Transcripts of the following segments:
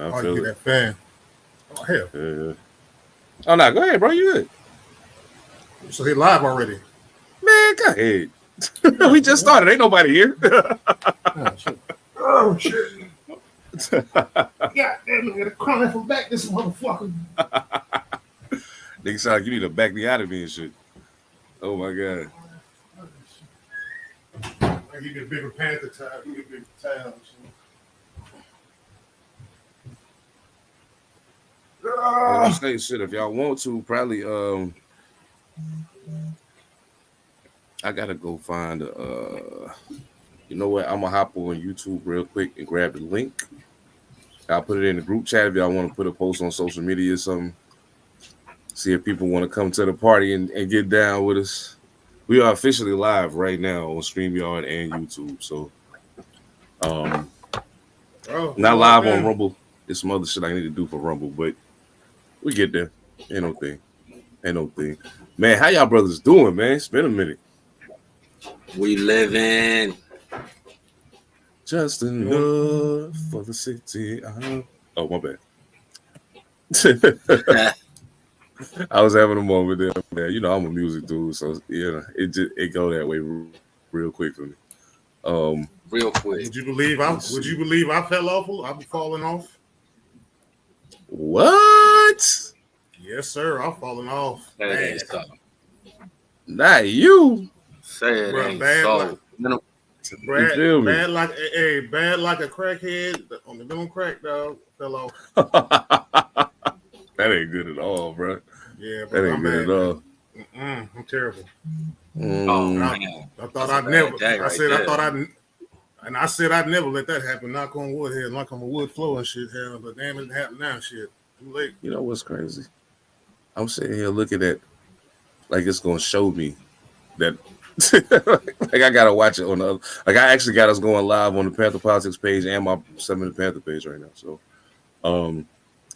I Oh, you feel get it. that fan. Oh, hell. Yeah. Oh, no, go ahead, bro. You good. So he live already. Man, go ahead. Yeah, We just started. Ain't nobody here. oh, shit. Oh, shit. God damn, look at the crying from back this motherfucker. Nigga sound like you need to back me out of me and shit. Oh, my God. I give you a bigger panther time. You get bigger time. I was gonna Ah. say shit if y'all want to, probably I gotta go find you know what, I'm gonna hop on YouTube real quick and grab the link. I'll put it in the group chat if y'all want to put a post on social media or something. See if people want to come to the party and get down with us. We are officially live right now on StreamYard and YouTube. So um Oh, we not locked live on in. Rumble. There's some other shit I need to do for Rumble, but we get there. Ain't no thing. Ain't no thing. Man, how y'all brothers doing, man? It's been a minute. We living. Just enough for the city. Oh, my bad. I was having a moment there, man. You know, I'm a music dude, so it go that way real quick for me. Real quick. Would you believe I fell off? I'm falling off. What? Yes, sir. I'm falling off. That Bad. ain't so. Not you. Say it Bro, ain't bad so. like You feel me? bad like a crackhead on the middle crack, dog. Fell off. That ain't good at all, bro. Yeah, That bro. ain't I'm good bad. at all. I'm terrible. Oh, Mm, man. I thought That's a I'd bad never. day I right said there. I thought I'd. And I said I'd never let that happen. Knock on wood here, knock on the wood floor and shit. Hell, but damn, it happened now. Shit, too late. you know what's crazy? I'm sitting here looking at like it's gonna show me that like I gotta watch it on the other, like I actually got us going live on the Panther Politics page and my 7 Panther page right now. So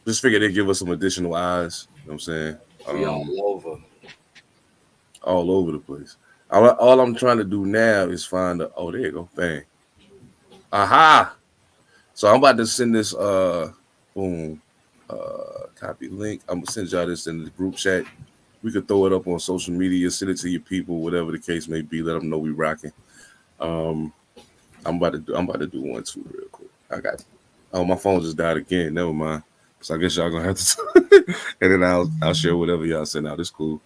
just figured they'd give us some additional eyes, you know what I'm saying? We all over. All over the place. All I'm trying to do now is find the there you go, bang. Aha! So I'm about to send this boom copy link. I'm gonna send y'all this in the group chat. We could throw it up on social media, send it to your people, whatever the case may be. Let them know we rocking. I'm about to do one too real quick. My phone just died again. Never mind. So I guess y'all gonna have to and then I'll share whatever y'all send out. It's cool.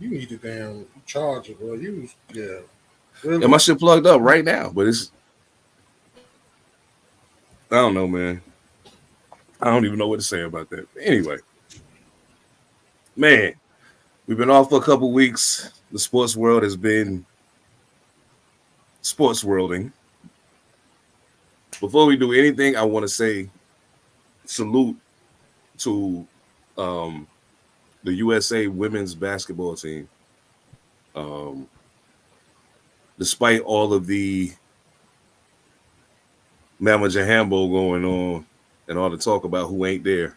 You need the damn charger, bro. Really? And my shit plugged up right now, but I don't know, man. I don't even know what to say about that. Anyway, man, we've been off for a couple weeks. The sports world has been sports worlding. Before we do anything, I want to say salute to the USA women's basketball team. Despite all of the Mama Jahambo going on and all the talk about who ain't there,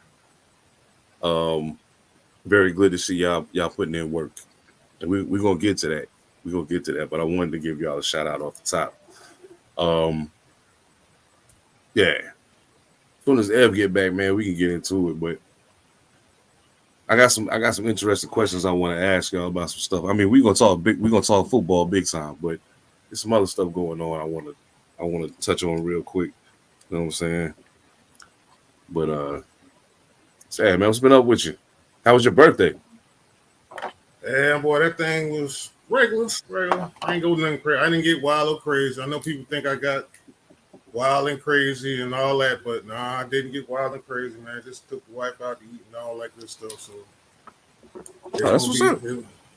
very good to see y'all putting in work. And we're gonna get to that. We're gonna get to that, but I wanted to give y'all a shout out off the top. Yeah. As soon as Ev get back, man, we can get into it. But I got some interesting questions I want to ask y'all about some stuff. I mean, we're gonna talk football big time, but there's some other stuff going on I wanna touch on real quick. You know what I'm saying? But say, man, what's been up with you? How was your birthday? Damn, boy, that thing was regular. I ain't go nothing crazy. I didn't get wild or crazy. I know people think I got wild and crazy and all that, but nah, I didn't get wild and crazy, man. I just took the wife out to eat and all that good stuff. So That's what's up.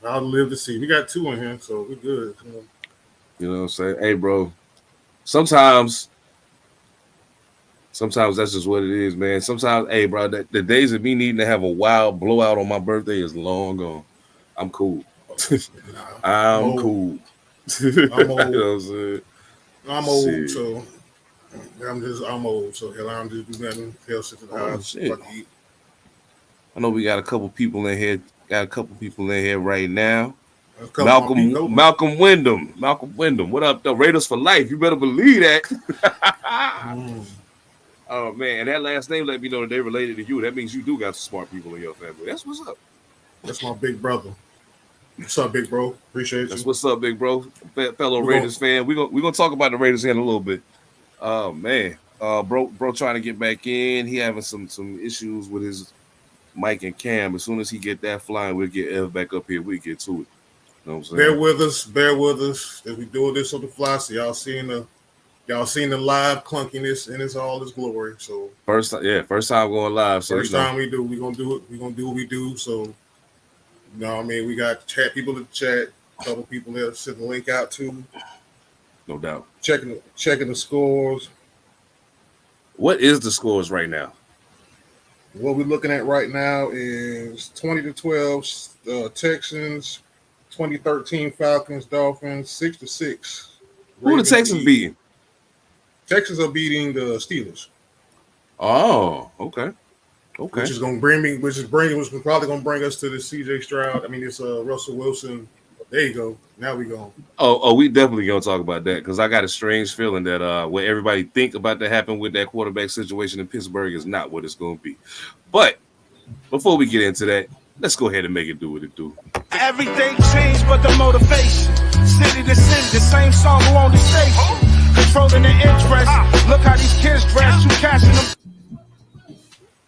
I'll live to see. We got 2 in here, so we're good. You know what I'm saying? Hey, bro. Sometimes that's just what it is, man. Sometimes, hey, bro, the days of me needing to have a wild blowout on my birthday is long gone. I'm cool. I'm cool. I'm old. You know what I'm saying? I'm old, so I'm old, so hell, I'm just do nothing else at the house. Shit. I know we got a couple people in here. Right now. Malcolm Wyndham. What up, though? Raiders for life. You better believe that. Oh man, and that last name let me know that they related to you. That means you do got some smart people in your family. That's what's up. That's my big brother. What's up, big bro? Appreciate That's you. what's up, big bro. Fellow We're Raiders fan. We're gonna talk about the Raiders in a little bit. Oh man. Bro trying to get back in. He having some issues with his Mike and Cam. As soon as he get that flying, we'll get Ev back up here. We get to it. You know what I'm saying? Bear with us as we doing this on the fly. So y'all seen the live clunkiness in its all its glory. So first time going live. So first time we do, we're gonna do it. We're gonna do what we do. So you know what I mean, we got chat people in the chat, a couple people there send the link out to. No doubt. Checking the scores. What is the scores right now? What we're looking at right now is 20-12 Texans, 2013 Falcons, Dolphins, 6-6. Who the Texans beating? Texans are beating the Steelers. Oh, okay. Which is probably gonna bring us to the CJ Stroud. I mean, it's Russell Wilson. There you go. Now we go. Oh, we definitely gonna talk about that because I got a strange feeling that what everybody think about to happen with that quarterback situation in Pittsburgh is not what it's gonna be. But before we get into that, let's go ahead and make it do what it do. Everything changed but the motivation. City to city, the same song who on the station. Controlling the interest. Look how these kids dress. You cashing them.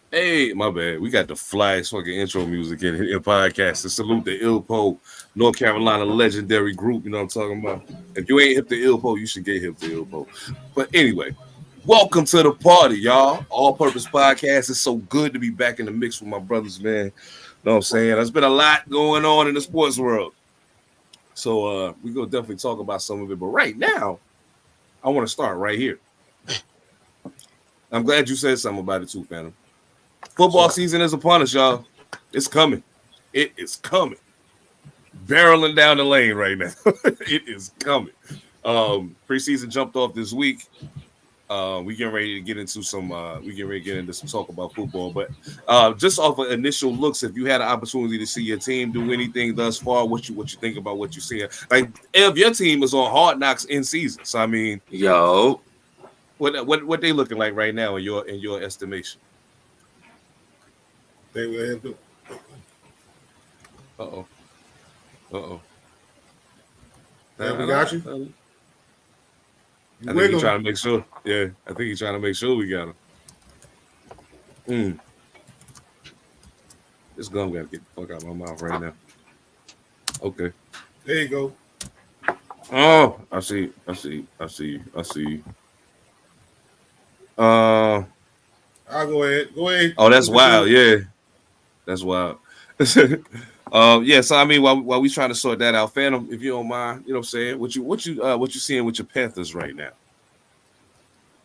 Hey, my bad. We got the flash fucking intro music in the podcast to salute the Ilpo, North Carolina legendary group. You know what I'm talking about? If you ain't hip to Ilpo, you should get hip to Ilpo. But anyway, welcome to the party, y'all. All Purpose Podcast. It's so good to be back in the mix with my brothers, man. You know what I'm saying? There's been a lot going on in the sports world. So we're going to definitely talk about some of it. But right now, I want to start right here. I'm glad you said something about it too, Phantom. Football season is upon us, y'all. It's coming. It is coming. Barreling down the lane right now. It is coming. Preseason jumped off this week. We getting ready to get into some talk about football. But just off of initial looks, if you had an opportunity to see your team do anything thus far, what you think about what you're seeing? Like, Ev, your team is on Hard Knocks in season. So I mean, Yo, what they looking like right now in your estimation? They will have to. Yeah, we got you. I think he's trying to make sure. Yeah, I think he's trying to make sure we got him. This gum got to get the fuck out of my mouth right now. Okay. There you go. Oh, I see. I'll go ahead. Oh, that's wild. Yeah, that's wild. Yeah. So I mean, while we trying to sort that out, Phantom, if you don't mind, you know what I'm saying? What you seeing with your Panthers right now?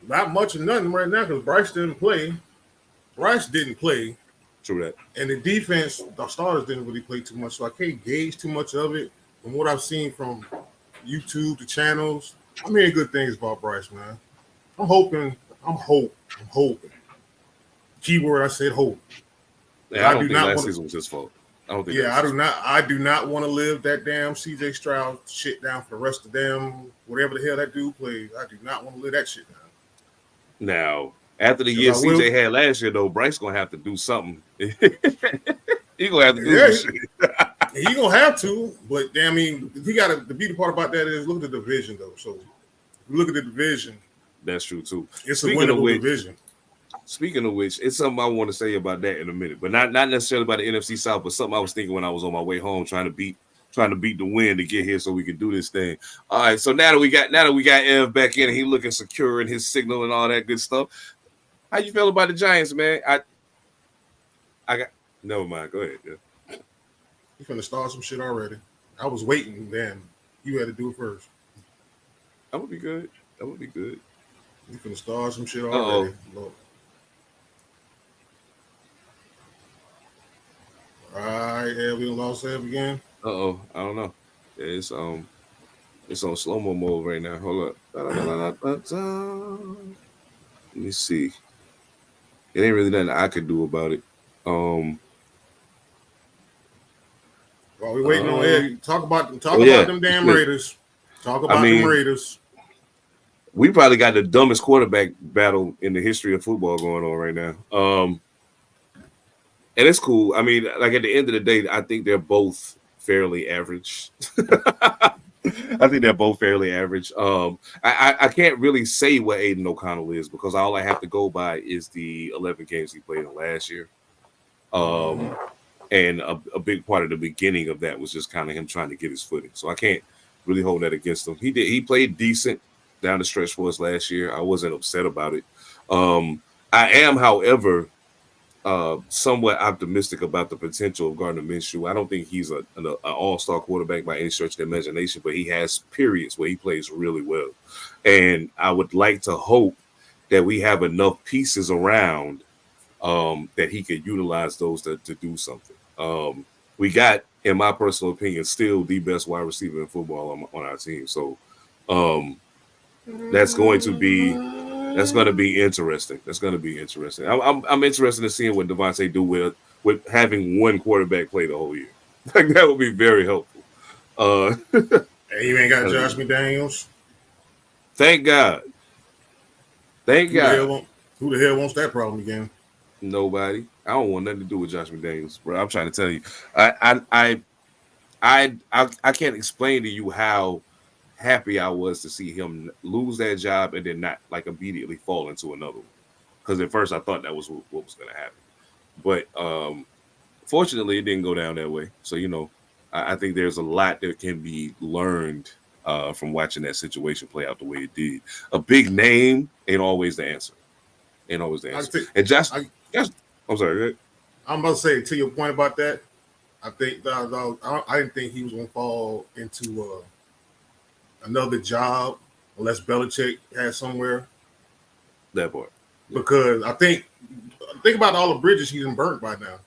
Not much of nothing right now because Bryce didn't play. True that. And the defense, the starters didn't really play too much, so I can't gauge too much of it. From what I've seen from YouTube, the channels, I'm hearing good things about Bryce, man. I'm hoping. Keyword, I said hope. Yeah, I don't think last season was his fault. I do not want to live that damn CJ Stroud shit down for the rest of them. Whatever the hell that dude plays, I do not want to live that shit down. Now, after the year CJ had last year, though, Bryce gonna have to do something. He gonna have to do some shit. He gonna have to, but I mean, he got to. The beauty part about that is look at the division, though. So, look at the division. That's true too. It's a winnable division. Speaking of which, it's something I want to say about that in a minute, but not necessarily about the NFC South, but something I was thinking when I was on my way home, trying to beat the wind to get here so we can do this thing. All right, so now that we got Ev back in and he looking secure in his signal and all that good stuff, how you feel about the Giants, man? I got never mind. Go ahead. Yeah. You finna start some shit already. I was waiting. Then you had to do it first. That would be good. You finna start some shit already. All right, we lost Ev again. I don't know. Yeah, it's on slow-mo mode right now. Hold up. Let me see. It ain't really nothing I could do about it. While we're waiting on Ed, talk about them damn Raiders. Talk about them Raiders. we probably got the dumbest quarterback battle in the history of football going on right now. And it's cool. I mean, like at the end of the day, I think they're both fairly average. I think they're both fairly average. I can't really say what Aiden O'Connell is because all I have to go by is the 11 games he played in last year. And a big part of the beginning of that was just kind of him trying to get his footing. So I can't really hold that against him. He played decent down the stretch for us last year. I wasn't upset about it. I am, however, somewhat optimistic about the potential of Gardner Minshew. I don't think he's an all-star quarterback by any stretch of the imagination, but he has periods where he plays really well. And I would like to hope that we have enough pieces around that he could utilize those to do something. We got, in my personal opinion, still the best wide receiver in football on our team. So that's going to be interesting. That's going to be interesting. I'm interested in seeing what Devontae do with having one quarterback play the whole year. Like that would be very helpful. Hey, you ain't got Josh McDaniels. Thank God. Thank God. Who the hell wants that problem again? Nobody. I don't want nothing to do with Josh McDaniels, bro. I'm trying to tell you. I can't explain to you how happy I was to see him lose that job and then not like immediately fall into another one. Because at first I thought that was what was going to happen. But fortunately, it didn't go down that way. So, you know, I think there's a lot that can be learned from watching that situation play out the way it did. A big name ain't always the answer. Ain't always the answer. I'm sorry. I'm about to say, to your point about that, I think I didn't think he was going to fall into another job unless Belichick has somewhere. That part. Because I think about all the bridges he's burnt by now.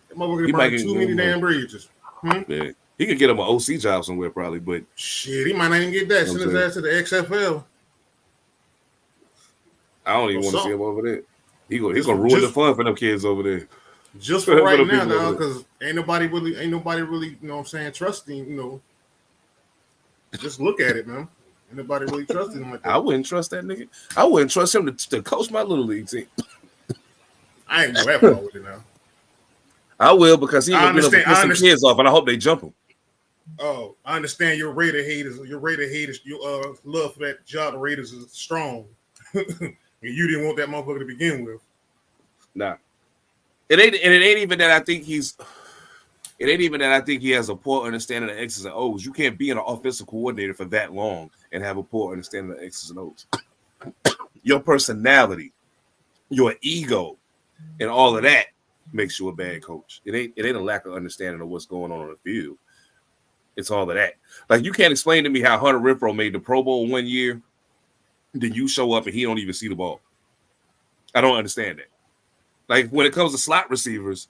That motherfucker burned too many damn bridges. Yeah. He could get him an OC job somewhere probably, but shit, he might not even get that. Send his ass to the XFL. I don't even want to see him over there. He's gonna ruin the fun for them kids over there. Just for right now, dog, because ain't nobody really, you know what I'm saying, trusting, you know. Just look at it, man. Ain't nobody really trusting him like that. I wouldn't trust that nigga. I wouldn't trust him to coach my little league team. I ain't going that far with it now. I will because he will get some kids off, and I hope they jump him. Oh, I understand your Raider haters. Your love for that job, the Raiders is strong. And you didn't want that motherfucker to begin with. Nah. It ain't even that I think he has a poor understanding of X's and O's. You can't be an offensive coordinator for that long and have a poor understanding of X's and O's. Your personality, your ego, and all of that makes you a bad coach. It ain't a lack of understanding of what's going on the field. It's all of that. Like you can't explain to me how Hunter Renfrow made the Pro Bowl one year, then you show up and he don't even see the ball. I don't understand that. Like when it comes to slot receivers,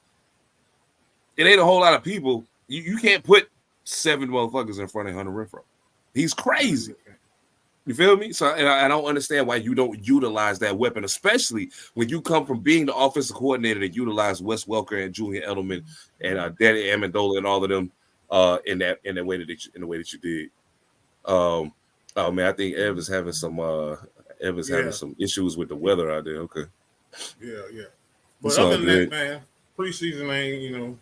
it ain't a whole lot of people. You can't put 7 motherfuckers in front of Hunter Renfrow. He's crazy. You feel me? So I don't understand why you don't utilize that weapon, especially when you come from being the offensive coordinator that utilized Wes Welker and Julian Edelman and Danny Amendola and all of them in the way that you did. Oh man, I think Ev is having some having some issues with the weather out there. Okay. Yeah. But other than that, man, preseason ain't, you know,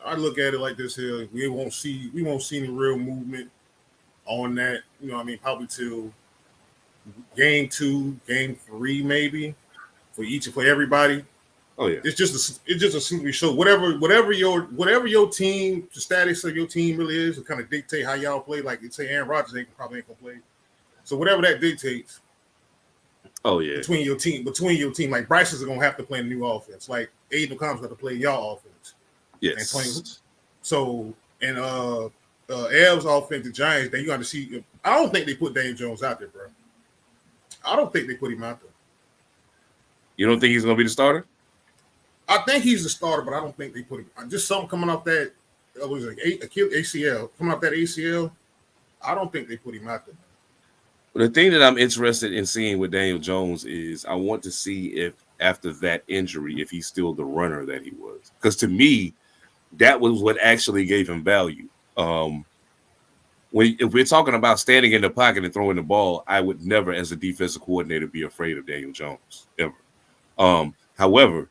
I look at it like this here. We won't see any real movement on that. You know what I mean? Probably till game 2, game 3, maybe for everybody. Oh yeah. It's just a slippery show. Whatever your team, the status of your team really is, will kind of dictate how y'all play. Like say Aaron Rodgers probably ain't gonna play. So whatever that dictates. Oh yeah. Between your team, like Bryce is gonna have to play a new offense. Like Aiden O'Connell's got to play y'all offense. Yes. So and Ev's offense, the Giants, you got to see. I don't think they put Daniel Jones out there, bro. I don't think they put him out there. You don't think he's gonna be the starter? I think he's the starter, but I don't think they put him. Just something coming off that was like ACL coming off that ACL. I don't think they put him out there. The thing that I'm interested in seeing with Daniel Jones is I want to see if after that injury, if he's still the runner that he was. Because to me, that was what actually gave him value. if we're talking about standing in the pocket and throwing the ball, I would never, as a defensive coordinator, be afraid of Daniel Jones ever. However,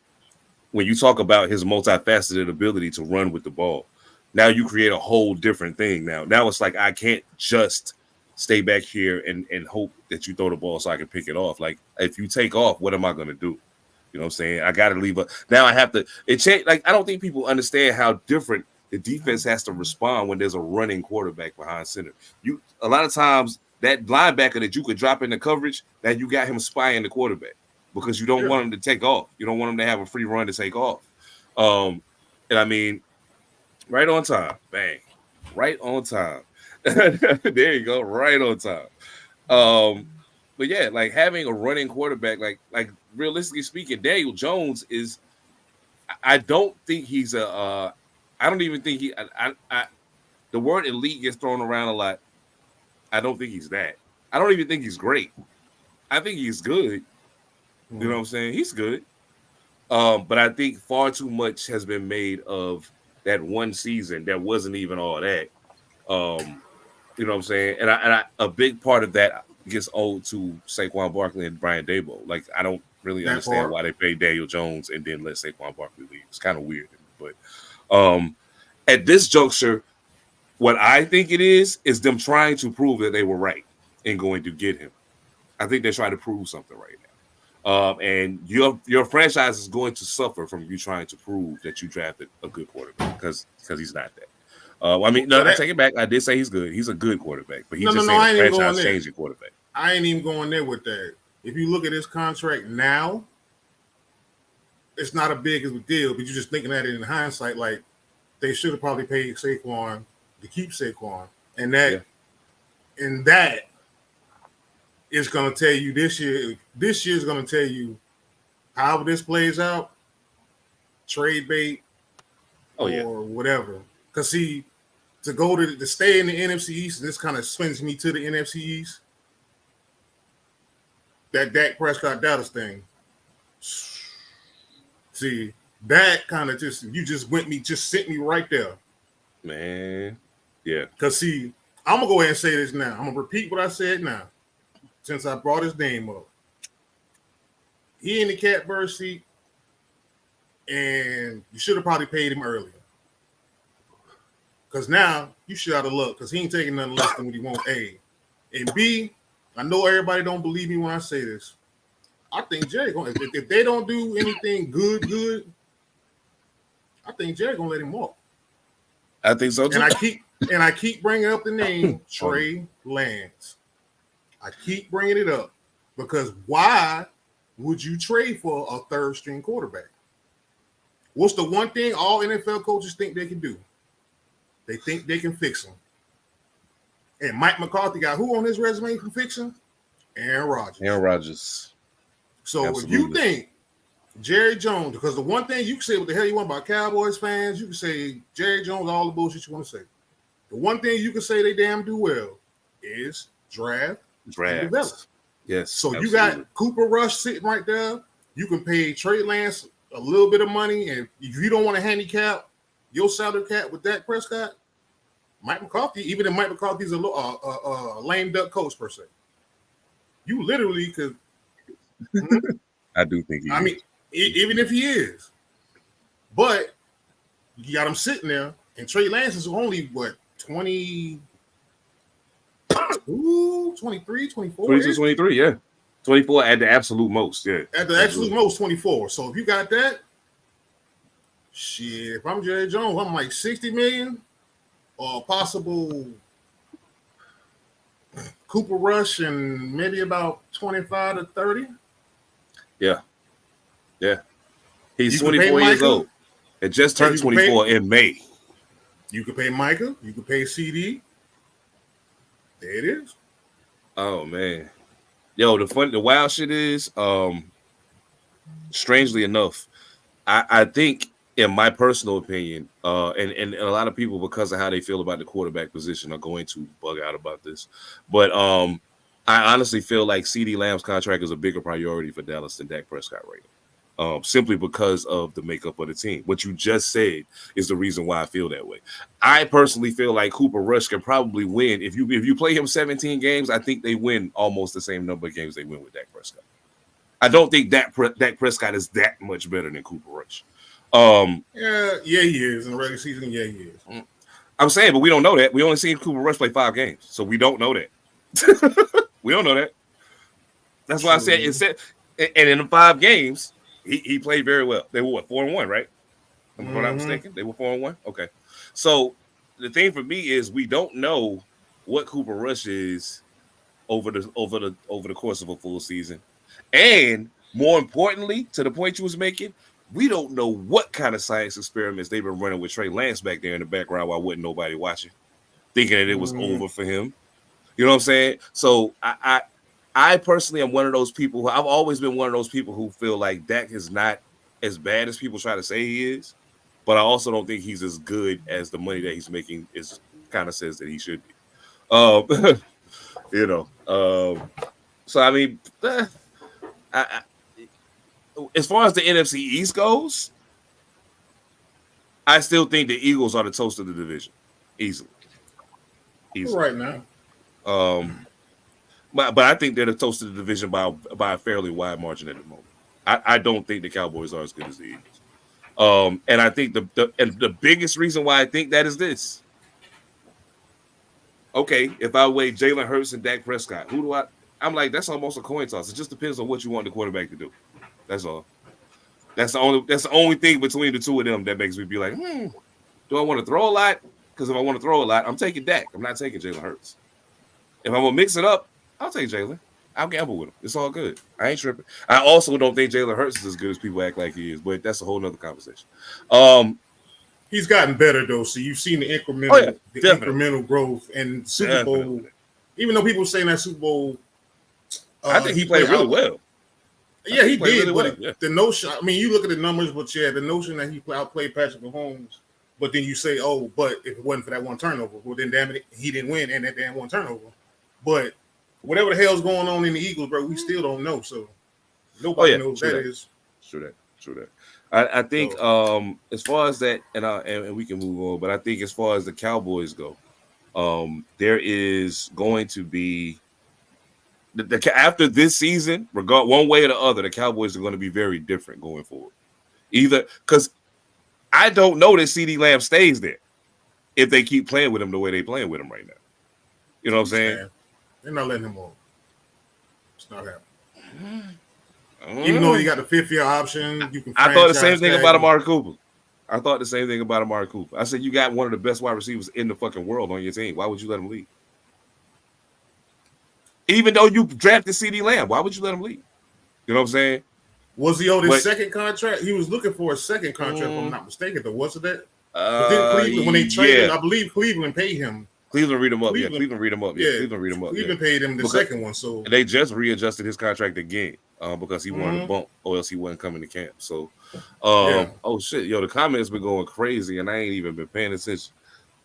when you talk about his multifaceted ability to run with the ball, now you create a whole different thing. Now it's like I can't just stay back here and hope that you throw the ball so I can pick it off. Like if you take off, what am I going to do? You know what I'm saying? I got to leave a. Now I have to. It change. Like I don't think people understand how different the defense has to respond when there's a running quarterback behind center. A lot of times that linebacker that you could drop in the coverage, that you got him spying the quarterback because you don't want him to take off. You don't want him to have a free run to take off. And I mean, right on time, bang, right on time. There you go, right on time. But yeah, like having a running quarterback, like realistically speaking, Daniel Jones is. I don't think he's a. I don't even think he. The word elite gets thrown around a lot. I don't think he's that. I don't even think he's great. I think he's good. You know what I'm saying? He's good. But I think far too much has been made of that one season that wasn't even all that. You know what I'm saying? And I a big part of that gets owed to Saquon Barkley and Brian Daboll. Like I don't really understand why they paid Daniel Jones and then let Saquon Barkley leave. It's kind of weird, but at this juncture, what I think it is them trying to prove that they were right in going to get him. I think they're trying to prove something right now. And your franchise is going to suffer from you trying to prove that you drafted a good quarterback because he's not that. I mean, no, I take it back. I did say he's good. He's a good quarterback, but he's just a franchise-changing quarterback. I ain't even going there with that. If you look at his contract now, it's not a big of a deal, but you're just thinking at it in hindsight, like they should have probably paid Saquon to keep Saquon. And that is going to tell you this year is going to tell you how this plays out, trade bait, or whatever. Because see, to stay in the NFC East, and this kind of swings me to the NFC East, that Dak Prescott Dallas thing. See, that kind of just sent me right there. Man. Yeah. Because see, I'm gonna go ahead and say this now. I'm gonna repeat what I said now, since I brought his name up. He in the catbird seat, and you should have probably paid him earlier. Because now you should out of luck, because he ain't taking nothing less than what he wants. A. And B, I know everybody don't believe me when I say this. I think Jerry gonna if they don't do anything good, I think Jerry gonna let him walk. I think so too. And I keep bringing up the name Trey Lance. I keep bringing it up because why would you trade for a third string quarterback? What's the one thing all NFL coaches think they can do? They think they can fix him. And Mike McCarthy got who on his resume for fixing? Aaron Rodgers. So Absolutely. If you think Jerry Jones, because the one thing you can say what the hell you want about Cowboys fans, you can say Jerry Jones, all the bullshit you want to say. The one thing you can say they damn do well is draft. And develop. Yes. So absolutely. You got Cooper Rush sitting right there. You can pay Trey Lance a little bit of money, and if you don't want to handicap your salary cap with Dak Prescott, Mike McCarthy, even if Mike McCarthy's a lame duck coach per se, you literally could. I do think he is. I mean, even if he is, but you got him sitting there, and Trey Lance is only what 20, 23, 24? 22, 23, yeah. 24 at the absolute most, yeah. At the absolute most, 24. So if you got that, shit, if I'm Jerry Jones, I'm like 60 million or possible Cooper Rush and maybe about 25 to 30. Yeah. Yeah. He's 24 years old. It just turned 24 in May. You could pay Micah. You could pay CD. There it is. Oh, man. Yo, the wild shit is, strangely enough, I think, in my personal opinion, and a lot of people, because of how they feel about the quarterback position, are going to bug out about this. But I honestly feel like CeeDee Lamb's contract is a bigger priority for Dallas than Dak Prescott right now. simply because of the makeup of the team. What you just said is the reason why I feel that way. I personally feel like Cooper Rush can probably win. If you play him 17 games, I think they win almost the same number of games they win with Dak Prescott. I don't think Dak Prescott is that much better than Cooper Rush. Yeah, he is. In the regular season, yeah, he is. I'm saying, but we don't know that. We only seen Cooper Rush play 5 games, so we don't know that. We don't know that. That's why I said it said, and in the 5 games, he played very well. They were what, 4-1, right? If I'm not mistaken. They were 4-1. Okay. So the thing for me is we don't know what Cooper Rush is over the course of a full season. And more importantly, to the point you was making, we don't know what kind of science experiments they've been running with Trey Lance back there in the background while wasn't nobody watching, thinking that it was over for him. You know what I'm saying? So I personally am one of those people I've always been one of those people who feel like Dak is not as bad as people try to say he is, but I also don't think he's as good as the money that he's making is kind of says that he should be. So I mean, as far as the NFC East goes, I still think the Eagles are the toast of the division, easily. Right now. But I think they're the toast of the division by a fairly wide margin at the moment. I don't think the Cowboys are as good as the Eagles. And I think the biggest reason why I think that is this. Okay, if I weigh Jalen Hurts and Dak Prescott, who do I'm like, that's almost a coin toss. It just depends on what you want the quarterback to do. That's all. That's the only thing between the two of them that makes me be like, do I want to throw a lot? Because if I want to throw a lot, I'm taking Dak. I'm not taking Jalen Hurts. If I'm gonna mix it up, I'll take Jalen. I'll gamble with him. It's all good. I ain't tripping. I also don't think Jalen Hurts is as good as people act like he is, but that's a whole nother conversation. He's gotten better though, so you've seen the incremental growth and Super Bowl. Definitely. Even though people were saying that Super Bowl, I think he played really well. Yeah, he did. Really well. The notion, I mean, you look at the numbers, but yeah, the notion that he outplayed Patrick Mahomes, but then you say, oh, but if it wasn't for that one turnover, well, then damn it, he didn't win and that damn one turnover. But whatever the hell's going on in the Eagles, bro, we still don't know. So nobody knows that is. True that. I think as far as that, and we can move on, but I think as far as the Cowboys go, there is going to be after this season, one way or the other, the Cowboys are going to be very different going forward. Either because I don't know that CeeDee Lamb stays there if they keep playing with him the way they're playing with him right now. You know what I'm saying? They're not letting him walk. It's not happening. Even though you got the 5th-year option, you can. I thought the same thing about Amari Cooper. I said you got one of the best wide receivers in the fucking world on your team. Why would you let him leave? Even though you drafted CeeDee Lamb, why would you let him leave? You know what I'm saying? Was he on his second contract? He was looking for a second contract, if I'm not mistaken, though. Wasn't that? Cleveland, when they traded, I believe Cleveland paid him. Cleveland read him up. Cleveland paid him the second one. So they just readjusted his contract again because he wanted a bump, or else he wasn't coming to camp. So, oh shit, the comments been going crazy, and I ain't even been paying attention.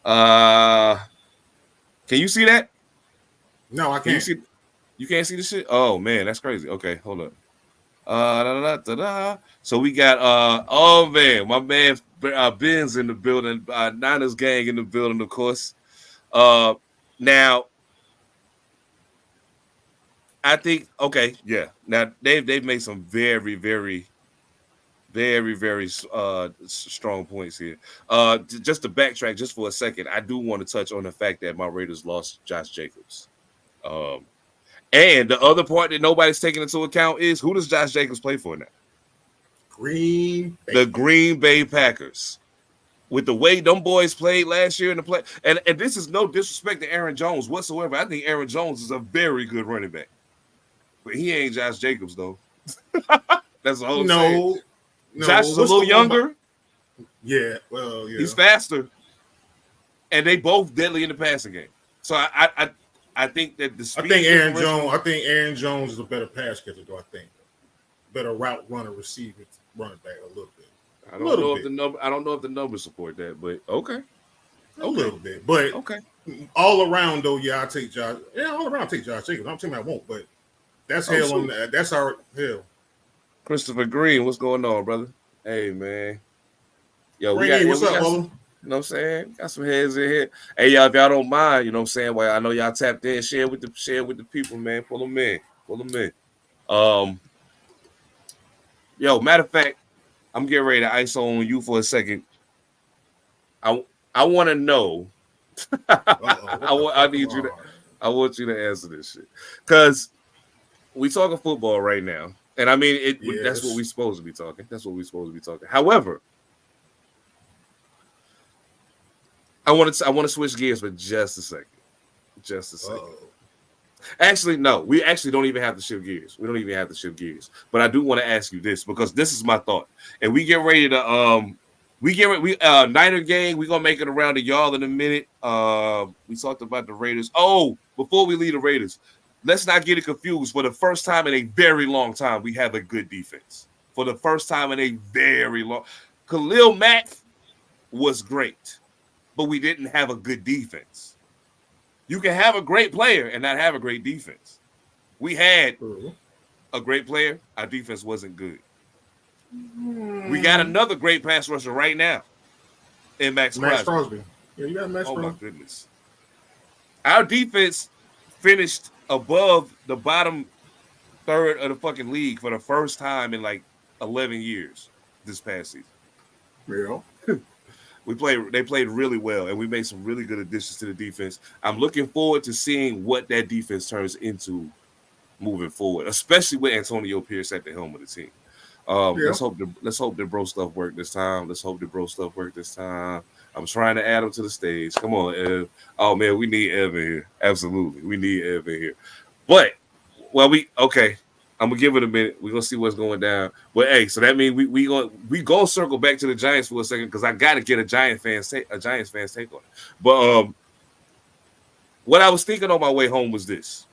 Can you see that? No, I can't. You can't see the shit? Oh man, that's crazy. Okay, hold up. So we got my man Ben's in the building, Niners gang in the building, of course. Now I think now they've made some very, very, very, very strong points here. Just to backtrack just for a second, I do want to touch on the fact that my Raiders lost Josh Jacobs. And the other part that nobody's taking into account is, who does Josh Jacobs play for now? The Green Bay Packers. With the way them boys played last year in the play, and this is no disrespect to Aaron Jones whatsoever. I think Aaron Jones is a very good running back, but he ain't Josh Jacobs though. That's all I'm saying. Josh is a little younger. Yeah, well, yeah. He's faster, and they both deadly in the passing game. So I think that the speed. I think Aaron Jones is a better pass catcher, though. I think better route runner, receiver, running back a little bit. I don't know if the numbers support that, but okay. A little bit, but okay. All around though, I take Josh. Yeah, all around I take Josh Jacobs. I'm saying I won't, but that's hell on that. That's our hell. Christopher Green, what's going on, brother? Hey, man. Yo, What's up, brother? you know what I'm saying? Got some heads in here. Hey, y'all, if y'all don't mind, you know what I'm saying? Well, I know y'all tapped in. Share with the people, man. Pull them in. Yo, matter of fact, I'm getting ready to ISO on you for a second. I want to know. I want you to answer this shit because we talking football right now, and I mean that's what we're supposed to be talking. However, I want to switch gears for just a second. Actually, no, we actually don't even have to shift gears. But I do want to ask you this because this is my thought, and we get ready to Niner game. We're gonna make it around to y'all in a minute. We talked about the Raiders. Oh, before we leave the Raiders, let's not get it confused. For the first time in a very long time, we have a good defense. For the first time in a very long, Khalil Mack was great, but we didn't have a good defense. You can have a great player and not have a great defense. We had a great player. Our defense wasn't good. We got another great pass rusher right now in Max Crosby. Yeah, you got Max Crosby. Oh, my goodness. Our defense finished above the bottom third of the fucking league for the first time in like 11 years this past season. Yeah. They played really well, and we made some really good additions to the defense. I'm looking forward to seeing what that defense turns into moving forward, especially with Antonio Pierce at the helm of the team. Let's hope the bro stuff work this time. I'm trying to add him to the stage. Come on, Ev. Oh man, we need Ev in here. Absolutely, we need Ev in here. But I'm gonna give it a minute. We're gonna see what's going down. But hey, so that means we gonna circle back to the Giants for a second because I gotta get a Giants fan's take on it. But what I was thinking on my way home was this: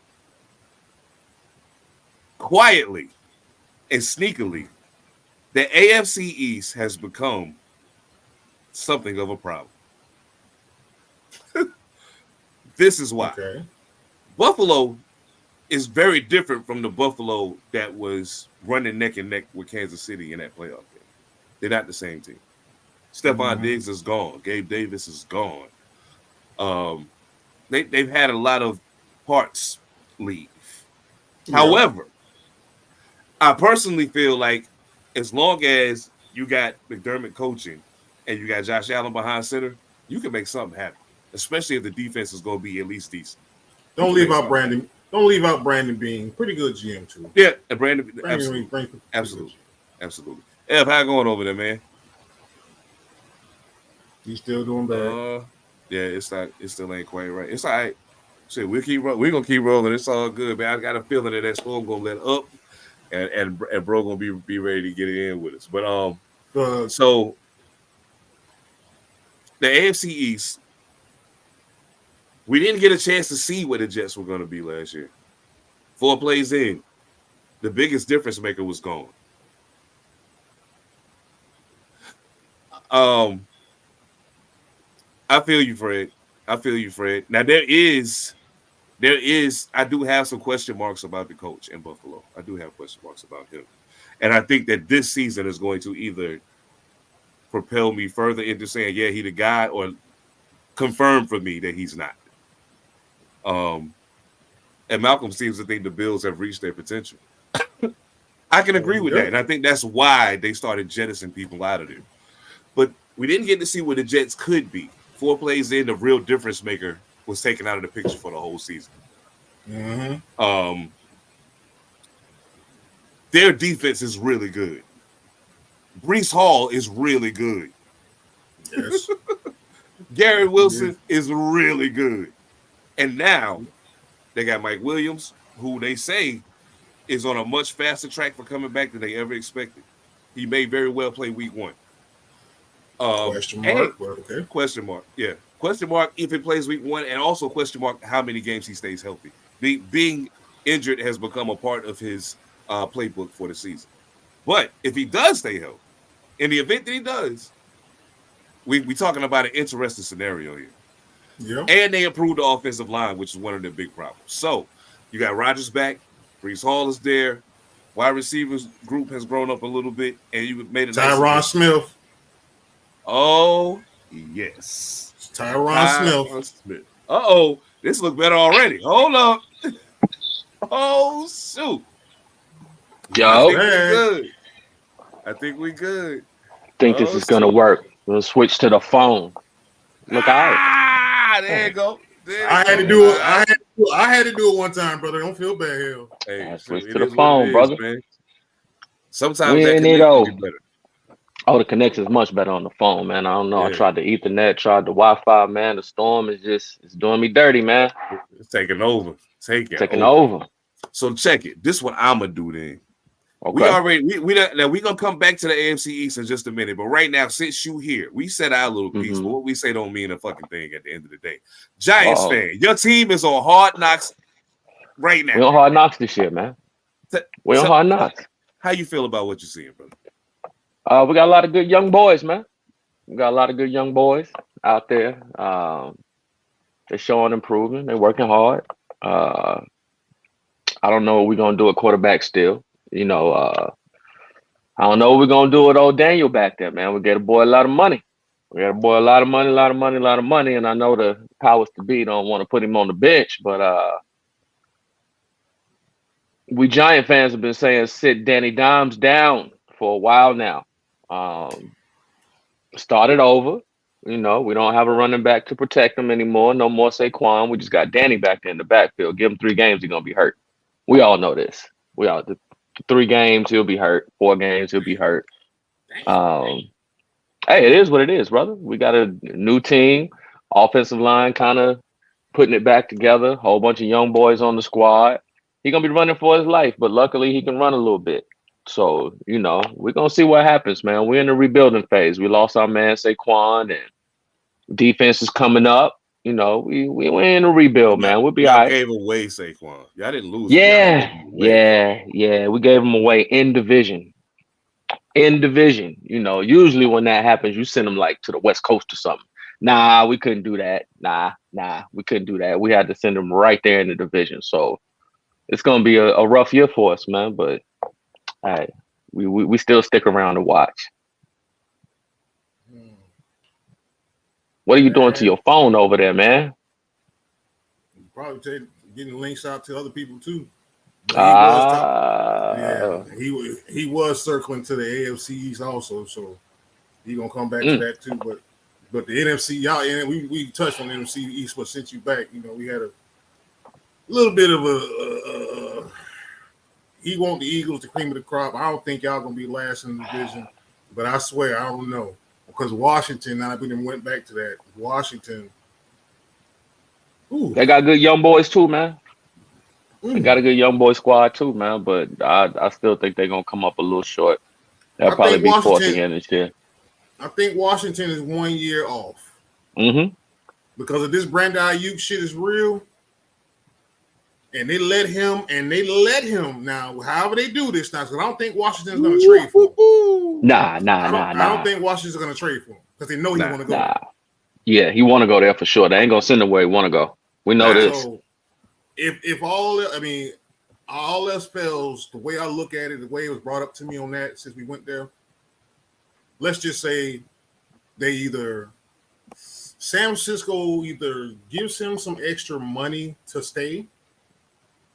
quietly and sneakily, the AFC East has become something of a problem. This is why. Okay. Buffalo is very different from the Buffalo that was running neck and neck with Kansas City in that playoff game. They're not the same team. Stephon Diggs is gone. Gabe Davis is gone. They've had a lot of parts leave. Yeah. However, I personally feel like as long as you got McDermott coaching and you got Josh Allen behind center, you can make something happen, especially if the defense is going to be at least decent. Don't leave out Brandon Beane. Pretty good GM too. Yeah, and Brandon absolutely. Ev, how going over there, man? He's still doing bad. Yeah, it still ain't quite right. It's all right. Shit, we're gonna keep rolling. It's all good, man. I got a feeling that storm gonna let up, and bro gonna be ready to get it in with us. But so the AFC East. We didn't get a chance to see what the Jets were going to be last year. 4 plays in, the biggest difference maker was gone. I feel you, Fred. Now I do have some question marks about the coach in Buffalo. I do have question marks about him. And I think that this season is going to either propel me further into saying, yeah, he the guy, or confirm for me that he's not. And Malcolm seems to think the Bills have reached their potential. I can agree with that, and I think that's why they started jettisoning people out of there. But we didn't get to see what the Jets could be. 4 plays in, the real difference maker was taken out of the picture for the whole season. Their defense is really good. Breece Hall is really good. Yes. Garrett Wilson is really good. And now they got Mike Williams, who they say is on a much faster track for coming back than they ever expected. He may very well play week 1. Question mark. Okay. Question mark. Yeah. Question mark if it plays week 1, and also question mark how many games he stays healthy. Being injured has become a part of his playbook for the season. But if he does stay healthy, in the event that he does, we talking about an interesting scenario here. Yeah. And they improved the offensive line, which is one of their big problems. So you got Rodgers back, Breece Hall is there, wide receivers group has grown up a little bit, and you made a Tyron nice Smith. Oh yes, Tyron Smith. Uh-oh, this look better already. Hold up. Oh shoot. Yo, I think we good. think this is gonna work. We'll switch to the phone. Look out. Ah, there you go. I had to do it. I had to do it one time, brother. Don't feel bad, hell. Hey, Switch it to the is what phone, it is, brother. man. Sometimes We that ain't need connection be better. Oh, the connection is much better on the phone, man. I don't know. I Yeah. tried the Ethernet, tried the Wi-Fi, man. The storm is it's doing me dirty, man. It's taking over. Taking over. So check it. This is what I'm gonna do then. Okay. We gonna come back to the AFC East in just a minute. But right now, since you here, we said our little piece. But what we say don't mean a fucking thing at the end of the day. Giants fan, your team is on Hard Knocks right now. We on Hard Knocks this year, man. We on Hard Knocks. How you feel about what you're seeing, brother? We got a lot of good young boys, man. We got a lot of good young boys out there. They're showing improvement. They're working hard. I don't know what we're gonna do at quarterback still. I don't know what we're gonna do with old Daniel back there, man. We get a boy a lot of money. And I know the powers to be don't want to put him on the bench, but we Giant fans have been saying sit Danny Dimes down for a while now. Started over. We don't have a running back to protect him anymore. No more Saquon. We just got Danny back there in the backfield. Give him 3 games, he's gonna be hurt. We all know this. The 3 games, he'll be hurt. 4 games, he'll be hurt. Hey, it is what it is, brother. We got a new team, offensive line kind of putting it back together. Whole bunch of young boys on the squad. He's gonna be running for his life, but luckily he can run a little bit. So, we're gonna see what happens, man. We're in the rebuilding phase. We lost our man Saquon, and defense is coming up. We in a rebuild, man. We'll be all right. Gave away Saquon. Y'all didn't lose. Yeah. We gave him away in division. Usually when that happens, you send them like to the West Coast or something. Nah, we couldn't do that. Nah, we couldn't do that. We had to send them right there in the division. So it's gonna be a rough year for us, man. But hey, we still stick around to watch. What are you doing to your phone over there, man? Probably getting links out to other people too. He was circling to the AFC East also, so he gonna come back to that too. But the NFC, y'all, and we touched on the NFC East, but since you back, we had a little bit of a he want the Eagles the cream of the crop. I don't think y'all gonna be last in the division, but I swear I don't know. Because Washington, now we went back to that. Washington. Ooh. They got good young boys too, man. They got a good young boy squad too, man. But I still think they're gonna come up a little short. They'll probably be fourth again this year. I think Washington is 1 year off. Because if this Brandon Ayuk shit is real, and they let him now, however they do this now, because I don't think Washington's gonna trade for him. Nah. I don't think Washington's gonna trade for him because they know he want to go. Yeah, he want to go there for sure. They ain't gonna send him where he want to go. We know this. So if all else fails, the way I look at it, the way it was brought up to me on that since we went there, let's just say they either San Francisco either gives him some extra money to stay.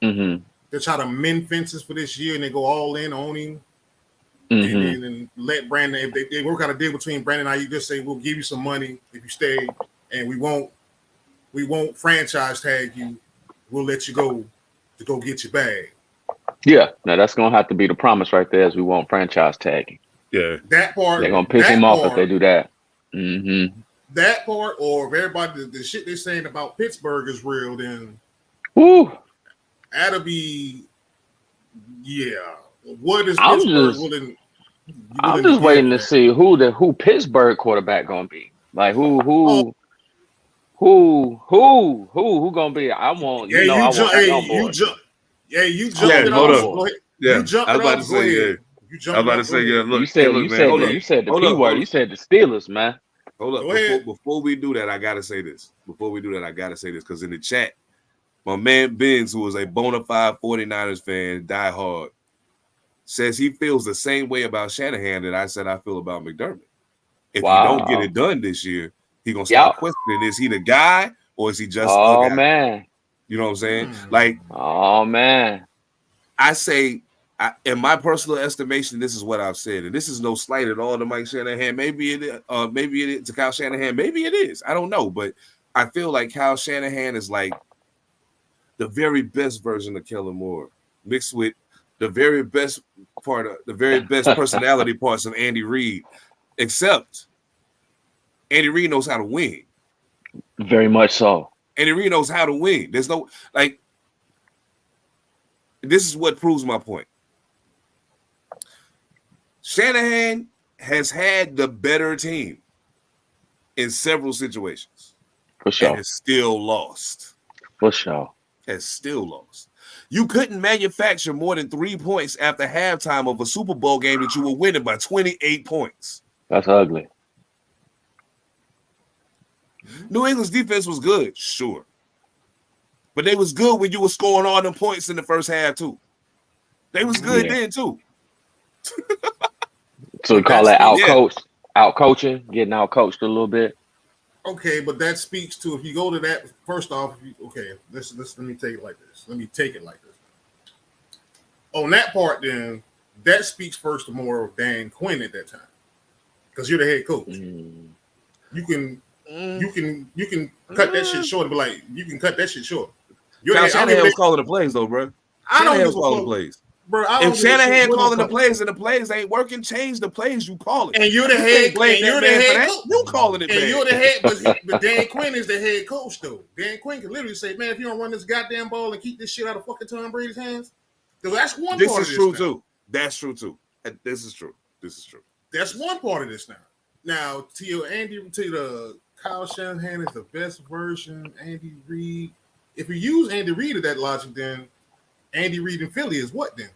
They try to mend fences for this year and they go all in on him. And then let Brandon, if they work out a deal between Brandon and I, you just say we'll give you some money if you stay, and we won't franchise tag you. We'll let you go to go get your bag. Yeah, now that's gonna have to be the promise right there, as we won't franchise tag him. Yeah, that part. They're gonna piss him off if they do that. That part, or if everybody the shit they're saying about Pittsburgh is real, then that'll be What is Pittsburgh willing? I'm just waiting to see who Pittsburgh quarterback gonna be. Like who gonna be? I want you jumped it off. You said the P word. You said the Steelers, man. Hold up. Before we do that, I gotta say this. Because in the chat, my man Benz, who is a bona fide 49ers fan, die hard, says he feels the same way about Shanahan that I said I feel about McDermott. If Wow. he don't get it done this year, he gonna start questioning: is he the guy or is he just a guy? Man. You know what I'm saying? Like, oh man, I say, in my personal estimation, this is what I've said, and this is no slight at all to Mike Shanahan. Maybe it is to Kyle Shanahan. Maybe it is. I don't know, but I feel like Kyle Shanahan is like the very best version of Kellen Moore, mixed with the very best personality parts of Andy Reid. Except Andy Reid knows how to win. Very much so. Andy Reid knows how to win. There's no this is what proves my point. Shanahan has had the better team in several situations. For sure. And has still lost. For sure. Has still lost. You couldn't manufacture more than 3 points after halftime of a Super Bowl game that you were winning by 28 points. That's ugly. New England's defense was good, sure. But they was good when you were scoring all them points in the first half, too. They was good then, too. So we call that out-coaching, getting out-coached a little bit. Okay, but that speaks to, if you go to that, first off, let me take it like this. On that part, then, that speaks first to more of Dan Quinn at that time. Because you're the head coach. You can cut that shit short and be like, you can cut that shit short. Shanahan was calling the plays, though, bro. Shanahan was calling the plays. Bro, if Shanahan calling the plays and the plays ain't working, change the plays you call it. And you're the head coach. You calling it, and you're the head, but Dan Quinn is the head coach, though. Dan Quinn can literally say, man, if you don't run this goddamn ball and keep this shit out of fucking Tom Brady's hands, because that's one part of this. This is true, too. That's true, too. This is true. That's one part of this now. Now, to the Kyle Shanahan is the best version, Andy Reid. If you use Andy Reid of that logic, then Andy Reid in Philly is what then?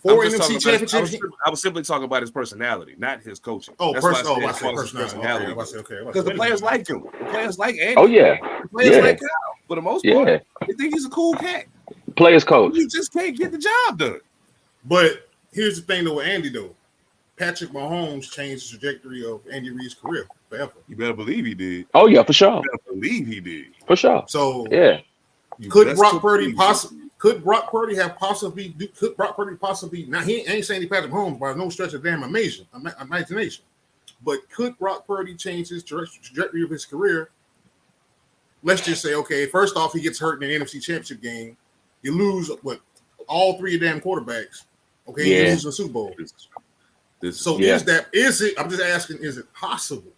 4 NFC championships. I was simply talking about his personality, not his coaching. Oh, personality. Okay. Because the players like him. The players like Andy. Oh, yeah. The players like Kyle, for the most part. They think he's a cool cat. Players coach. You just can't get the job done. But here's the thing, though, with Andy, though. Patrick Mahomes changed the trajectory of Andy Reid's career forever. You better believe he did. Oh, yeah, for sure. You better believe he did. For sure. So, yeah. Could Brock Purdy possibly now he ain't saying he Patrick Mahomes by no stretch of damn imagination, but could Brock Purdy change his trajectory of his career? Let's just say, okay, first off, he gets hurt in the NFC Championship game. You lose all 3 damn quarterbacks. Okay, you lose the Super Bowl. Is it? I'm just asking, is it possible?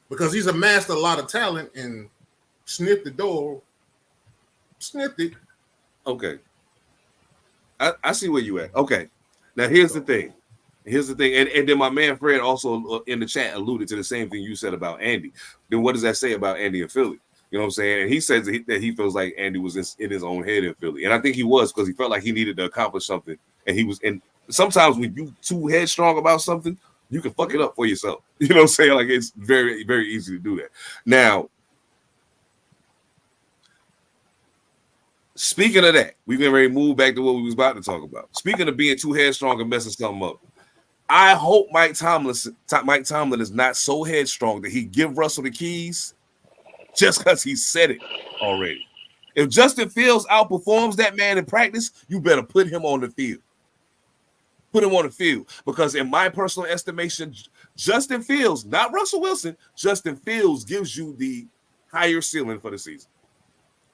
Because he's amassed a lot of talent and sniffed it. Okay. I see where you at. Okay. Now here's the thing. And then my man Fred also in the chat alluded to the same thing you said about Andy. Then what does that say about Andy in Philly? You know what I'm saying? And he says that he feels like Andy was in his own head in Philly. And I think he was, because he felt like he needed to accomplish something. And he was in. Sometimes when you too headstrong about something, you can fuck it up for yourself. You know what I'm saying? Like, it's very, very easy to do that. Now, speaking of that, we can ready to move back to what we was about to talk about. Speaking of being too headstrong and messing something up, I hope Mike Tomlin is not so headstrong that he give Russell the keys just because he said it already. If Justin Fields outperforms that man in practice, you better put him on the field. Put him on the field, because in my personal estimation, Justin Fields, not Russell Wilson, Justin Fields gives you the higher ceiling for the season,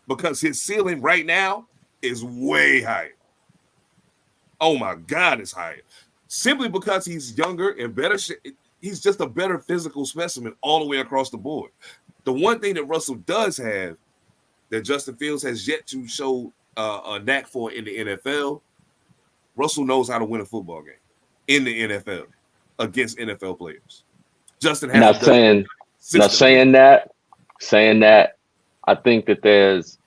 because his ceiling right now is way higher. Oh my God, it's higher. Simply because he's younger and better. He's just a better physical specimen all the way across the board. The one thing that Russell does have that Justin Fields has yet to show a knack for in the NFL, Russell knows how to win a football game in the NFL against NFL players. Justin has saying that. I think that there's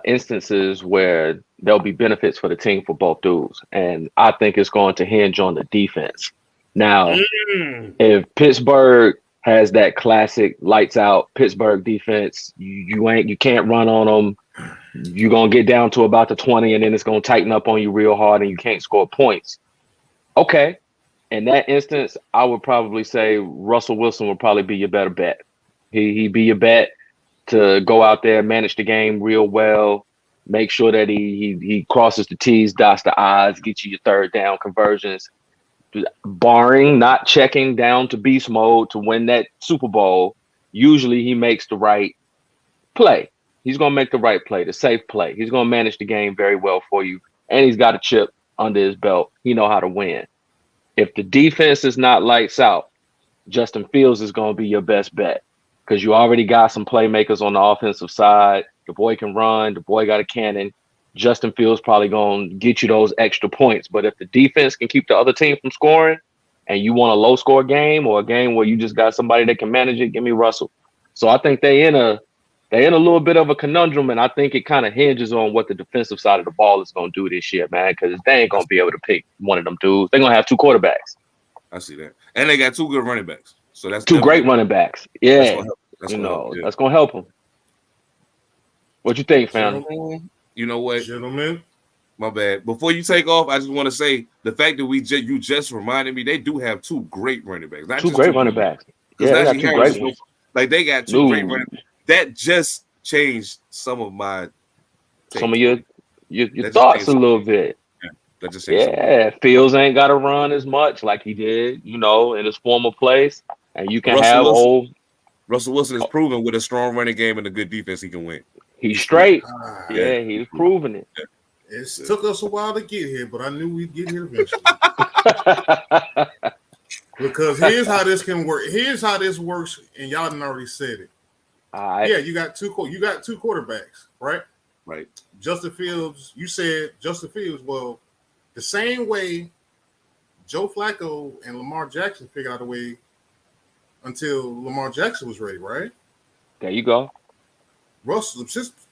instances where there'll be benefits for the team for both dudes, and I think it's going to hinge on the defense. Now, if Pittsburgh has that classic lights out Pittsburgh defense, you can't run on them. you're gonna get down to about the 20, and then it's gonna tighten up on you real hard, and you can't score points. Okay, in that instance, I would probably say Russell Wilson would probably be your better bet. He'd be your bet to go out there, manage the game real well, make sure that he crosses the T's, dots the I's, get you your third down conversions, barring not checking down to beast mode to win that Super Bowl. Usually he makes the right play. He's going to make the right play, the safe play. He's going to manage the game very well for you, and he's got a chip under his belt. He know how to win. If the defense is not lights out, Justin Fields is going to be your best bet because you already got some playmakers on the offensive side. The boy can run. The boy got a cannon. Justin Fields probably going to get you those extra points. But if the defense can keep the other team from scoring and you want a low-score game or a game where you just got somebody that can manage it, give me Russell. So I think they're in a little bit of a conundrum, and I think it kind of hinges on what the defensive side of the ball is going to do this year, man, because they ain't going to be able to pick one of them dudes. They're going to have two quarterbacks. I see that. And they got two good running backs. So that's two great running backs. Yeah. That's going to to help them. What you think, fam? You know what? Gentlemen. My bad. Before you take off, I just want to say the fact that you just reminded me, they do have two great running backs. Two great running backs. Yeah, they got two great ones. Like they got two great running backs. That just changed some of your thoughts a little bit. That just Fields ain't got to run as much like he did, in his former place, and you can Russell Wilson is proven with a strong running game and a good defense, he can win. He's straight. He's proven it. It took us a while to get here, but I knew we'd get here eventually. Because here's how this can work. Here's how this works, and y'all done already said it. Yeah, you got two quarterbacks, right? Right. Justin Fields, you said Justin Fields. Well, the same way Joe Flacco and Lamar Jackson figured out a way until Lamar Jackson was ready, right? There you go.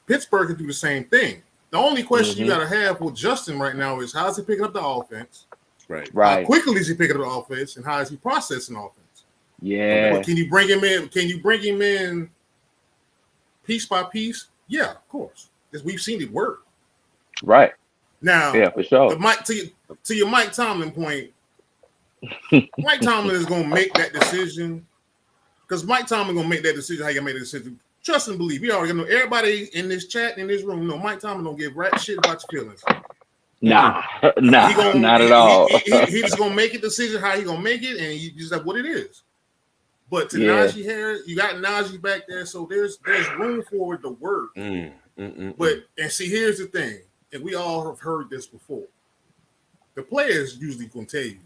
Pittsburgh can do the same thing. The only question you got to have with Justin right now is how is he picking up the offense? Right. How quickly is he picking up the offense, and how is he processing offense? Yeah. But can you bring him in? Can you bring him in piece by piece? Yeah, of course. Because we've seen it work. Right. Now, yeah, for sure. To your Mike Tomlin point, Mike Tomlin is going to make that decision because Mike Tomlin going to make that decision. How you make that decision? Trust and believe. We already know everybody in this chat in this room. No, Mike Tomlin don't give rat shit about your feelings. Nah, not at all. He just gonna make a decision how he gonna make it, and he just like what it is. But to Najee Harris, you got Najee back there, so there's room for it to work. But and see, here's the thing, and we all have heard this before. The players usually gonna tell you.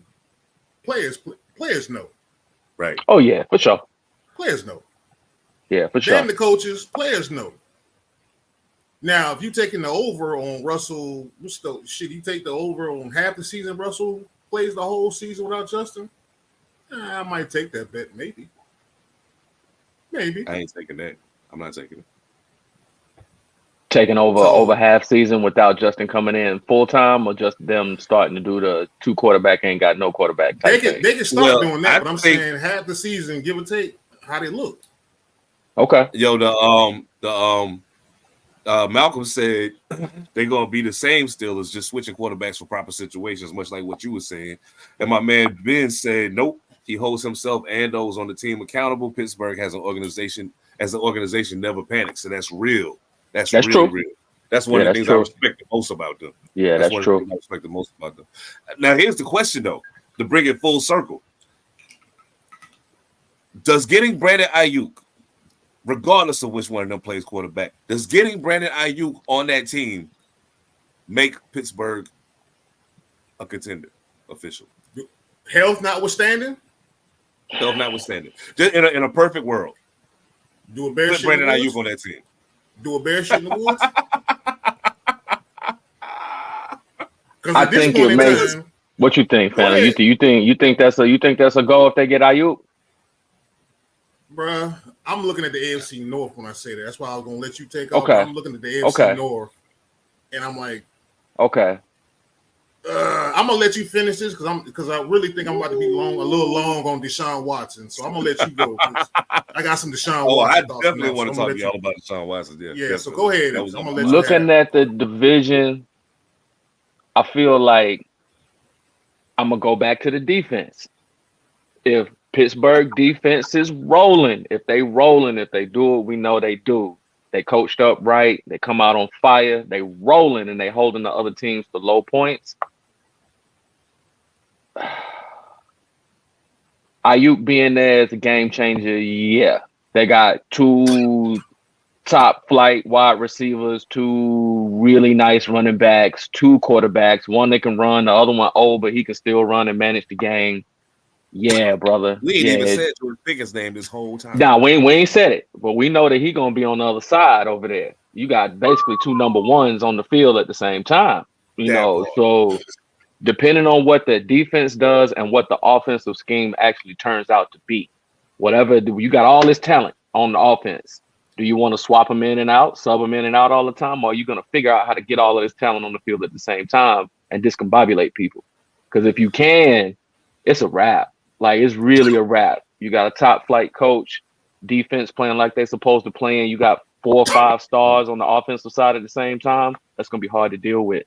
Players know. Right. Oh yeah, for sure. Players know. Yeah, for sure. Then the coaches, players know. Now, if you're taking the over on Russell, you take the over on half the season Russell plays the whole season without Justin? I might take that bet, maybe. I ain't taking that. I'm not taking it. Taking over half season without Justin coming in full time, or just them starting to do the two quarterback ain't got no quarterback type they can start doing that, but I'm saying half the season, give or take, how they look. Okay. Yo, Malcolm said they're gonna be the same still as just switching quarterbacks for proper situations, much like what you were saying. And my man Ben said, nope, he holds himself and those on the team accountable. Pittsburgh has an organization never panics, so that's real. That's really true. Real. That's one of the things I respect the most about them. Yeah, that's true. I respect the most about them. Now, here's the question though, to bring it full circle: does getting Brandon Ayuk, regardless of which one of them plays quarterback, does getting Brandon Ayuk on that team make Pittsburgh a contender official? Health notwithstanding? Health notwithstanding. Just in a perfect world. Do a bear put shit Brandon in the woods? Ayuk on that team. Do a bear shit in the woods? I think it makes. What you think, fam? You think that's a goal if they get Ayuk? Bruh, I'm looking at the AFC North when I say that. That's why I was gonna let you take off. Okay. I'm looking at the AFC North, and I'm like, okay. I'm gonna let you finish this because I really think I'm about to be a little long on Deshaun Watson. So I'm gonna let you go. I got some Deshaun Oh, I Watson thoughts. definitely want to So talk to y'all about Deshaun Watson. Yeah, Yeah, so definitely. go ahead. That was I'm gonna let you Looking have it. at the division, I feel like I'm gonna go back to the defense. If Pittsburgh defense is rolling, if they do what we know they do. They coached up right. They come out on fire. They rolling and they holding the other teams to low points. Ayuk being there as a game changer, yeah. They got 2 top flight wide receivers, 2 really nice running backs, 2 quarterbacks. One that can run, the other one old, but he can still run and manage the game. Yeah, brother. We ain't yeah. even said George Pickens' name this whole time. Nah, we ain't said it, but we know that he gonna be on the other side over there. You got basically 2 number ones on the field at the same time. You That know, part. so depending on what the defense does and what the offensive scheme actually turns out to be, whatever you got all this talent on the offense. Do you want to swap them in and out, sub them in and out all the time, or are you gonna figure out how to get all of this talent on the field at the same time and discombobulate people? Because if you can, it's a wrap. Like, it's really a wrap. You got a top flight coach, defense playing like they're supposed to play, and you got 4 or 5 stars on the offensive side at the same time. That's gonna be hard to deal with.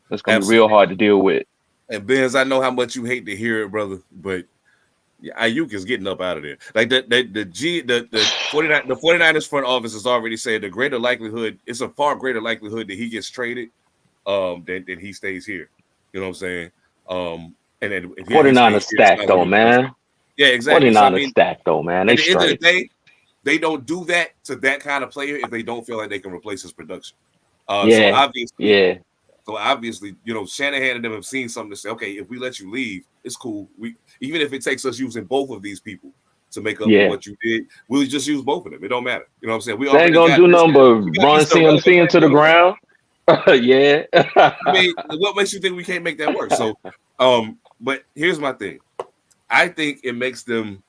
That's gonna be real hard to deal with. And Benz, I know how much you hate to hear it, brother, but Ayuk is getting up out of there. Like the 49ers front office has already said it's a far greater likelihood that he gets traded than he stays here. You know what I'm saying? And then 49ers stacked though, man. Yeah, exactly. 49ers stacked though, man. At the end of the day, they don't do that to that kind of player if they don't feel like they can replace his production. So obviously, you know, Shanahan and them have seen something to say, okay, if we let you leave, it's cool. Even if it takes us using both of these people to make up for what you did, we'll just use both of them. It don't matter. You know what I'm saying? We ain't gonna do nothing but run CMC into the ground. Yeah. I mean, what makes you think we can't make that work? So, but here's my thing. I think it makes them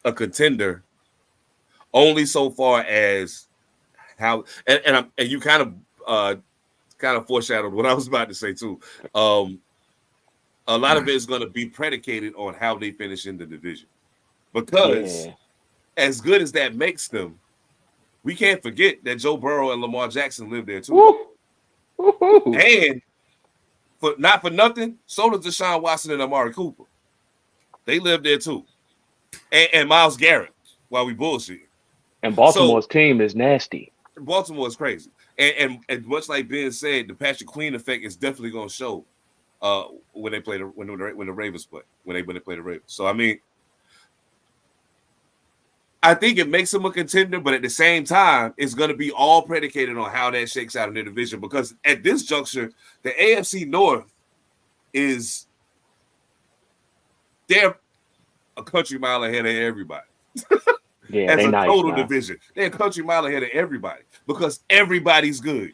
a contender only so far as how and you kind of foreshadowed what I was about to say too. A lot of it is going to be predicated on how they finish in the division, because as good as that makes them, we can't forget that Joe Burrow and Lamar Jackson live there too. And not for nothing, so does Deshaun Watson and Amari Cooper. They live there too, and Myles Garrett. While we bullshit, and Baltimore's team is nasty. Baltimore is crazy, and much like Ben said, the Patrick Queen effect is definitely going to show when they play when the Ravens play when they play the Ravens. So I mean, I think it makes them a contender, but at the same time, it's going to be all predicated on how that shakes out in the division. Because at this juncture, the AFC North they're a country mile ahead of everybody. Yeah, as they a nice, total man. division, they're a country mile ahead of everybody because everybody's good.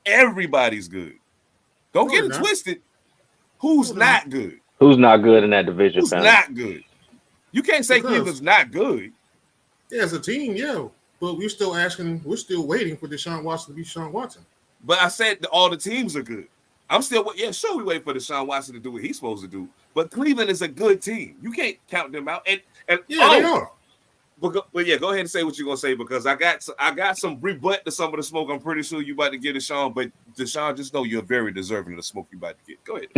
Everybody's good. Don't get it twisted. Who's not good? Who's not good in that division? Who's not good? You can't say Cleveland's not good. Yeah, as a team, yeah. But we're still waiting for Deshaun Watson to be Deshaun Watson. But I said that all the teams are good. I'm still, we wait for Deshaun Watson to do what he's supposed to do. But Cleveland is a good team. You can't count them out. And they are. But yeah, go ahead and say what you're gonna say, because I got some rebut to some of the smoke. I'm pretty sure you about to get Deshaun, but Deshaun, just know you're very deserving of the smoke you about to get. Go ahead.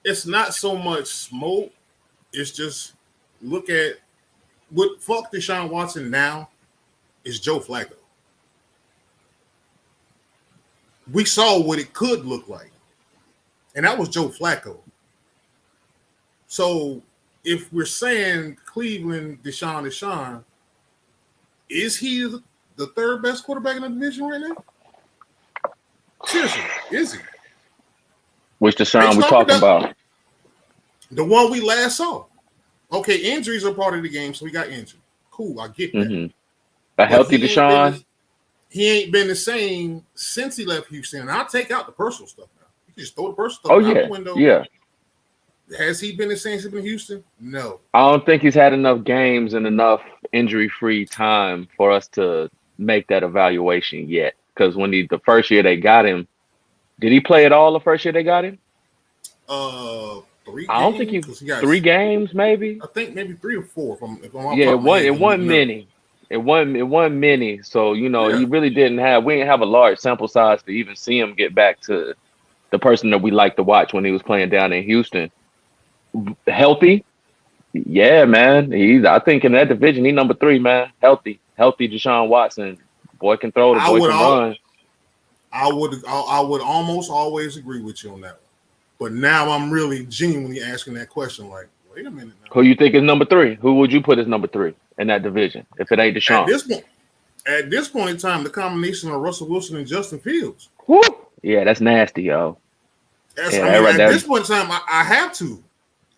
It's not so much smoke. It's just look at what fuck Deshaun Watson now is Joe Flacco. We saw what it could look like, and that was Joe Flacco. So if we're saying Cleveland, Deshaun, is he the third best quarterback in the division right now? Seriously, is he? Which Deshaun we talking about? The one we last saw. Okay, injuries are part of the game, so he got injured. Cool, I get that. Mm-hmm. A healthy Deshaun? He ain't been the same since he left Houston. And I'll take out the personal stuff now. You can just throw the personal stuff out the window. Yeah. Has he been the same since he's been in Houston? No. I don't think he's had enough games and enough injury-free time for us to make that evaluation yet. Because when the first year they got him, Did he play at all the first year they got him? 3 I don't think games, 'cause he got 3 games, maybe. I think maybe 3 or 4. If I'm Yeah, off it wasn't many. It wasn't many. So Yeah. he really didn't have. We didn't have a large sample size to even see him get back to the person that we like to watch when he was playing down in Houston. Healthy, yeah, man. I think in that division, he's number 3, man. Healthy Deshaun Watson. Boy can throw. The boy can run. I would almost always agree with you on that one. But now I'm really genuinely asking that question. Like, wait a minute now. Who you think is number 3? Who would you put as number 3 in that division if it ain't Deshaun? At this point in time, the combination of Russell Wilson and Justin Fields. Woo! Yeah, that's nasty, yo. At this point in time, I have to.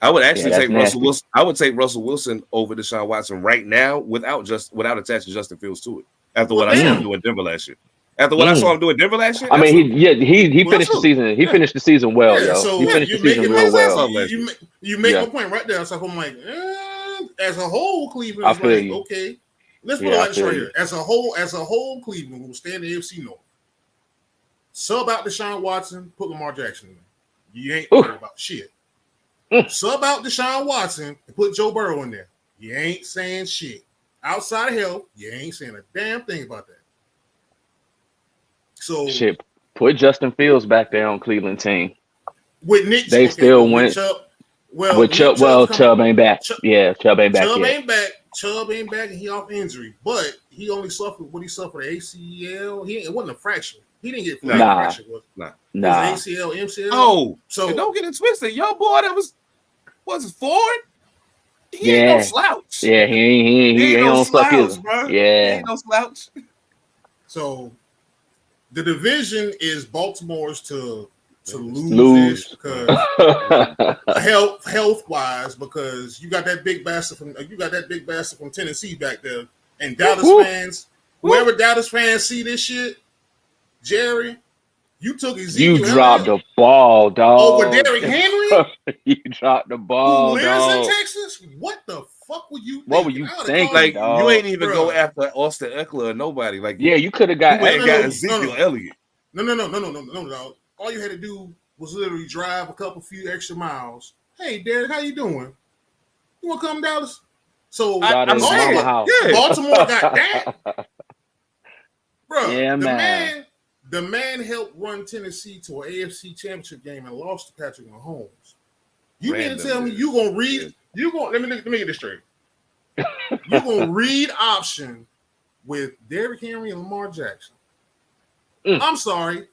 I would actually take nasty. Russell Wilson. I would take Russell Wilson over Deshaun Watson right now without attaching Justin Fields to it. After what I saw him do in Denver last year. After what I saw him do in Denver last year. I mean, he finished the season. He finished the season well, yo. So he finished the season real well. You make a point right there. So I'm like, as a whole, Cleveland is like, okay. Let's put it like this right here. As a whole, Cleveland will stay in the AFC North. Sub out Deshaun Watson, put Lamar Jackson in. You ain't worried about shit. Sub out Deshaun Watson and put Joe Burrow in there. You ain't saying shit. Outside of health, you ain't saying a damn thing about that. So shit, put Justin Fields back there on Cleveland team. With Nick, they still went. Chubb ain't back. Chubb ain't back. Chubb ain't back, and he off injury. But he only suffered what he suffered ACL. It wasn't a fracture. He didn't get fracture. Was ACL, MCL. Oh, so don't get it twisted. Yo, boy, that was it Ford? He ain't no slouch. Yeah, he ain't no slouch, bro. Yeah, he ain't no slouch. So the division is Baltimore's to lose because health wise, because you got that big bastard from Tennessee back there, and Dallas fans, whoever Dallas fans see this shit, Jerry, you took Ezekiel. You dropped the ball, dog. Over Derrick Henry. You dropped the ball, who lives dog. in Texas? What the fuck were you? What were you thinking? Like dog? You ain't even go after Austin Eckler or nobody. Like you could have got. Ezekiel Elliott. No. All you had to do was literally drive a few extra miles. Hey, Derek, how you doing? You want to come to Dallas? So Baltimore got that. Bro, yeah, man. The man helped run Tennessee to an AFC championship game and lost to Patrick Mahomes. You mean to tell me you gonna read? Let me get this straight. You gonna read option with Derrick Henry and Lamar Jackson? I'm sorry,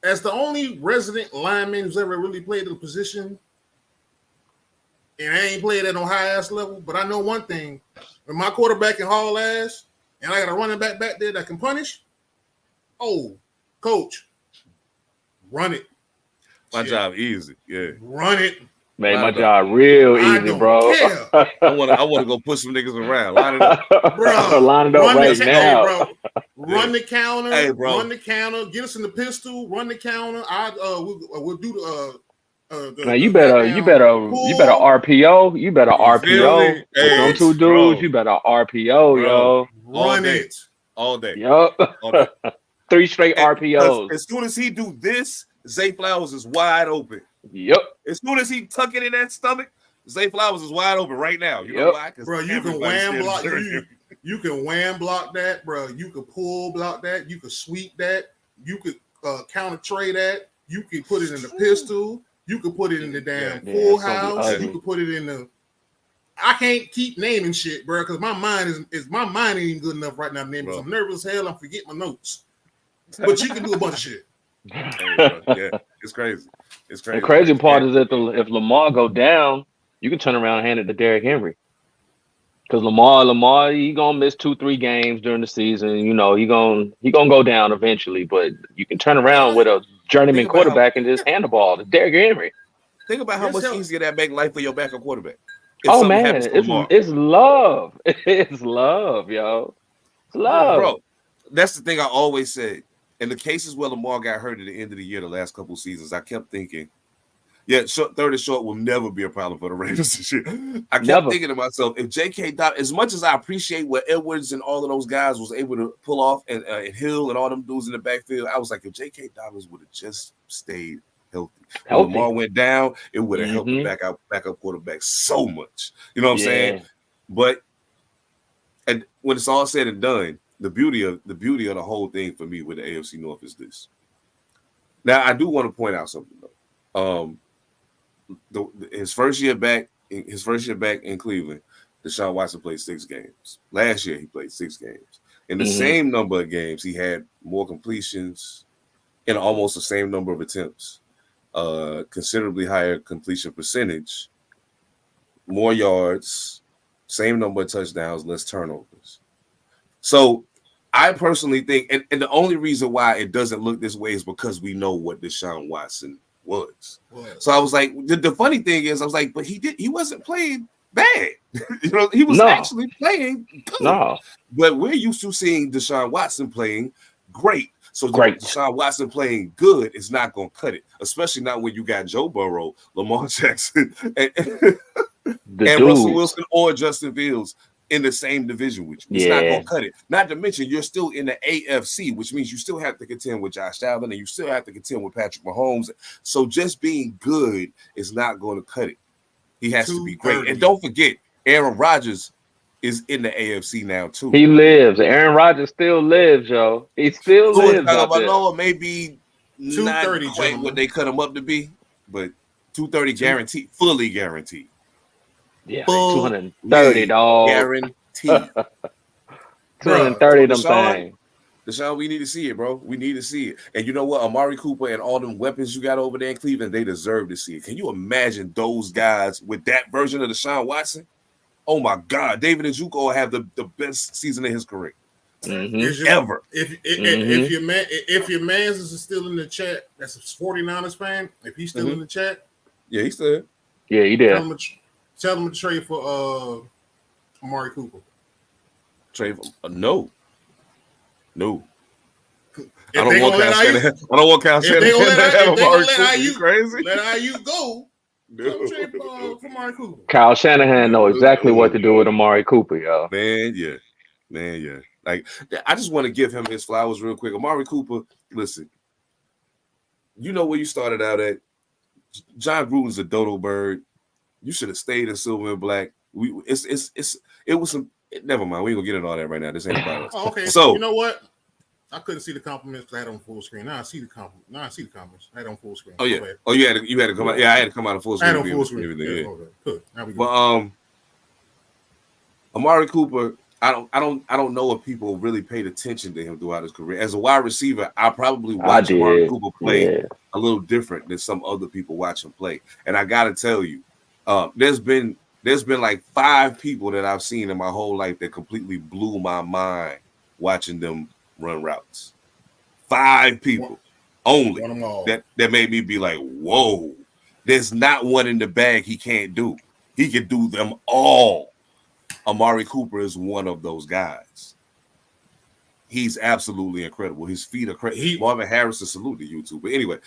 as the only resident lineman who's ever really played the position, and I ain't played at no high ass level, but I know one thing: when my quarterback can haul ass, and I got a running back there that can punish. Oh, coach, run it. My job easy. Yeah, run it. Made my job real easy, bro. I want to go push some niggas around. Line it up, bro. Line it up right now. Bro. Run the counter. Hey, bro. Run the counter. Get us in the pistol. Run the counter. We'll do the. Man, you better RPO. You better RPO. With them two dudes, bro. You better RPO, yo. Run it all day. Yup. 3 straight RPOs. As soon as he do this, Zay Flowers is wide open. Yep. As soon as he tuck it in that stomach, Zay Flowers is wide open right now. You know why? Bro, you can wham block. You can wham block that, bro. You can pull block that. You can sweep that. You could counter trade that. You can put it in the pistol. You could put it in the damn full house. You could put it in the. I can't keep naming shit, bro, because my mind ain't even good enough right now. Naming. I'm nervous as hell. I'm forgetting my notes. But you can do a bunch of shit. Yeah, it's crazy. It's crazy. The crazy part is that if Lamar go down, you can turn around and hand it to Derrick Henry. Because Lamar, he gonna miss 2-3 games during the season. You know, he gonna go down eventually. But you can turn around with a journeyman quarterback and just hand the ball to Derrick Henry. Think about how much easier that make life for your backup quarterback. Oh man, it's love. It's love, yo. It's love, bro. That's the thing I always said. In the cases where Lamar got hurt at the end of the year, the last couple of seasons, I kept thinking, Yeah, third and short will never be a problem for the Raiders this year. I kept Never. thinking to myself, if J.K. Dobbins, as much as I appreciate what Edwards and all of those guys was able to pull off, and Hill and all them dudes in the backfield, I was like, if J.K. Dobbins would have just stayed healthy. When Lamar went down, it would have helped the backup quarterback so much. You know what I'm saying? But and when it's all said and done, the beauty of the whole thing for me with the AFC North is this. Now, I do want to point out something though. His first year back in Cleveland, Deshaun Watson played 6 games. Last year he played 6 games. In the same number of games, he had more completions and almost the same number of attempts, considerably higher completion percentage, more yards, same number of touchdowns, less turnovers. So I personally think, and the only reason why it doesn't look this way is because we know what Deshaun Watson was. So I was like, the funny thing is, I was like, but he wasn't playing bad. He was actually playing good. No. But we're used to seeing Deshaun Watson playing great. So Deshaun Watson playing good is not going to cut it, especially not when you got Joe Burrow, Lamar Jackson, and Russell Wilson or Justin Fields in the same division with you. It's not going to cut it. Not to mention, you're still in the AFC, which means you still have to contend with Josh Allen and you still have to contend with Patrick Mahomes. So just being good is not going to cut it. He has to be great. And don't forget, Aaron Rodgers is in the AFC now, too. He lives. Aaron Rodgers still lives, yo. He still lives. Maybe not quite what they cut him up to be, but 230 guaranteed, fully guaranteed. Yeah, 230, dog. Guaranteed. 230 them things. Deshaun, we need to see it, bro. We need to see it. And you know what? Amari Cooper and all them weapons you got over there in Cleveland, they deserve to see it. Can you imagine those guys with that version of Deshaun Watson? Oh, my God. David Njoku will have the best season of his career. Ever. If your man's is still in the chat, that's a 49ers fan. If he's still in the chat. Yeah, he's still. Yeah, he did. Tell him to trade for Amari Cooper. Trade for No. I don't want Kyle Shanahan to have Amari Cooper. You crazy? Let Ayuk go. No. Trade for Amari Cooper. Kyle Shanahan knows exactly what to do with Amari Cooper, yo. Man, yeah. Like, I just want to give him his flowers real quick. Amari Cooper, listen, you know where you started out at. John Gruden's a dodo bird. You should have stayed in silver and black. It was some. Never mind. We ain't gonna get into all that right now. This ain't about us. Okay. So you know what? I couldn't see the compliments because I had on full screen. Now I see the compliments. I had on full screen. Oh yeah. Oh, you had to come out. Yeah, I had to come out of full screen. I had on full screen. Yeah. Okay. Good. Now we go. But Amari Cooper, I don't know if people really paid attention to him throughout his career. As a wide receiver, I probably watched Amari Cooper play a little different than some other people watch him play. And I gotta tell you, there's been like 5 people that I've seen in my whole life that completely blew my mind watching them run routes. 5 people only that made me be like, whoa, there's not one in the bag he can't do. He can do them all. Amari Cooper is one of those guys. He's absolutely incredible. His feet are crazy. Marvin Harrison, salute to you too. But anyway,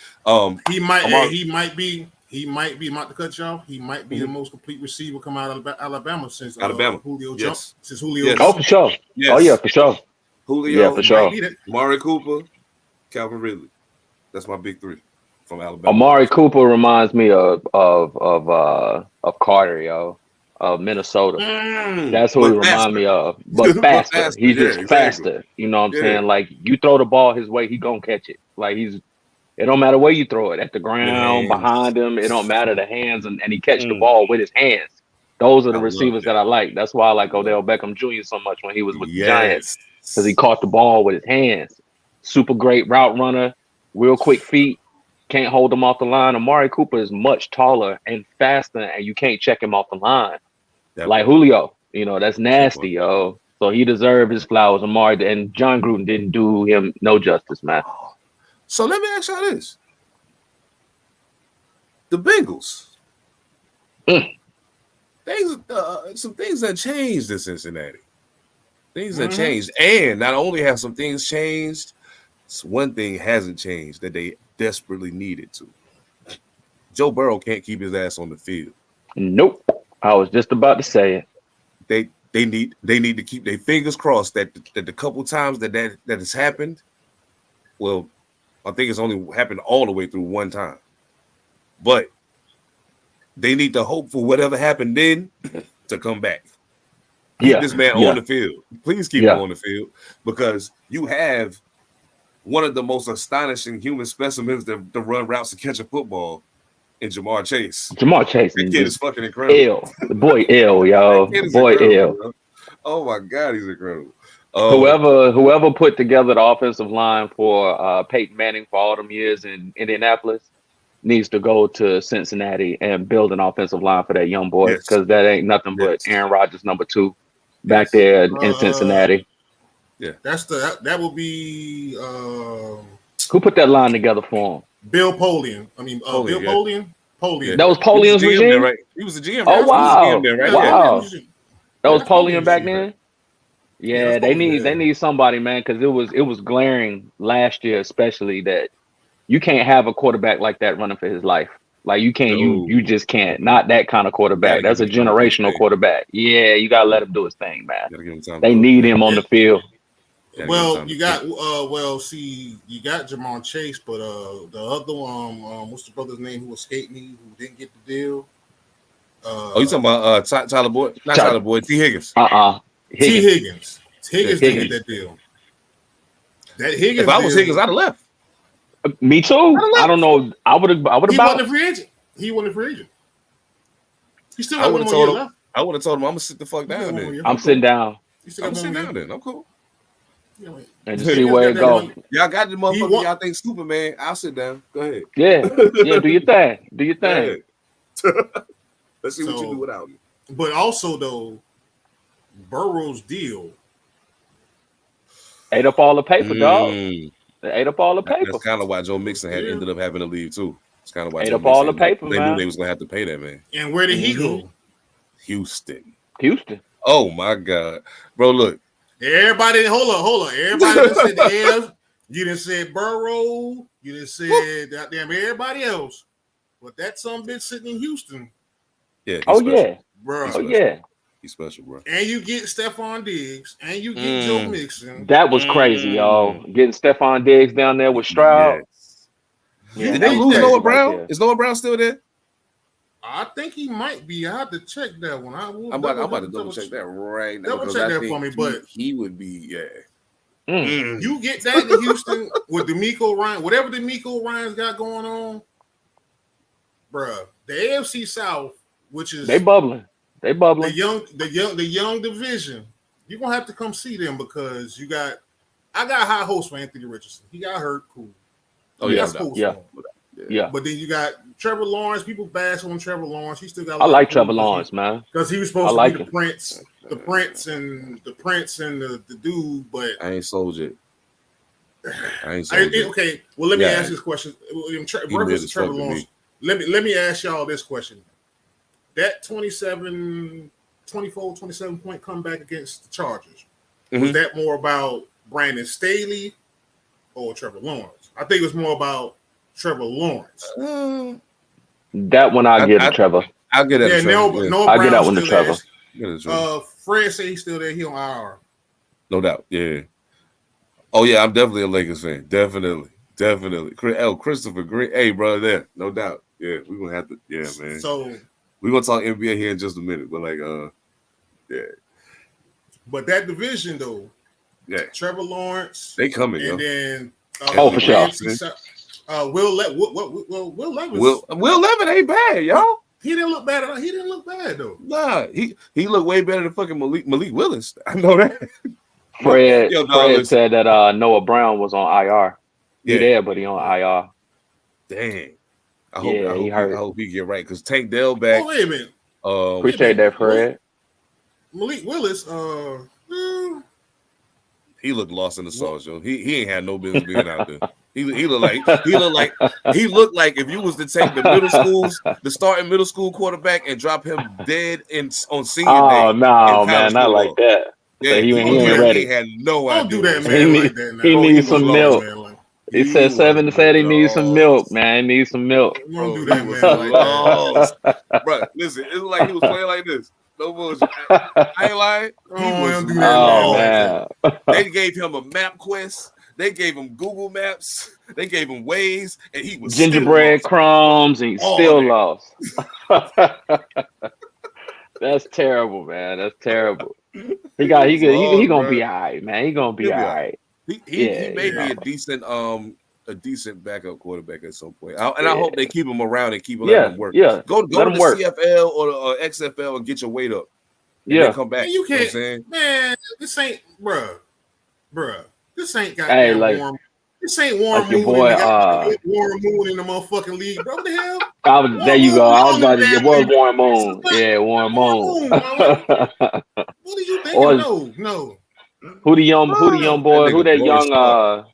he might be. I'm about to cut you off. He might be the most complete receiver come out of Alabama since Julio jumped. Since Julio. Oh, for sure. Yes. Oh, yeah, for sure. Julio. Yeah, for sure. Amari Cooper, Calvin Ridley. That's my big 3 from Alabama. Amari Cooper reminds me of Carter, yo, of Minnesota. That's who he reminds me of. But faster. He's just faster. You know what I'm saying? Like, you throw the ball his way, he gonna catch it. Like, it don't matter where you throw it, at the ground, behind him. It don't matter the hands, and he catch the ball with his hands. Those are the receivers that I like. That's why I like Odell Beckham Jr. so much when he was with the Giants, because he caught the ball with his hands. Super great route runner, real quick feet, can't hold him off the line. Amari Cooper is much taller and faster, and you can't check him off the line. Like Julio, that's nasty, yo. So he deserved his flowers. Amari, and John Gruden didn't do him no justice, man. So let me ask y'all this. The Bengals. Some things have changed in Cincinnati. Things have changed. And not only have some things changed, one thing hasn't changed that they desperately needed to. Joe Burrow can't keep his ass on the field. Nope. I was just about to say it. They need to keep their fingers crossed that the couple times that has happened. Well, I think it's only happened all the way through one time, but they need to hope for whatever happened then to come back. Keep this man on the field. Please keep him on the field, because you have one of the most astonishing human specimens to run routes to catch a football in Jamar Chase. Jamar Chase. That kid is fucking incredible. The boy ill, yo. Boy ill. Bro. Oh my God, he's incredible. Whoever put together the offensive line for Peyton Manning for all them years in Indianapolis needs to go to Cincinnati and build an offensive line for that young boy, because that ain't nothing but Aaron Rodgers #2 back there in Cincinnati. Yeah, that will be who put that line together for him? Bill Polian. I mean, Bill Polian. Yeah. That was Polian's regime. There, right? He was the GM. Oh wow! There, right? Wow. Yeah. That was Polian back then. Yeah, they need somebody, man, because it was glaring last year, especially, that you can't have a quarterback like that running for his life. Like you can't, you just can't. Not that kind of quarterback. That's a generational quarterback. Yeah, you gotta let him do his thing, man. They need him on the field. Well, you got you got Jamar Chase, but the other one, what's the brother's name who escaped me, who didn't get the deal? You talking about Tyler Boyd? Not Tyler Boyd, T. Higgins. T. Higgins. Higgins didn't get that deal. That Higgins. If I was Higgins, I'd have left. Me too. I don't know. I would have. He wasn't a free agent. He still got one more year left. I would have told him, I'm gonna sit the fuck down then. I'm sitting down. I'm sitting down then. I'm cool. And just see where it goes. Y'all got the motherfucker. Y'all think stupid, man. I'll sit down. Go ahead. Yeah. Do your thing. Do your thing. Let's see what you do without me. But also, though, Burrow's deal ate up all the paper, dog. They ate up all the paper. That's kind of why Joe Mixon had ended up having to leave too. It's kind of why ate up all the paper, they man. knew they was gonna have to pay that man. And where did he go? Houston. Oh my God, bro! Look, everybody, hold on. Everybody said the F. You didn't say Burrow. You didn't say goddamn everybody else. But that some bitch sitting in Houston. Yeah. Bro. Oh yeah. He's special, bro. And you get Stephon Diggs, and you get Joe Mixon. That was crazy, y'all. Getting Stephon Diggs down there with Stroud. Yes. Yeah. Did they lose Noah Brown? Is Noah Brown still there? I think he might be. I have to check that one. I'm about to double check that right now. Double check that for me, but he would be, You get that in Houston with DeMeco Ryan, whatever DeMeco Ryan's got going on, bruh. The AFC South, which is they bubbling. The young division. You're gonna have to come see them, because I got high hopes for Anthony Richardson. He got hurt, cool. Oh yeah. But then you got Trevor Lawrence. People bash on Trevor Lawrence. He still got. I like Trevor Lawrence, man, because he was supposed to be the prince and the dude. But I ain't sold it. Okay, well, let me ask this question. Reference to Trevor Lawrence. Let me ask y'all this question. That 27 point comeback against the Chargers, was that more about Brandon Staley or Trevor Lawrence? I think it was more about Trevor Lawrence. That one I'll give to Trevor. I'll get that. I'll get that one to Trevor. Fred said he's still there. He on IR. No doubt. Yeah. Oh yeah, I'm definitely a Lakers fan. Definitely. Christopher Green. Hey, bro, there. No doubt. Yeah, we're gonna have to. Yeah, man. So we're gonna talk NBA here in just a minute, but yeah. But that division though, Trevor Lawrence, they coming, and then for sure. Will Levis. Will Levis ain't bad, y'all. He didn't look bad. He didn't look bad though. Nah, he looked way better than fucking Malik Willis. I know that. Fred said that Noah Brown was on IR. He there, but he on IR. Dang. I hope he get right, because Tank Dell back. Oh, wait a minute. Appreciate that, Fred. Malik Willis, he looked lost in the sauce, yo. He ain't had no business being out there. He looked like if you was to take the starting middle school quarterback and drop him dead on senior day. Oh no, man, not like that. Yeah, he ain't ready. He had no idea. Don't do that, man. He needs some milk. He said seven said he needs some milk, man. He needs some milk. Don't do Bro, that, he was man. Like that. lost. Bro, listen, it's like he was playing like this. No bullshit. I ain't lying. He was Don't do that, man. Oh Like man. They gave him a map quest. They gave him Google Maps. They gave him Waze, and he was Gingerbread still crumbs, and he's All still that. lost. That's terrible, man. That's terrible. He lost, gonna bro. be all right, man. He gonna be He'll all be all right. He Yeah, may you be know. a decent backup quarterback at some point. I hope they keep him around and keep letting Yeah, him work. yeah. Go Let to him the work. CFL or the XFL and get your weight up. And Yeah. then come back. Man, you know what I'm can't, saying? man. This ain't, bruh. This ain't Hey, goddamn like- warm. This ain't Warren like your Moon. boy, In the Warren Moon in the motherfucking league, bro. What the hell? There you go. I was about to. Warren It Moon, was Warren Moon. man. Yeah, Warren Moon. What are you thinking? Or- No. Who the young boy? That Who nigga that Boris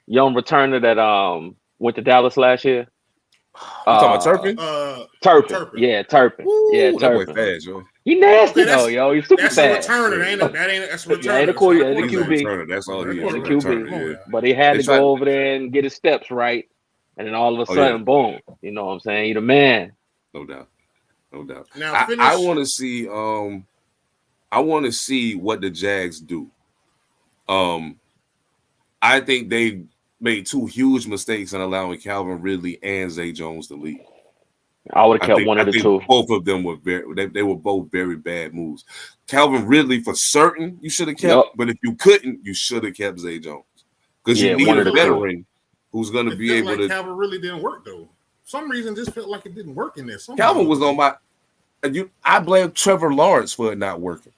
young returner that went to Dallas last year? You talking about Turpin? Turpin. Turpin. Yeah, Turpin. Yeah, Ooh, that boy Turpin. fast, yo. He nasty Okay, though, yo. He's super That's a fast. returner. Ain't it? That's a returner. Yeah, ain't a That's quarter- not ain't a He's a QB. returner. That's all he is. He's a a QB. Returner, yeah. But he had They to tried- go over there and get his steps right, and then all of a Oh, yeah. sudden, boom. You know what I'm saying? He the man. No doubt. Now I finish. want to see what the Jags do. I think they made two huge mistakes in allowing Calvin Ridley and Zay Jones to leave. I would have kept think- one of the think two. Both of them were they were both very bad moves. Calvin Ridley, for certain, you should have kept, Yep. but if you couldn't, you should have kept Zay Jones. Because Yeah, you need one a of the two. veteran who's going to It be felt able like to. Calvin really didn't work though. For some reason, just felt like it didn't work in there. Somehow. Calvin was on my. I blame Trevor Lawrence for it not working.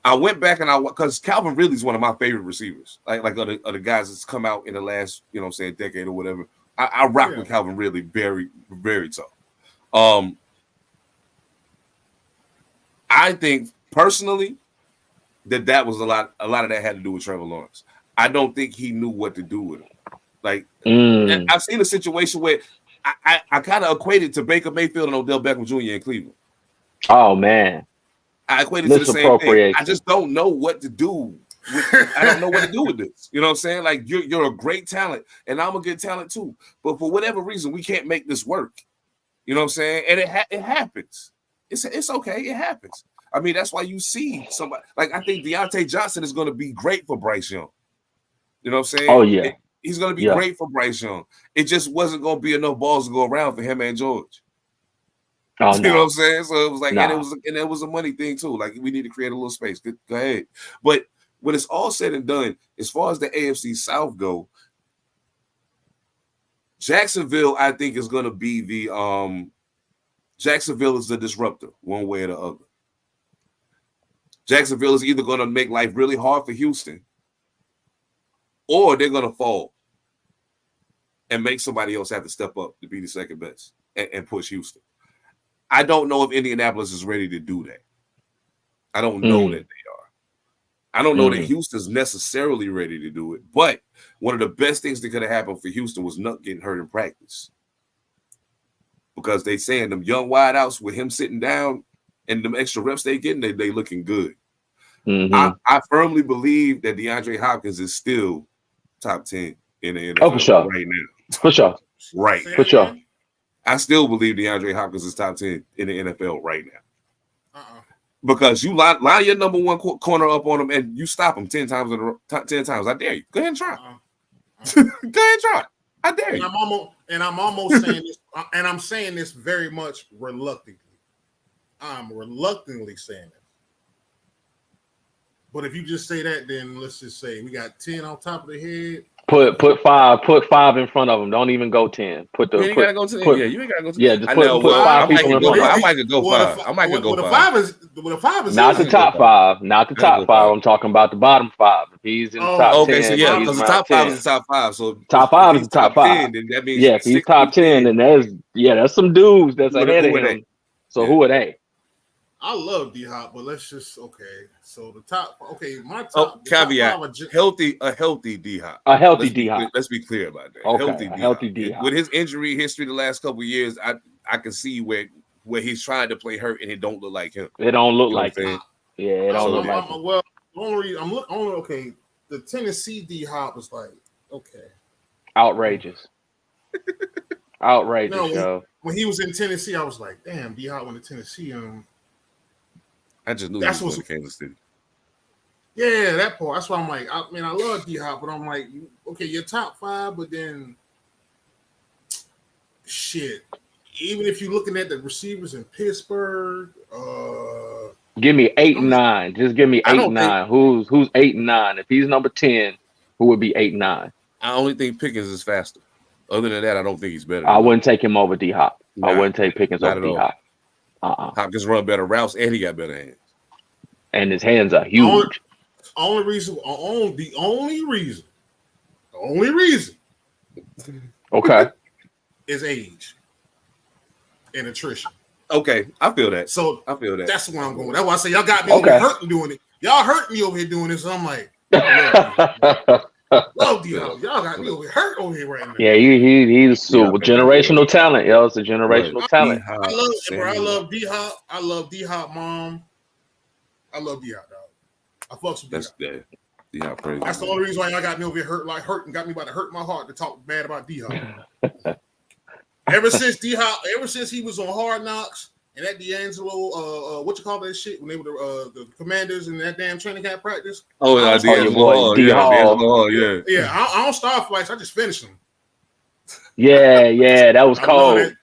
I went back and because Calvin Ridley's one of my favorite receivers, like other guys that's come out in the last decade or whatever. I rock with Calvin Ridley very, very tough. I think personally that was a lot of that had to do with Trevor Lawrence. I don't think he knew what to do with him. Like I've seen a situation where I kind of equated to Baker Mayfield and Odell Beckham Jr. in Cleveland. Oh man. I equated to the same thing. Misappropriation. I just don't know what to do. I don't know what to do with this. You know what I'm saying? Like you're a great talent, and I'm a good talent too. But for whatever reason, we can't make this work. You know what I'm saying? And it happens. It's okay. It happens. I mean, that's why you see somebody like I think Deontay Johnson is going to be great for Bryce Young. You know what I'm saying? Oh yeah. He's going to be great for Bryce Young. It just wasn't going to be enough balls to go around for him and George. Oh, You know what I'm saying? So it was like, Nah. and it was a money thing too. Like we need to create a little space. Go ahead. But when it's all said and done, as far as the AFC South go, Jacksonville, I think, is going to be the Jacksonville is the disruptor, one way or the other. Jacksonville is either going to make life really hard for Houston, or they're going to fall and make somebody else have to step up to be the second best and push Houston. I don't know if Indianapolis is ready to do that. I don't know that they are. I don't know that Houston's necessarily ready to do it. But one of the best things that could have happened for Houston was not getting hurt in practice. Because they saying them young wideouts with him sitting down and them extra reps they getting, they looking good. Mm-hmm. I firmly believe that DeAndre Hopkins is still top 10 in the NFL for sure. right now. For sure. Right. For sure. I still believe DeAndre Hopkins is top 10 in the NFL right now. Because you line your number one corner up on him and you stop him 10 times. I dare you. Go ahead and try. Go ahead and try. I dare you. And I'm almost saying this, and I'm saying this very much reluctantly. I'm reluctantly saying it. But if you just say that, then let's just say we got 10 on top of the head. Put five in front of them. Don't even go 10. You ain't gotta go to the you ain't gotta go to yeah. Just put five people in front of them. I might could go five. I might could go five. The five is Not the easy. top five. Not the top five. I'm talking about the bottom five. If he's in the top 10. Okay, so yeah, he's because the around top 5 10. is the top 5. So Top 5 is the top 5. 10, then that means if he's top 10, then there's some dudes that's ahead of him. So who are they? I love D-Hop, but let's just So the top, my top. Caveat: top a healthy D-Hop. A healthy D-Hop. Let's be clear about that. Okay, healthy D-Hop. With his injury history the last couple of years, I can see where he's trying to play hurt and it don't look like him. It don't look like him. Yeah, it don't look like him. Well, the only reason the Tennessee D-Hop is like, okay. Outrageous. Outrageous, No, yo. when he was in Tennessee, I was like, damn, D Hop went to Tennessee. I just knew he That's was going what's- to Kansas City. Yeah, that part. That's why I'm like, I love D Hop, but I'm like, okay, you're top 5, but then shit. Even if you're looking at the receivers in Pittsburgh, Give me 8 and 9. Just give me I 8 don't and 9. Who's 8 and 9? If he's number 10, who would be 8 and 9? I only think Pickens is faster. Other than that, I don't think he's better. I wouldn't take him over D Hop. I Nah, wouldn't take Pickens not over at D all. Hop. Hopkins run better routes, and he got better hands. And his hands are huge. the only reason Okay. is age and attrition. Okay, I feel that. So I feel that. that's where I'm going. That's why I say y'all got me over Okay. here hurting doing it. Y'all hurting me over here doing this. So I'm like, love D Hop. Y'all got me over here hurt over here right now. Yeah, he's super Yeah, generational talent, yo. It's a generational talent. I love it, bro. I love D Hop. I love D Hop, mom. I love D Hop, dog. I fucks with D That's Hop. that. Yeah, crazy. That's the only reason why y'all got me over here hurt and got me about to hurt my heart to talk bad about D Hop. Ever since he was on Hard Knocks and that D'Angelo, what you call that shit when they were the Commanders and that damn training camp practice. Oh, Oh, D'Angelo your boy, Hall. D. Yeah, Hall. D'Angelo Hall, yeah. Yeah, I don't start fights. I just finish them. Yeah, that was I love cold. that.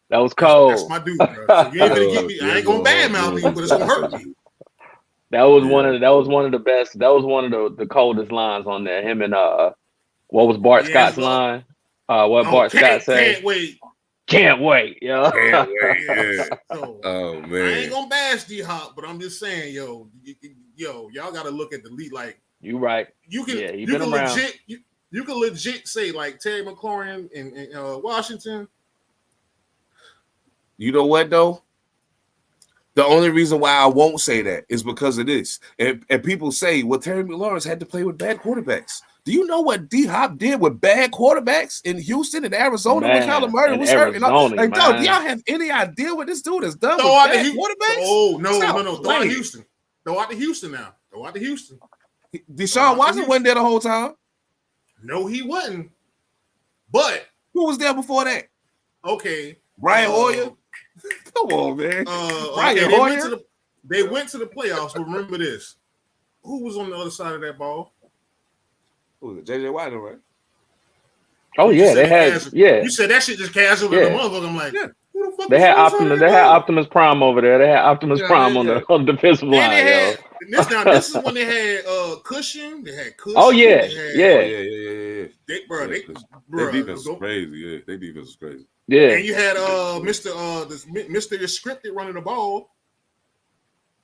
That was cold. That's my dude, bro. So you ain't gonna get me. I ain't gonna badmouth you, but it's gonna hurt me. That was one of the best. That was one of the coldest lines on there. Him and what was Bart Yeah, Scott's well, line? What Bart Scott said? Can't wait. Can't wait, yo. Can't wait, yeah. So, Oh I ain't man. gonna bash D Hop, but I'm just saying, y'all gotta look at the lead. Like You right. you can, Yeah, he you been can around. legit, you can legit say like Terry McLaurin in Washington. You know what though? The only reason why I won't say that is because of this. And people say, well, Terry McLaurin had to play with bad quarterbacks. Do you know what D Hop did with bad quarterbacks in Houston and Arizona when Man, Kyler Murray in was hurt? Arizona, Like, dog, man. do y'all have any idea what this dude has done with Throw out bad to quarterbacks? Oh no. Stop Throw out playing. to Houston. Throw out to Houston now. Throw out to Houston. Deshaun Watson wasn't there the whole time. No, he wasn't. But Who was there before that? okay, Brian Hoyer? Come on, man. Brian okay, Hoyer? they went to the playoffs. But remember this: who was on the other side of that ball? Who was it? JJ Watt, right? Oh You yeah, said they it had casual. yeah. You said that shit just casual Yeah. in the motherfucker. I'm like, Yeah. who the fuck? They is had on the side of Optimus. that They had ball? Optimus Prime over there. They had Optimus Yeah, Prime yeah, on yeah. the defensive And line, they yo. had this is when they had Cushion. They had Cushion. Oh, yeah, They had, yeah. Oh, yeah. They, bro, Yeah, they, 'cause bro, Their defense go- is crazy. Yeah, their defense is crazy. Yeah, and you had Mr. Scripted running the ball.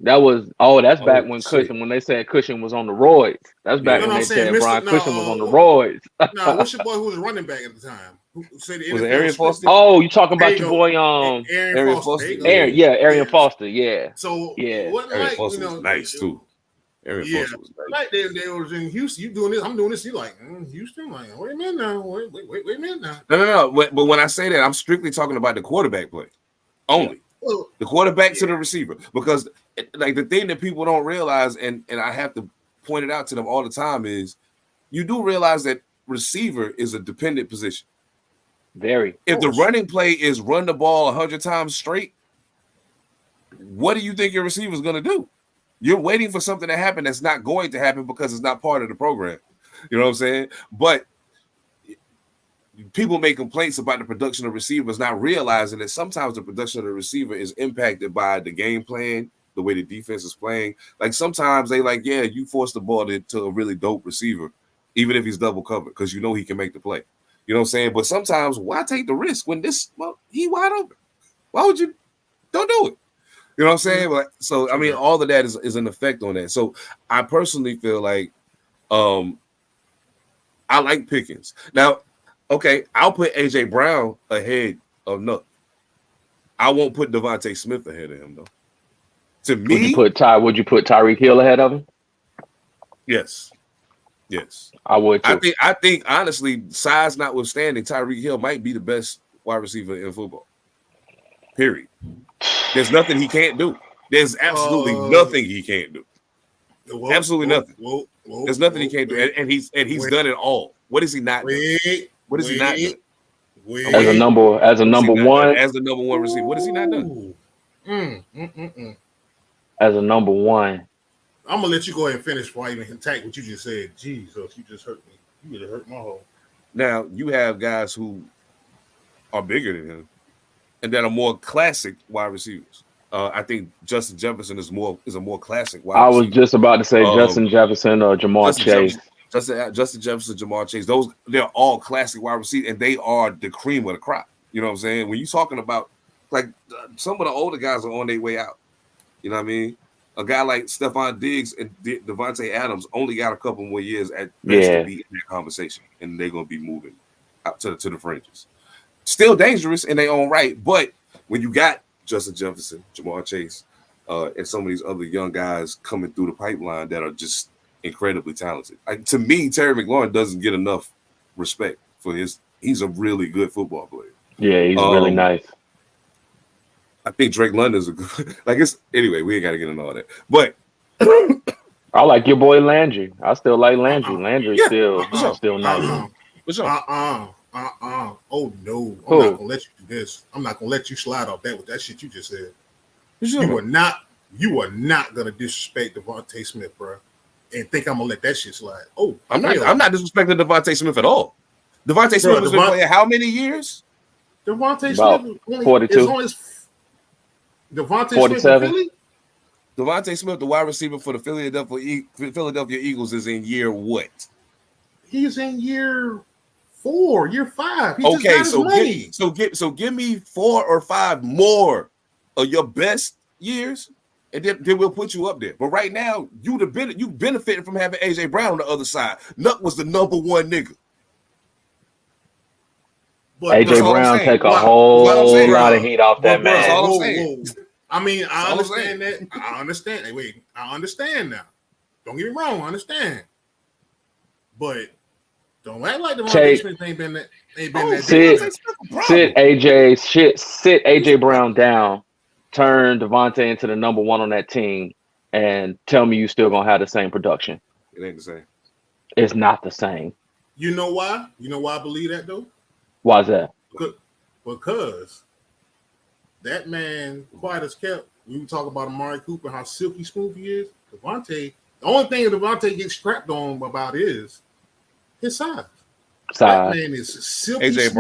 that was. That's back when shit. Cushion. When they said Cushion was on the roids. That's back No, when I'm they saying said Mr. Brian no, Cushion was on the roids. Now, what's your boy who was running back at the time? Who said the Was it NFL Arian scripted? Foster? Oh, you talking There about you your go. boy Arian Arian Foster. Foster, There you go. Aaron? Yeah, Arian Yeah. Foster. Yeah. So Yeah. it wasn't Arian like, Foster was nice too. Arian Yeah. Foster was nice. Like they was in Houston. You doing this? I'm doing this. You like Houston? Like wait a minute now. Wait a minute now. No. But when I say that, I'm strictly talking about the quarterback play only. Well, The quarterback to the receiver, because like the thing that people don't realize, and I have to point it out to them all the time, is you do realize that receiver is a dependent position. Very. If the running play is run the ball 100 times straight, what do you think your receiver is going to do? You're waiting for something to happen that's not going to happen because it's not part of the program. You know what I'm saying? But people make complaints about the production of receivers, not realizing that sometimes the production of the receiver is impacted by the game plan, the way the defense is playing. Like sometimes they like, yeah, you force the ball to a really dope receiver, even if he's double covered, because you know he can make the play. You know what I'm saying? But sometimes why take the risk when he wide open? Why would you? Don't do it. You know what I'm saying? But so I mean, all of that is an effect on that. So I personally feel like I like Pickens. Now, okay, I'll put AJ Brown ahead of Nuck. I won't put Devontae Smith ahead of him though. To me, Would you put Tyreek Hill ahead of him? yes. I would too. I think honestly, size notwithstanding, Tyreek Hill might be the best wide receiver in football. Period. There's nothing he can't do. There's absolutely nothing he can't do. Absolutely nothing. There's nothing he can't do, and he's done it all. What is he not doing? What is he not done? As a number What is he number not done? one, As the number one receiver, what has he not done? as a number one. I'm gonna let you go ahead and finish before I even attack what you just said. Jesus, you just hurt me. You just hurt my whole. Now you have guys who are bigger than him and that are more classic wide receivers. I think Justin Jefferson is a more classic wide I receiver. was just about to say Justin Jefferson or Jamar Chase. Justin Jefferson, Jamar Chase, they're all classic wide receivers, and they are the cream of the crop. You know what I'm saying? When you're talking about like some of the older guys are on their way out. You know what I mean? A guy like Stephon Diggs and Devontae Adams only got a couple more years at best to be in that conversation, and they're gonna be moving out to the fringes. Still dangerous in their own right, but when you got Justin Jefferson, Jamar Chase, and some of these other young guys coming through the pipeline that are just incredibly talented. To me, Terry McLaurin doesn't get enough respect for he's a really good football player. Yeah, he's really nice. I think Drake London is a good anyway, we ain't gotta get into all that. But I like your boy Landry. I still like Landry. Landry's still nice. What's up? Oh no, I'm not gonna let you do this. I'm not gonna let you slide off that with that shit you just said. You are not gonna disrespect Devontae Smith, bro, and think I'm gonna let that shit slide. Oh, I'm not disrespecting Devontae Smith at all. Devontae Smith has been playing how many years? Devontae Smith 42. Devontae 47. Smith in Philly? Devontae Smith, the wide receiver for the Philadelphia Eagles, is in year what? He's in year 4, year 5. He Okay, just got his money. so give me 4 or 5 more of your best years, and then we'll put you up there. But right now, you benefited from having AJ Brown on the other side. Nuck was the number one nigga. But AJ Brown take a whole lot of heat off that man. Whoa. I mean, I understand that. I understand. Hey, wait, I understand now. Don't get me wrong, I understand. But don't act like Devontae Smith ain't been that. Sit AJ Brown down. Turn Devontae into the number one on that team, and tell me you still gonna have the same production. It ain't the same. It's not the same. You know why? You know why I believe that though? Why is that? Because that man, quiet as kept. When you talk about Amari Cooper, how silky smooth he is, Devontae. The only thing Devontae gets scrapped on about is his size. That man is silky AJ smooth.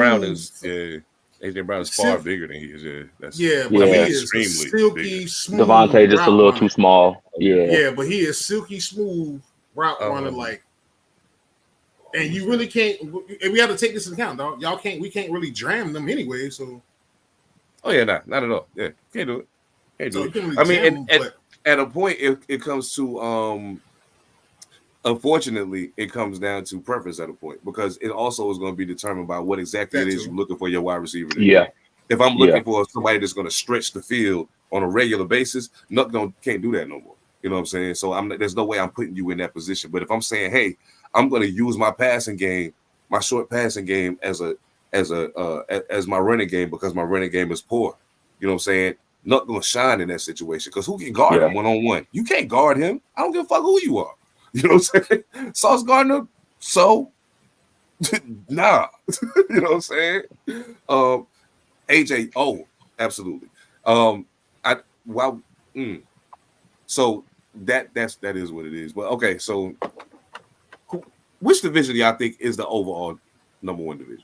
Brown is far bigger than he is. But he is silky smooth. Devontae just a little too small. Yeah, but he is silky smooth route runner like. And you really can't. And we have to take this into account, dog. We can't really jam them anyway. So. Oh yeah, not at all. Yeah, can't do it. I mean, at a point, it comes to unfortunately, it comes down to preference at a point because it also is going to be determined by what exactly it is you're looking for your wide receiver to do. If I'm looking for somebody that's going to stretch the field on a regular basis, can't do that no more. You know what I'm saying? So there's no way I'm putting you in that position. But if I'm saying, hey, I'm going to use my passing game, my short passing game as my running game because my running game is poor. You know what I'm saying? Not going to shine in that situation because who can guard him one-on-one? You can't guard him. I don't give a fuck who you are. You know what I'm saying? Sauce Gardner, so nah. You know what I'm saying? AJ, absolutely. So that is what it is. But okay, so which division do y'all think is the overall number one division?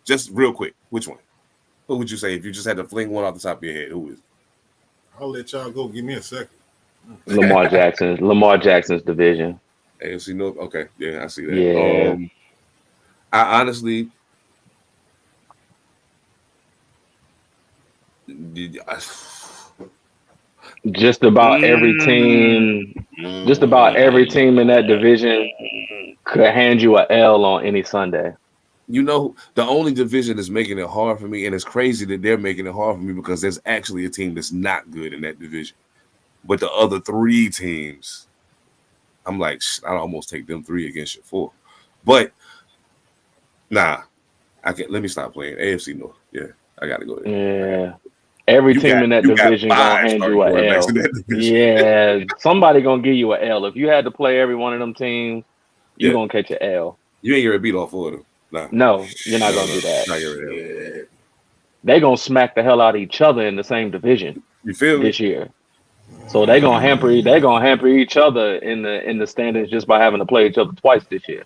Just real quick, which one? Who would you say if you just had to fling one off the top of your head? Who is it? I'll let y'all go. Give me a second. Lamar Jackson's division. AFC North. Okay, yeah, I see that. Yeah. I honestly, just about every team in that division could hand you an L on any Sunday. You know, the only division that's making it hard for me, and it's crazy that they're making it hard for me because there's actually a team that's not good in that division. But the other 3 teams, I'm like, I'd almost take them 3 against your 4. But nah, I can't. Let me stop playing. AFC North. Yeah, I gotta go there. Yeah. Every team in that division gonna hand you an L. Yeah, somebody gonna give you an L. If you had to play every one of them teams, you're gonna catch an L. You ain't gonna beat all 4 of them. Nah. No, you're not gonna do that. Not get rid of them. Yeah. They're gonna smack the hell out of each other in the same division You feel me? this year. So they're gonna hamper each other in the standings just by having to play each other twice this year.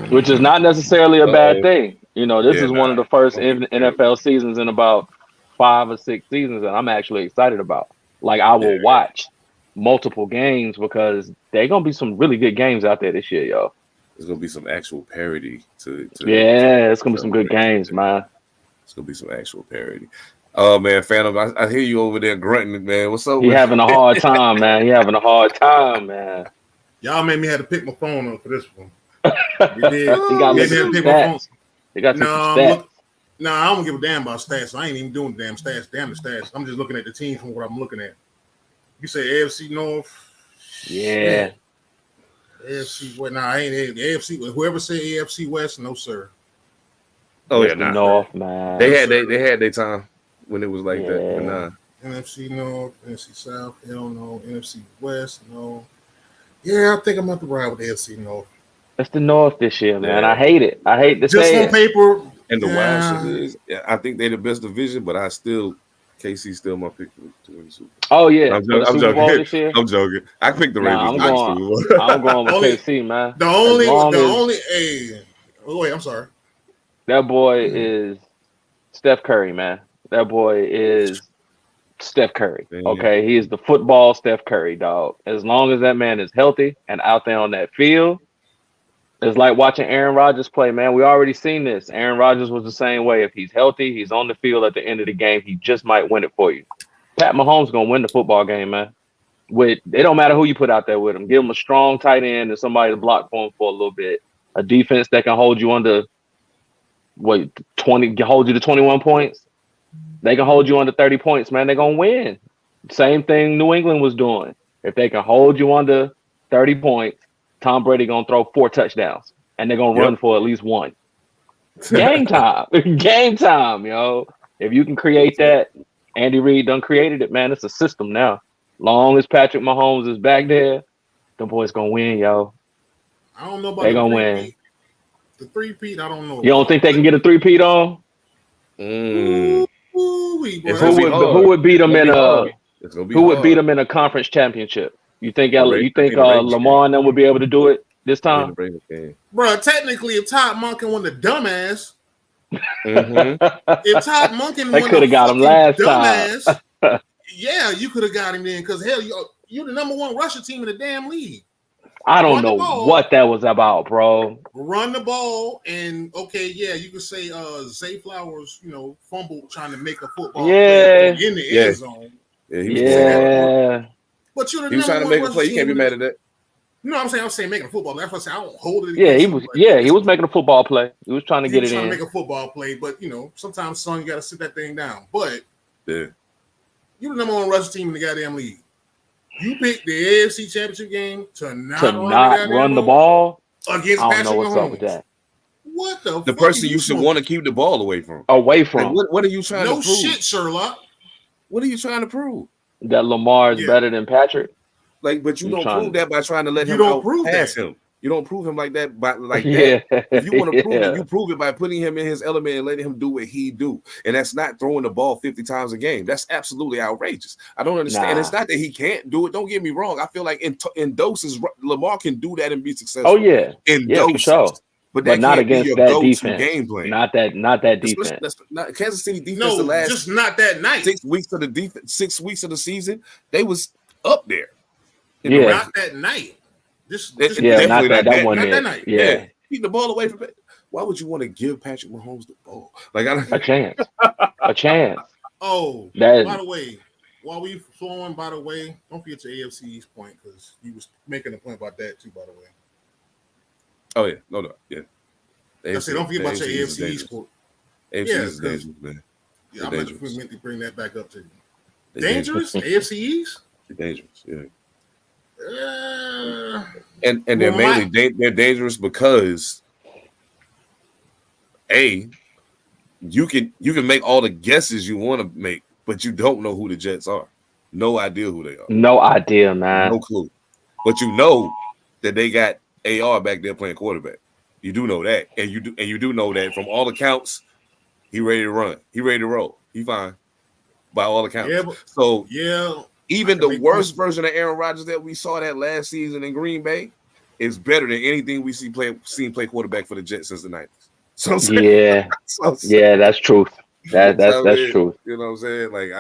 Which is not necessarily a bad thing. You know, this is one of the first NFL seasons in about 5 or 6 seasons that I'm actually excited about. Like, I will watch multiple games because there gonna be some really good games out there this year, yo. There's gonna be some actual parity to it's gonna be some good games, man. It's gonna be some actual parity. Oh man, Phantom, I hear you over there grunting, man. What's up? He having a hard time, man. Y'all made me have to pick my phone up for this one. We did. He got Yeah, some pick my phone. stats. They got some No, stats. No, I don't give a damn about stats. I ain't even doing damn stats. Damn the stats. I'm just looking at the team from what I'm looking at. You say AFC North. Yeah. AFC West. Nah, I ain't AFC. Whoever said AFC West, no sir. Oh yeah, It's the nah. North, man. They had their time when it was like that. Yeah. But nah. NFC North, NFC South, hell no. NFC West, no. Yeah, I think I'm about to ride with AFC North. It's the North this year, man. Yeah. I hate it. I hate to Just say on it. paper. And the yeah. wild shit is, I think they're the best division, but KC still my pick to win the Super Bowl. Oh yeah, I'm for the Super Bowl this year. I'm joking. I picked the Ravens. Nah, I'm going with Only- KC, man. The only, As hey. Oh wait, I'm sorry. That boy is Steph Curry, man. That boy is Steph Curry. Yeah. Okay, he is the football Steph Curry, dog. As long as that man is healthy and out there on that field, it's like watching Aaron Rodgers play, man. We already seen this. Aaron Rodgers was the same way. If he's healthy, he's on the field at the end of the game, he just might win it for you. Pat Mahomes gonna win the football game, man. It don't matter who you put out there with him. Give him a strong tight end and somebody to block for him for a little bit. A defense that can hold you under 20, hold you to 21 points. They can hold you under 30 points, man. They're gonna win. Same thing New England was doing. If they can hold you under 30 points, Tom Brady gonna throw 4 touchdowns, and they're gonna run for at least 1. Game time, game time, yo. If you can create that, Andy Reid done created it, man. It's a system now. Long as Patrick Mahomes is back there, them boys gonna win, yo. I don't know about They gonna win. The 3-peat, I don't know. You don't think they can get a 3-peat on? Ooh-wee, boy. It's gonna be hard. Who would beat them in a? It's gonna be Who would hard. beat them in a conference championship? You think The Ravens Lamar and them would be able to do it this Yeah, time? the Ravens can. Bro, technically, if Todd Monken won the dumbass, Mhm. if Todd Monken They won coulda the got him fucking last time. dumbass, yeah, you could have got him then. Because hell, you're the number 1 rushing team in the damn league. I don't Run the know ball. what that was about, bro. Run the ball, and okay, yeah, you could say Zay Flowers, fumbled trying to make a football Yeah. play in the Yeah. end zone. Yeah, he was, Yeah, But you're the he was trying number to make 1 a play. You rushing can't be team mad at that. No, I'm saying making a football. That's what I say. I don't hold it. yeah, against he him, was. but Yeah, he was making a football play. He was trying to he get was it trying in. to make a football play, but sometimes, son, you got to sit that thing down. But Yeah. you're the number 1 rushing team in the goddamn league. You picked the AFC Championship game to not Run the ball. against I don't Patrick know what's Mahomes. up with that. What the? The fuck person are you should smoking? want to keep the ball away from. Away Like, from what are you trying No to prove? shit, Sherlock. What are you trying to prove? that Lamar is Yeah. better than Patrick. Like, but you You don't trying- prove that by trying to let You him don't out prove pass that. him. You don't prove him like that by that. Yeah, If you want to prove yeah. it, you prove it by putting him in his element and letting him do what he do. And that's not throwing the ball 50 times a game. That's absolutely outrageous. I don't understand. And it's Nah. not that he can't do it. Don't get me wrong. I feel like in doses, Lamar can do that and be successful. Oh yeah, in yeah, for doses. sure. But But not can't be against your that go-to defense. game plan. Not that Especially- defense. that's not Kansas City defense. No, the last just not that night. 6 weeks of the defense, 6 weeks of the season, they was up there. in Yeah. the Not that night. Just It- Yeah, Definitely not that. not That that. one. Not It. that night. Yeah, Keep the ball away from it. Why would you want to give Patrick Mahomes the ball? Like I a don't. chance. A chance. Oh, That- by the way, while we flowing, by the way, don't forget your AFC East point because you was making a point about that too. By the way, Oh yeah, no, yeah. I said don't forget about your AFC East point. AFC Yeah, is dangerous, man. Yeah, I They're meant dangerous. to bring that back up to you. They're Dangerous AFC East. They're dangerous, yeah. Uh, And they're Well, mainly they're dangerous because you can make all the guesses you want to make, but you don't know who the Jets are. No idea who they are. No idea, man. No clue. But you know that they got AR back there playing quarterback. You do know that, and you do know that from all accounts, he ready to run. He ready to roll. He fine by all accounts. Yeah, but, so yeah, even the worst version of Aaron Rodgers that we saw that last season in Green Bay is better than anything we seen play quarterback for the Jets since the 90s. So yeah, yeah, that's truth. That's truth. You know what I'm saying? Like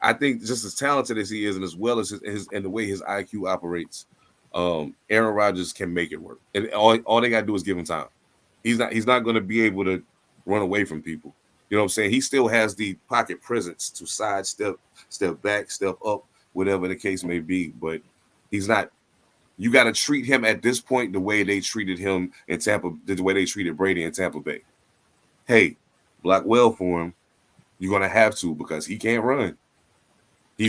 I think just as talented as he is, and as well as his and the way his IQ operates, Aaron Rodgers can make it work. And all they gotta do is give him time. He's not going to be able to run away from people. You know what I'm saying? He still has the pocket presence to sidestep, step back, step up, whatever the case may be. But he's not. You got to treat him at this point the way they treated him in Tampa, the way they treated Brady in Tampa Bay. Hey, block well for him. You're gonna have to because he can't run.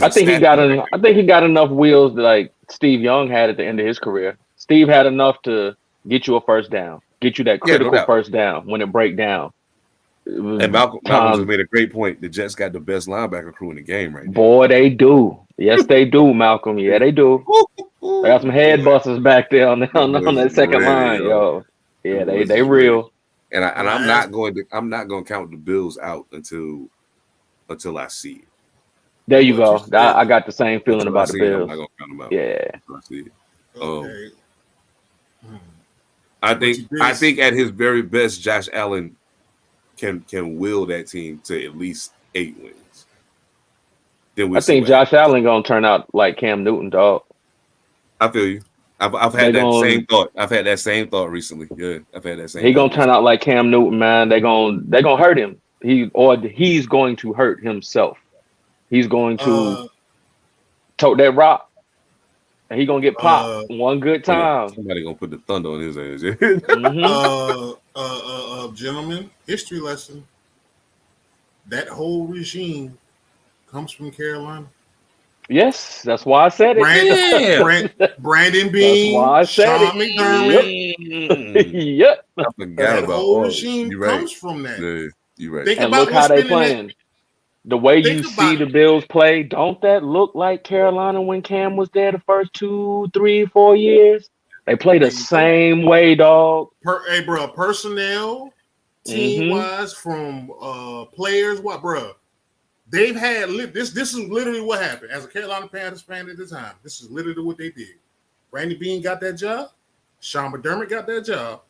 I think he got enough wheels that like Steve Young had at the end of his career. Steve had enough to get you a first down, get you that critical first down when it break down. And Malcolm just made a great point. The Jets got the best linebacker crew in the game right now. Boy, they do. Yes, they do, Malcolm. Yeah, they do. They got some head busters back there on that second line, yo. Yeah, they real. And I'm not going to count the Bills out until I see it. There you go. I got the same feeling about the Bills. I'm not gonna count them out. Yeah. I see it. Okay. I think at his very best, Josh Allen can will that team to at least 8 wins. I think Josh Allen gonna turn out like Cam Newton, dog. I feel you. I've had that same thought. I've had that same thought recently. Yeah, I've had that same. He gonna turn out like Cam Newton, man. They gonna hurt him. He's going to hurt himself. He's going to tote that rock, and he gonna get popped one good time. Somebody gonna put the thunder on his ass. Gentlemen, history lesson. That whole regime comes from Carolina. Yes, that's why I said it. Brandon Beane, Sean McDermott. Yep. I forgot that whole regime comes from that. Yeah, you're right. And look how they playing. The way you see the Bills play, don't that look like Carolina when Cam was there the first 2, 3, 4 years? They play the same way, dog. Hey, bro, personnel, team-wise, from players, what, bro? They've had this. This is literally what happened. As a Carolina Panthers fan at the time, this is literally what they did. Randy Beane got that job. Sean McDermott got that job.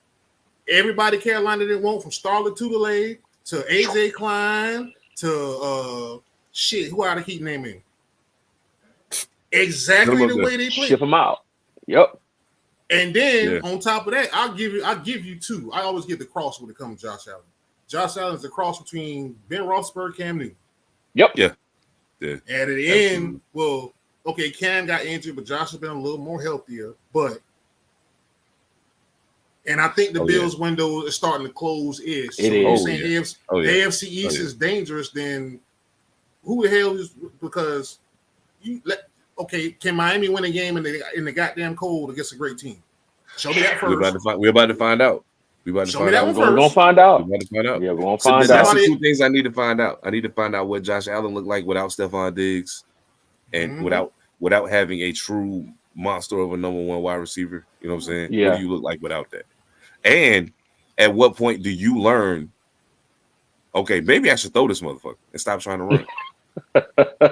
Everybody Carolina didn't want, from Starlet Tudele to AJ Klein to who out of keep naming? Exactly the way they play. Ship them out. Yep. And then on top of that, I'll give you 2. I always get the cross when it comes to Josh Allen. Josh Allen is the cross between Ben Roethlisberger, Cam Newton. Yep. Yeah. And at the end, well, okay, Cam got injured, but Josh has been a little more healthier. And I think the Bills' window is starting to close ish. So you're saying AFC East is dangerous, then who the hell is, because can Miami win a game in the goddamn cold against a great team? Show me that first. We're about to find out. We're gonna find out. We're about to find out. Yeah, we're gonna find out. That's the 2 things I need to find out. I need to find out what Josh Allen looked like without Stephon Diggs, and without having a true monster of a number 1 wide receiver. You know what I'm saying? Yeah. What do you look like without that? And at what point do you learn? Okay, maybe I should throw this motherfucker and stop trying to run. You know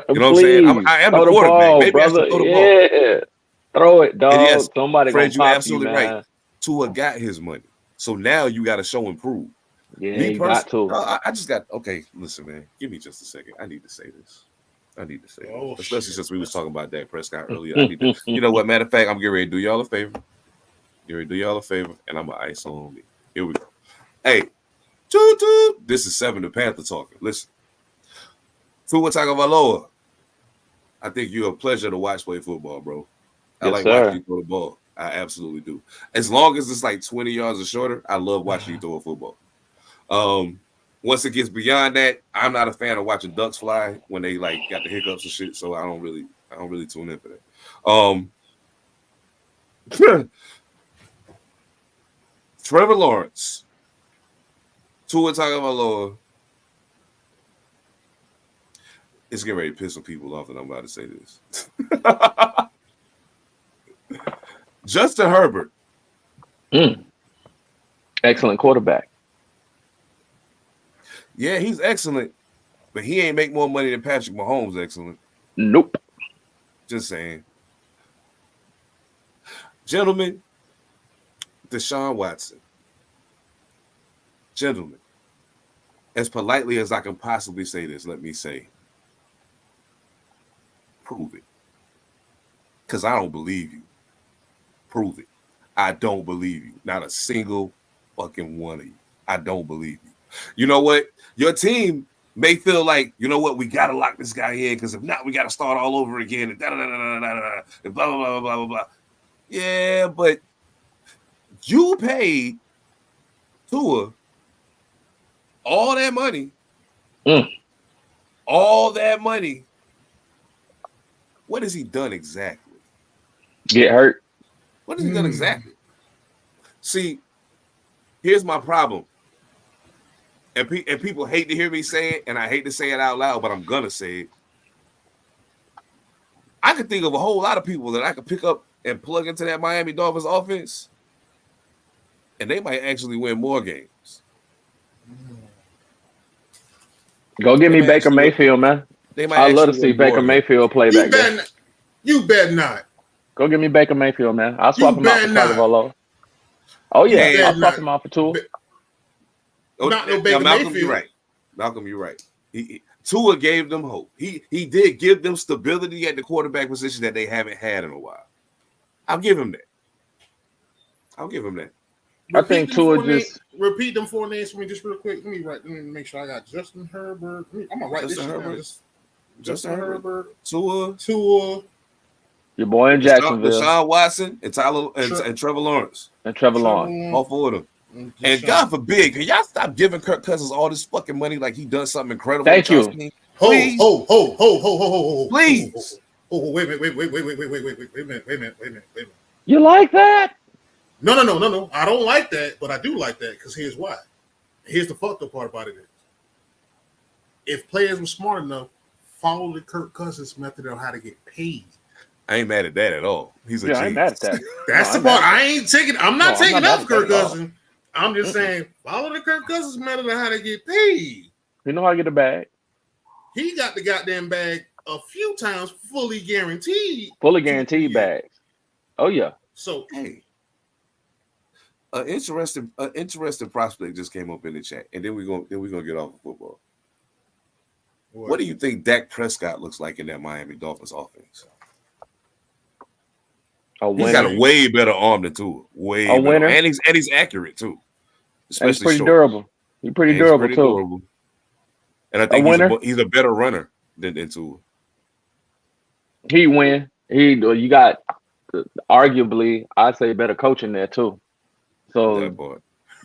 what I'm saying? I am the quarterback. Maybe I should throw the ball. Throw it, dog. Yes, Somebody Fred, gonna you're pop absolutely you, man. right. Tua got his money, so now you got to show and prove. Yeah, you got to. I just got listen, man. Give me just a second. I need to say this. Especially since we was talking about Dak Prescott earlier. I need to, you know what? Matter of fact, I'm getting ready to do y'all a favor. And I'm gonna ice on me. Here we go. Hey, this is 7 the Panther talking. Listen, Tua Tagovailoa. I think you're a pleasure to watch play football, bro. I like watching you throw the ball. I absolutely do. As long as it's like 20 yards or shorter, I love watching you throw a football. Once it gets beyond that, I'm not a fan of watching ducks fly when they like got the hiccups and shit. So I don't really tune in for that. Trevor Lawrence, Tua Tagovailoa. It's getting ready to piss some people off that I'm about to say this. Justin Herbert. Excellent quarterback. Yeah, he's excellent, but he ain't make more money than Patrick Mahomes. Excellent. Nope. Just saying. Gentlemen, Deshaun Watson. Gentlemen, as politely as I can possibly say this, let me say, prove it. Because I don't believe you. Prove it. I don't believe you. Not a single fucking one of you. I don't believe you. You know what? Your team may feel like, you know what, we got to lock this guy in because if not, we got to start all over again and and blah, blah, blah, blah, blah, blah. Yeah, but you paid Tua all that money. All that money. What has he done exactly? Get hurt. What has he done exactly? See, here's my problem. And people hate to hear me say it, and I hate to say it out loud, but I'm gonna say it. I could think of a whole lot of people that I could pick up and plug into that Miami Dolphins offense, and they might actually win more games. Go get me Baker Mayfield, man. I'd love to see Baker Mayfield play back there. You bet not. Go get me Baker Mayfield, man. I'll swap him out for Tagovailoa. Oh, yeah. I'll swap him out for Tua. Not no Baker Malcolm, Mayfield. you're right. Malcolm, you're right. Tua gave them hope. He did give them stability at the quarterback position that they haven't had in a while. I'll give him that. I think Tua just repeat them 4 names for me just real quick. Let me make sure I got Justin Herbert. I'm gonna write Justin this Herbert. down. Justin Herbert, Tua, your boy in Jacksonville, Deshaun Watson, and Trevor Lawrence. All 4 of them. And God forbid, can y'all stop giving Kirk Cousins all this fucking money like he done something incredible? Thank you. Please. Please. Wait a minute. You like that? No. I don't like that, but I do like that because here's why. Here's the fucked up part about it is, if players were smart enough, follow the Kirk Cousins method of how to get paid. I ain't mad at that at all. He's a genius. I ain't mad at that. That's the part. I'm not taking up Kirk Cousins. I'm just saying, follow the Kirk Cousins method of how to get paid. You know how to get a bag. He got the goddamn bag a few times, fully guaranteed. Bags. Oh yeah. So hey, an interesting prospect just came up in the chat, and then we're gonna get off of football. What do you think Dak Prescott looks like in that Miami Dolphins offense? He's got a way better arm than Tua. Way better. Winner. And he's accurate too. Especially he's pretty durable. He's pretty durable too. Durable. And I think he's a better runner than Tua. He win. You got arguably, I'd say, better coaching there too. So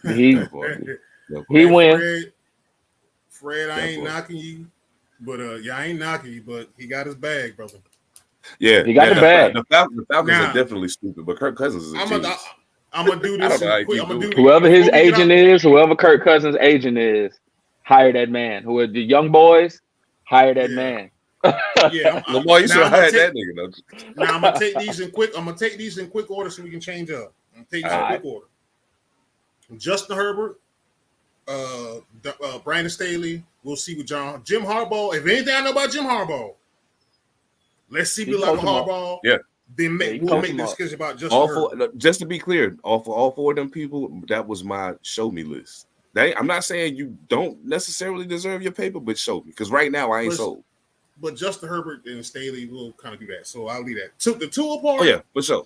he win. Fred, I ain't knocking you, but I ain't knocking you, but he got his bag, brother. Yeah, he got the bag. The Falcons are definitely stupid, but Kirk Cousins is a genius. I'm gonna do this. Whoever his agent is, whoever Kirk Cousins' agent is, hire that man. Who are the young boys? Hire that man. Yeah, Lamar, you should hire that nigga. Don't you? Now I'm gonna take these in quick order so we can change up. I'm gonna take these in quick order. Justin Herbert, Brandon Staley. We'll see with Jim Harbaugh. If anything I know about Jim Harbaugh, let's see if we like Harbaugh. Yeah. Then we'll make the discussion about Justin Herbert. Just to be clear, all 4 of them people, that was my show me list. I'm not saying you don't necessarily deserve your paper, but show me. Because right now I ain't sold. But Justin Herbert and Staley will kind of do that. So I'll leave that. The 2 apart. Oh, yeah, for sure.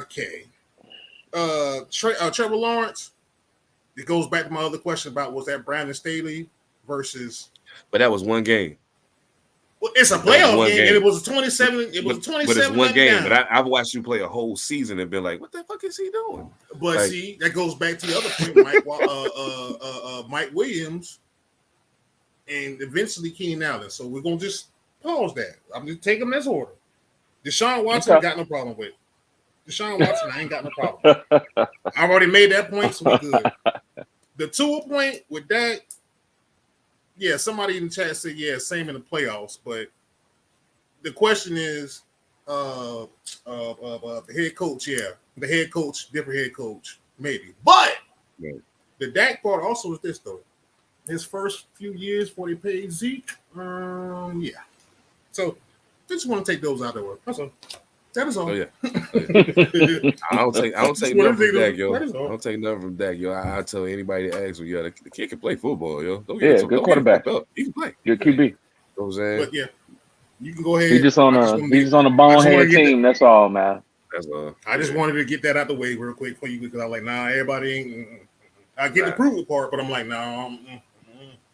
Okay. Trevor Lawrence. It goes back to my other question about was that Brandon Staley versus. But that was one game. Well, it's a playoff game, and it was a 27. It was a 27. But it's one game. But I've watched you play a whole season and been like, "What the fuck is he doing?" But see, that goes back to the other point, Mike Williams, and eventually Keenan Allen. So we're gonna just pause that. I'm just taking them as order. Deshaun Watson, I got no problem with. Deshaun Watson, I ain't got no problem. I've already made that point, so we're good. The 2 point with that. Yeah, somebody in the chat said, yeah, same in the playoffs. But the question is, the head coach, the head coach, different head coach, maybe. But Right. the Dak part also is this though. His first few years before they paid Zeke, yeah. So just want to take those out of the way. That's all. That is all. Oh yeah. That I don't take Just nothing wanted to from take Dak, those- yo. that I is all. don't take nothing from Dak, yo. I tell anybody that asks me, yeah, the kid can play football, yo. Don't Yeah, get good don't quarterback. Get fucked up. He can play. Good QB. You know what I'm saying? But yeah, you can go ahead. He's just on I a just wanted he's to- just on a I just wanna bonehead get team. That's all, man. That's I just yeah. wanted to get that out the way real quick for you because I'm like, nah, everybody ain't. I get the Nah. approval part, but I'm like, nah.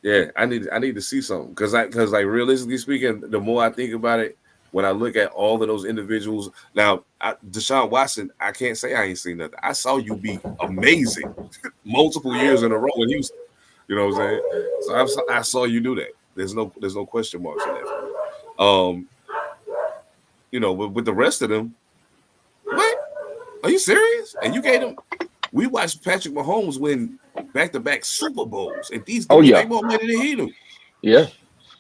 Yeah, I need to see something because like realistically speaking, the more I think about it, when I look at all of those individuals, now Deshaun Watson, I can't say I ain't seen nothing. I saw you be amazing multiple years in a row in Houston. You know what I'm saying? So I saw you do that. There's no question marks in that. You know, but with the rest of them, what? Are you serious? And you gave them. We watched Patrick Mahomes win back-to-back Super Bowls, and these dudes yeah. make more money than he do. Yeah.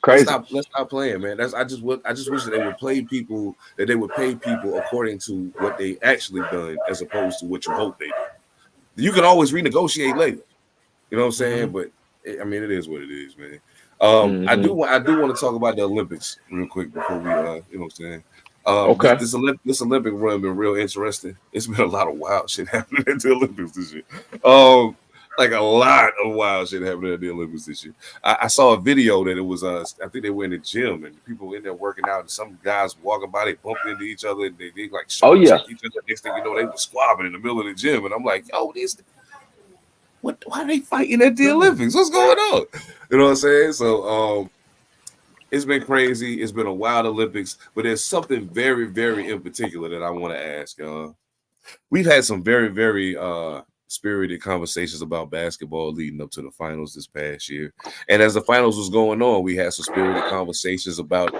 Crazy. Let's stop playing, man. I just wish that they would pay people according to what they actually done as opposed to what you hope they do. You can always renegotiate later. You know what I'm saying? But I mean, it is what it is, man. I do want to talk about the Olympics real quick before we you know what I'm saying. Okay. This Olympic run been real interesting. It's been a lot of wild shit happening at the Olympics this year. Like a lot of wild shit happening at the Olympics this year. I saw a video that it was I think they were in the gym and people in there working out and some guys walking by, they bumped into each other and they like check each other. Next thing you know, they were squabbling in the middle of the gym. And I'm like, yo, why are they fighting at the Olympics? What's going on? You know what I'm saying? So it's been crazy. It's been a wild Olympics, but there's something very, very in particular that I want to ask. We've had some very, very spirited conversations about basketball leading up to the finals this past year. And as the finals was going on, we had some spirited conversations about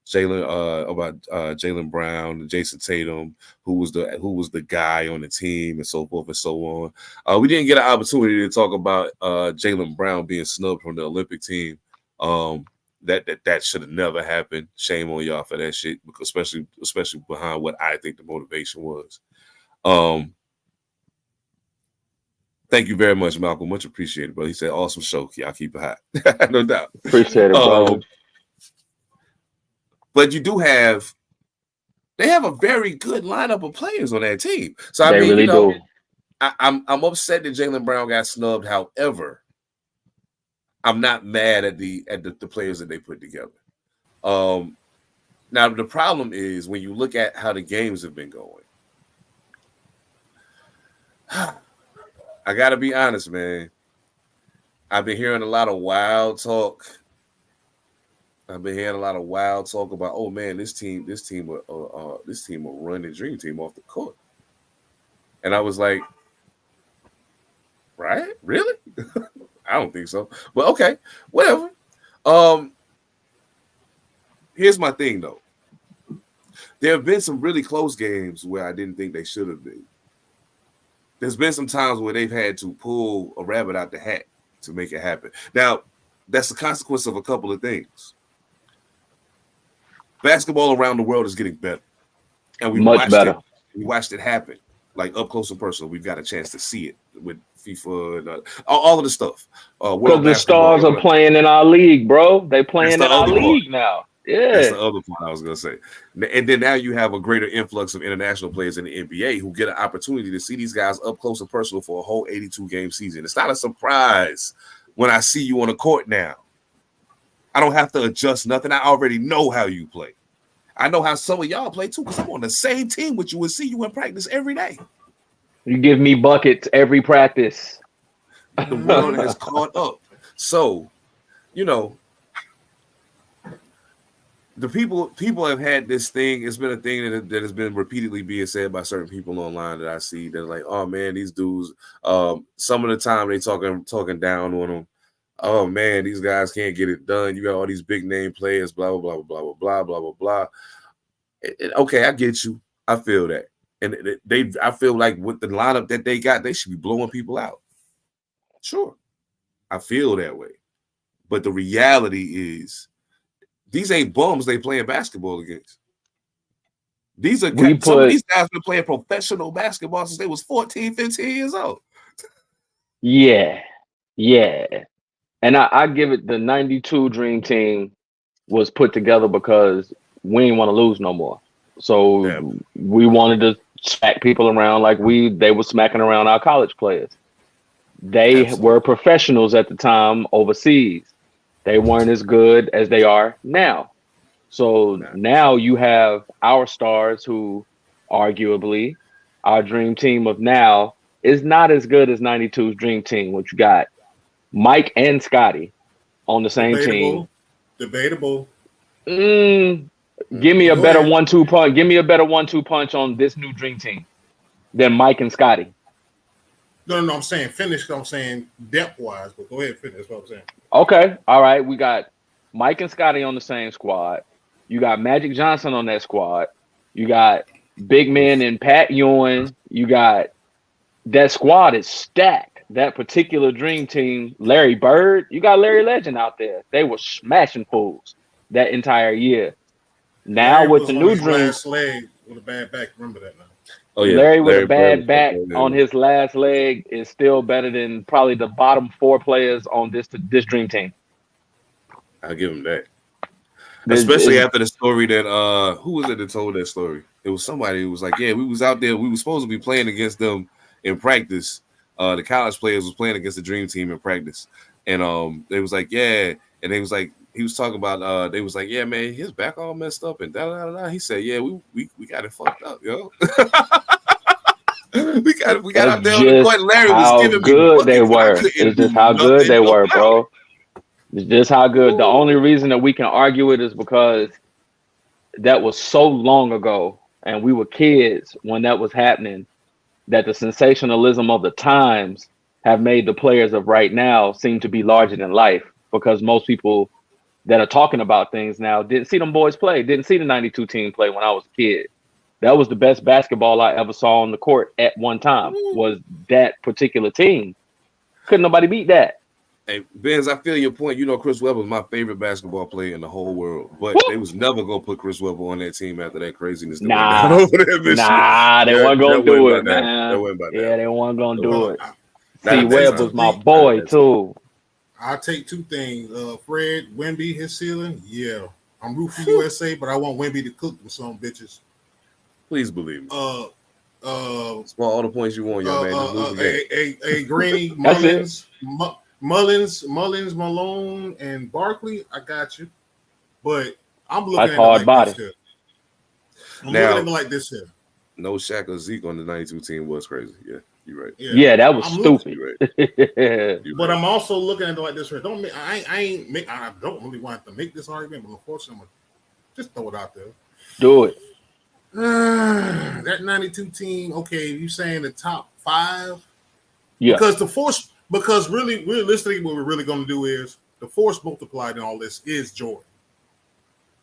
Jaylen Brown and Jason Tatum, who was the guy on the team and so forth and so on. We didn't get an opportunity to talk about Jaylen Brown being snubbed from the Olympic team. That should have never happened. Shame on y'all for that shit, because especially behind what I think the motivation was. Thank you very much, Malcolm. Much appreciated, bro. He said, awesome show. Y'all keep it hot. No doubt. Appreciate it, bro. But they have a very good lineup of players on that team. So They really do. I'm upset that Jaylen Brown got snubbed. However, I'm not mad at the players that they put together. Now the problem is when you look at how the games have been going. I gotta be honest, man. I've been hearing a lot of wild talk. About, oh man, this team will run the dream team off the court. And I was like, right? Really? I don't think so. But okay, whatever. Here's my thing though. There have been some really close games where I didn't think they should have been. There's been some times where they've had to pull a rabbit out the hat to make it happen. Now, that's the consequence of a couple of things. Basketball around the world is getting better. And we watched it happen, like up close and personal. We've got a chance to see it with FIFA and all of the stuff. Because the stars are playing in our league, bro. They playing in our league now. Yeah. That's the other point I was going to say. And then now you have a greater influx of international players in the NBA who get an opportunity to see these guys up close and personal for a whole 82-game season. It's not a surprise when I see you on the court now. I don't have to adjust nothing. I already know how you play. I know how some of y'all play too, because I'm on the same team with you and see you in practice every day. You give me buckets every practice. The world has caught up. So, you know, the people have had this thing. It's been a thing that has been repeatedly being said by certain people online that I see. They're like, oh man, these dudes. Some of the time they talking down on them. Oh man, these guys can't get it done. You got all these big name players. Blah blah blah blah blah blah blah blah blah. Okay, I get you. I feel that, and I feel like with the lineup that they got, they should be blowing people out. Sure, I feel that way, but the reality is. These ain't bums they playing basketball against. These are some of these guys been playing professional basketball since they was 14, 15 years old. Yeah. And I give it the 92 Dream Team was put together because we didn't want to lose no more. So we wanted to smack people around like they were smacking around our college players. They were professionals at the time overseas. They weren't as good as they are now. So now you have our stars who arguably our Dream Team of now is not as good as 92's Dream Team, which you got Mike and Scotty on the same team. Debatable. Give me a better 1-2 punch. Give me a better 1-2 punch on this new Dream Team than Mike and Scotty. No, I'm saying finish. I'm saying depth wise, but go ahead, finish. That's what I'm saying. Okay, all right. We got Mike and Scotty on the same squad. You got Magic Johnson on that squad. You got Big Man and Pat Ewing. You got that squad is stacked. That particular Dream Team, Larry Bird. You got Larry Legend out there. They were smashing fools that entire year. Now Larry with the new Dream, last leg with a bad back. Remember that now. Oh yeah, Larry with a bad back on his last leg is still better than probably the bottom 4 players on this Dream Team. I'll give him that. Especially after the story that who was it that told that story? It was somebody who was like, yeah, we was out there, we were supposed to be playing against them in practice. The college players was playing against the Dream Team in practice. And they was like, yeah, and they was like, he was talking about they was like, yeah, man, his back all messed up and da. He said, yeah, we got it fucked up, yo. we got out there on the court. Larry was giving me good they were. It's just how good they were, bro. It's just how good. The only reason that we can argue it is because that was so long ago and we were kids when that was happening, that the sensationalism of the times have made the players of right now seem to be larger than life, because most people that are talking about things now didn't see them boys play, didn't see the 92 team play when I was a kid. That was the best basketball I ever saw on the court at one time, was that particular team. Couldn't nobody beat that. Hey, Benz, I feel your point. You know, Chris Webber was my favorite basketball player in the whole world, but they was never gonna put Chris Webber on that team after that craziness. That went down over there, they weren't gonna do it, man. They weren't gonna do it. See, Webb was my boy too. I'll take two things. Fred Wemby, his ceiling. Yeah, I'm rooting for USA, but I want Wemby to cook them some bitches. Please believe me. Score all the points you want, young man. A Greeny, Mullins, Malone, and Barkley. I got you, but I'm looking at hard body. This here. I'm looking at it like this here. No Shaq or Zeke on the 92 team was crazy. Yeah, you're right. Yeah, that was stupid. But I'm also looking at it like this here. I don't really want to make this argument, but unfortunately, I'm gonna just throw it out there. Do it. That 92 team. Okay, you saying the top 5? Yeah. Because realistically, what we're really going to do is the force multiplied in all this is Jordan.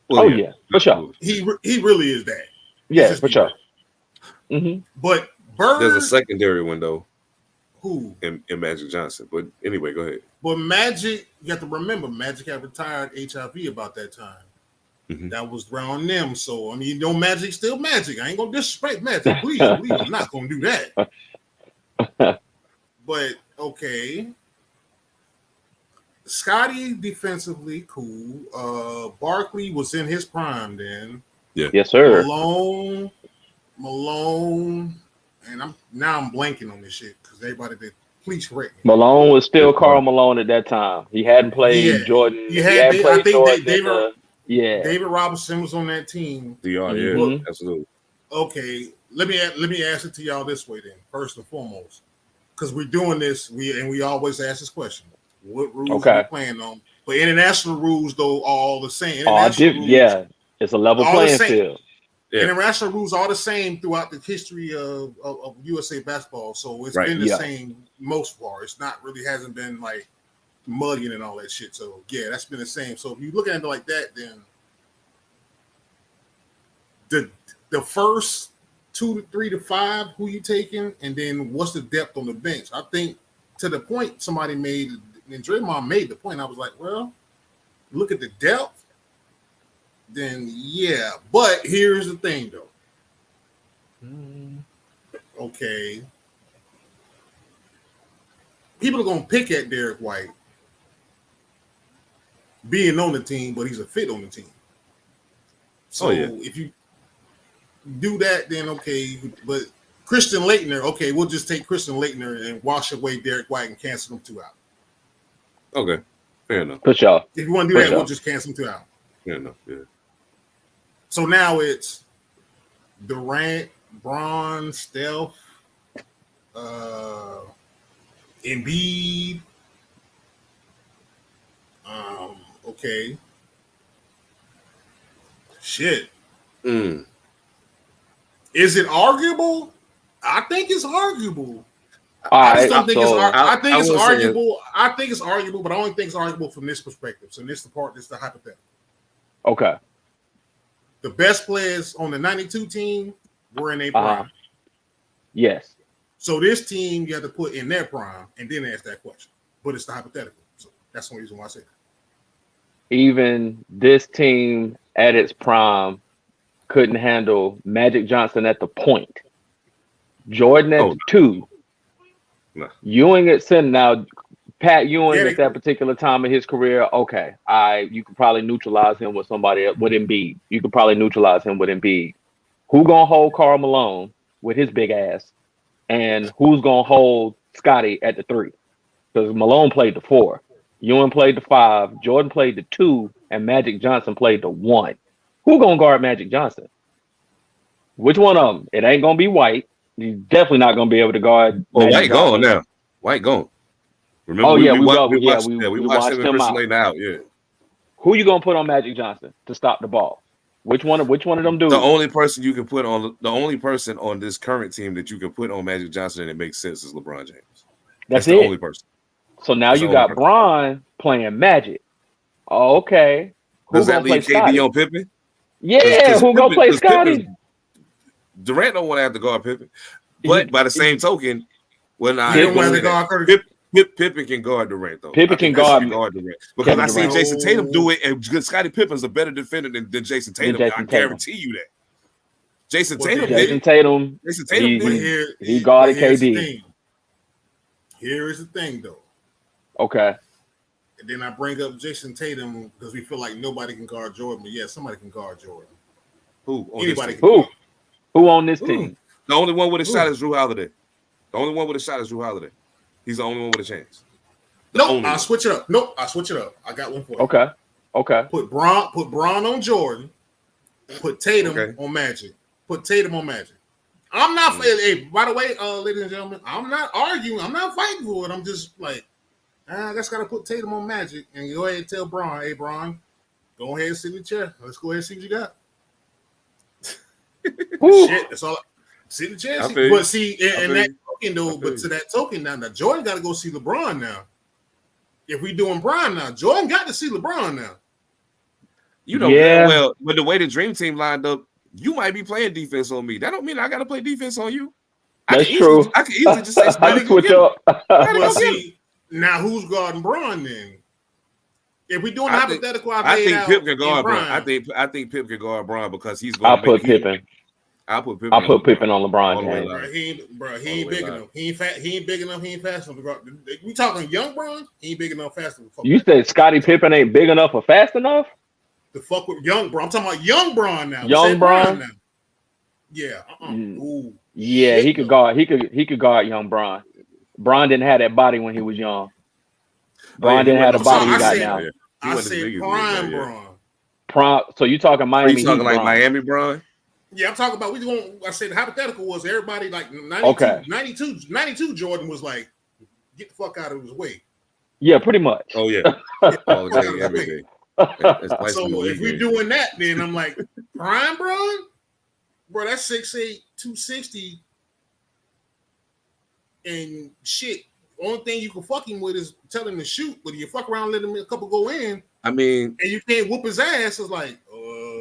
Well, yeah, for sure. He really is that. Yeah, for sure. Mm-hmm. But Bird, there's a secondary window. Who? In Magic Johnson. But anyway, go ahead. But Magic, you have to remember, Magic had retired HIV about that time. Mm-hmm. That was around them. So, I mean, Magic still Magic. I ain't going to disrespect Magic. Please, I'm not going to do that. But, okay. Scotty defensively, cool. Barkley was in his prime then. Yeah. Yes, sir. Malone, and I'm blanking on this shit because everybody did. Please correct me. Malone was still Karl Malone at that time. He hadn't played Jordan. David Robinson was on that team. Absolutely. Okay, let me ask it to y'all this way then. First and foremost, because we're doing this, we always ask this question: what rules are we playing on? But international rules, though, all the same. It's a level playing field. Yeah. International rules are the same throughout the history of USA basketball. So it's been the same most far. It's not really hasn't been like muddying and all that shit. So yeah, that's been the same. So if you look at it like that, then the first 2 to 3 to 5, who you taking, and then what's the depth on the bench? I think to the point somebody made, and Draymond made the point. I was like, well, look at the depth. Then yeah, but here's the thing though. Okay. People are gonna pick at Derek White being on the team, but he's a fit on the team. So if you do that, then okay. But Christian Laettner, okay, we'll just take Christian Laettner and wash away Derek White and cancel them 2 out. Okay, fair enough. For sure. If you want to do that, we'll just cancel them 2 out. Fair enough. Yeah. So now it's Durant, Bron, Steph, Embiid. Okay. Shit. Is it arguable? I think it's arguable. I just don't think it's. I think it's arguable. I think it's arguable, but I only think it's arguable from this perspective. So this is the part. This is the hypothetical. Okay. The best players on the '92 team were in their prime. Yes. So this team you have to put in their prime and then ask that question. But it's the hypothetical. So that's the reason why I said that. Even this team at its prime couldn't handle Magic Johnson at the point. Jordan at 2. No. Ewing at center. Now, Pat Ewing at that particular time of his career, okay, you could probably neutralize him with somebody else, with Embiid. You could probably neutralize him with Embiid. Who gonna hold Karl Malone with his big ass? And who's gonna hold Scotty at the 3? Because Malone played the 4. Ewing played the 5, Jordan played the 2, and Magic Johnson played the 1. Who gonna guard Magic Johnson? Which one of them? It ain't gonna be White. He's definitely not gonna be able to guard. Well, White gone now. White gone. Remember? We watched him out. Yeah. Who you gonna put on Magic Johnson to stop the ball? Which one of them dudes? The only person you can put on this current team that you can put on Magic Johnson and it makes sense is LeBron James. That's the only person. So now you got Bron playing Magic. Oh, okay. Does that leave KD on Pippen? Yeah, who gonna play Scotty? Durant don't want to have to guard Pippen. But by the same token, Pippen can guard Durant though. Pippen can guard Durant because I seen Jason Tatum do it, and Scottie Pippen's a better defender than Jason Tatum. I guarantee you that. Jason Tatum he guarded KD. Here is the thing, though. Okay. And then I bring up Jason Tatum because we feel like nobody can guard Jordan, but yeah, somebody can guard Jordan. Who? Anybody? Who on this team? The only one with a shot is Drew Holiday. He's the only one with a chance. I'll switch it up. I got one for you. Okay. Put Bron on Jordan. Put Tatum on Magic. I'm not. Hey, by the way, ladies and gentlemen, I'm not arguing. I'm not fighting for it. I'm just like, I just gotta put Tatum on Magic and go ahead and tell Bron, hey Bron, go ahead and sit in the chair. Let's go ahead and see what you got. Shit, that's all. Sit in the chair. But see, and that token though, but to that token now Jordan got to go see LeBron now. If we doing Bron now, Jordan got to see LeBron now. Well, with the way the Dream Team lined up, you might be playing defense on me. That don't mean I got to play defense on you. That's true. I can easily just say, switch up. Well, see, now who's guarding Bron then? If we doing hypothetical, I think Pip can guard Bron. I think Pip can guard Bron because he's going to put Pippen. I'll put Pippen on LeBron James. He ain't big enough. He ain't big enough. He ain't fast enough to guard. We talking young Bron? He ain't big enough, fast enough. You said Scottie Pippen ain't big enough or fast enough? The fuck with young Bron? I'm talking about young Bron now. Young Bron? Yeah. Ooh. Yeah, he could guard. He could guard young Bron. Bron didn't have that body when he was young. Bron didn't have the body he got now. I said prime Bron. Prime. So you talking Miami? You talking like Miami Bron? Yeah, I'm talking about. I said the hypothetical was everybody like 92 Jordan was like, get the fuck out of his way. Yeah, pretty much. Oh yeah. All day, every day. So if we're doing that, then I'm like, prime Bron, bro, that's 6'8", 260, and shit. Only thing you can fuck him with is tell him to shoot, but if you fuck around, let him a couple go in. I mean, and you can't whoop his ass. It's like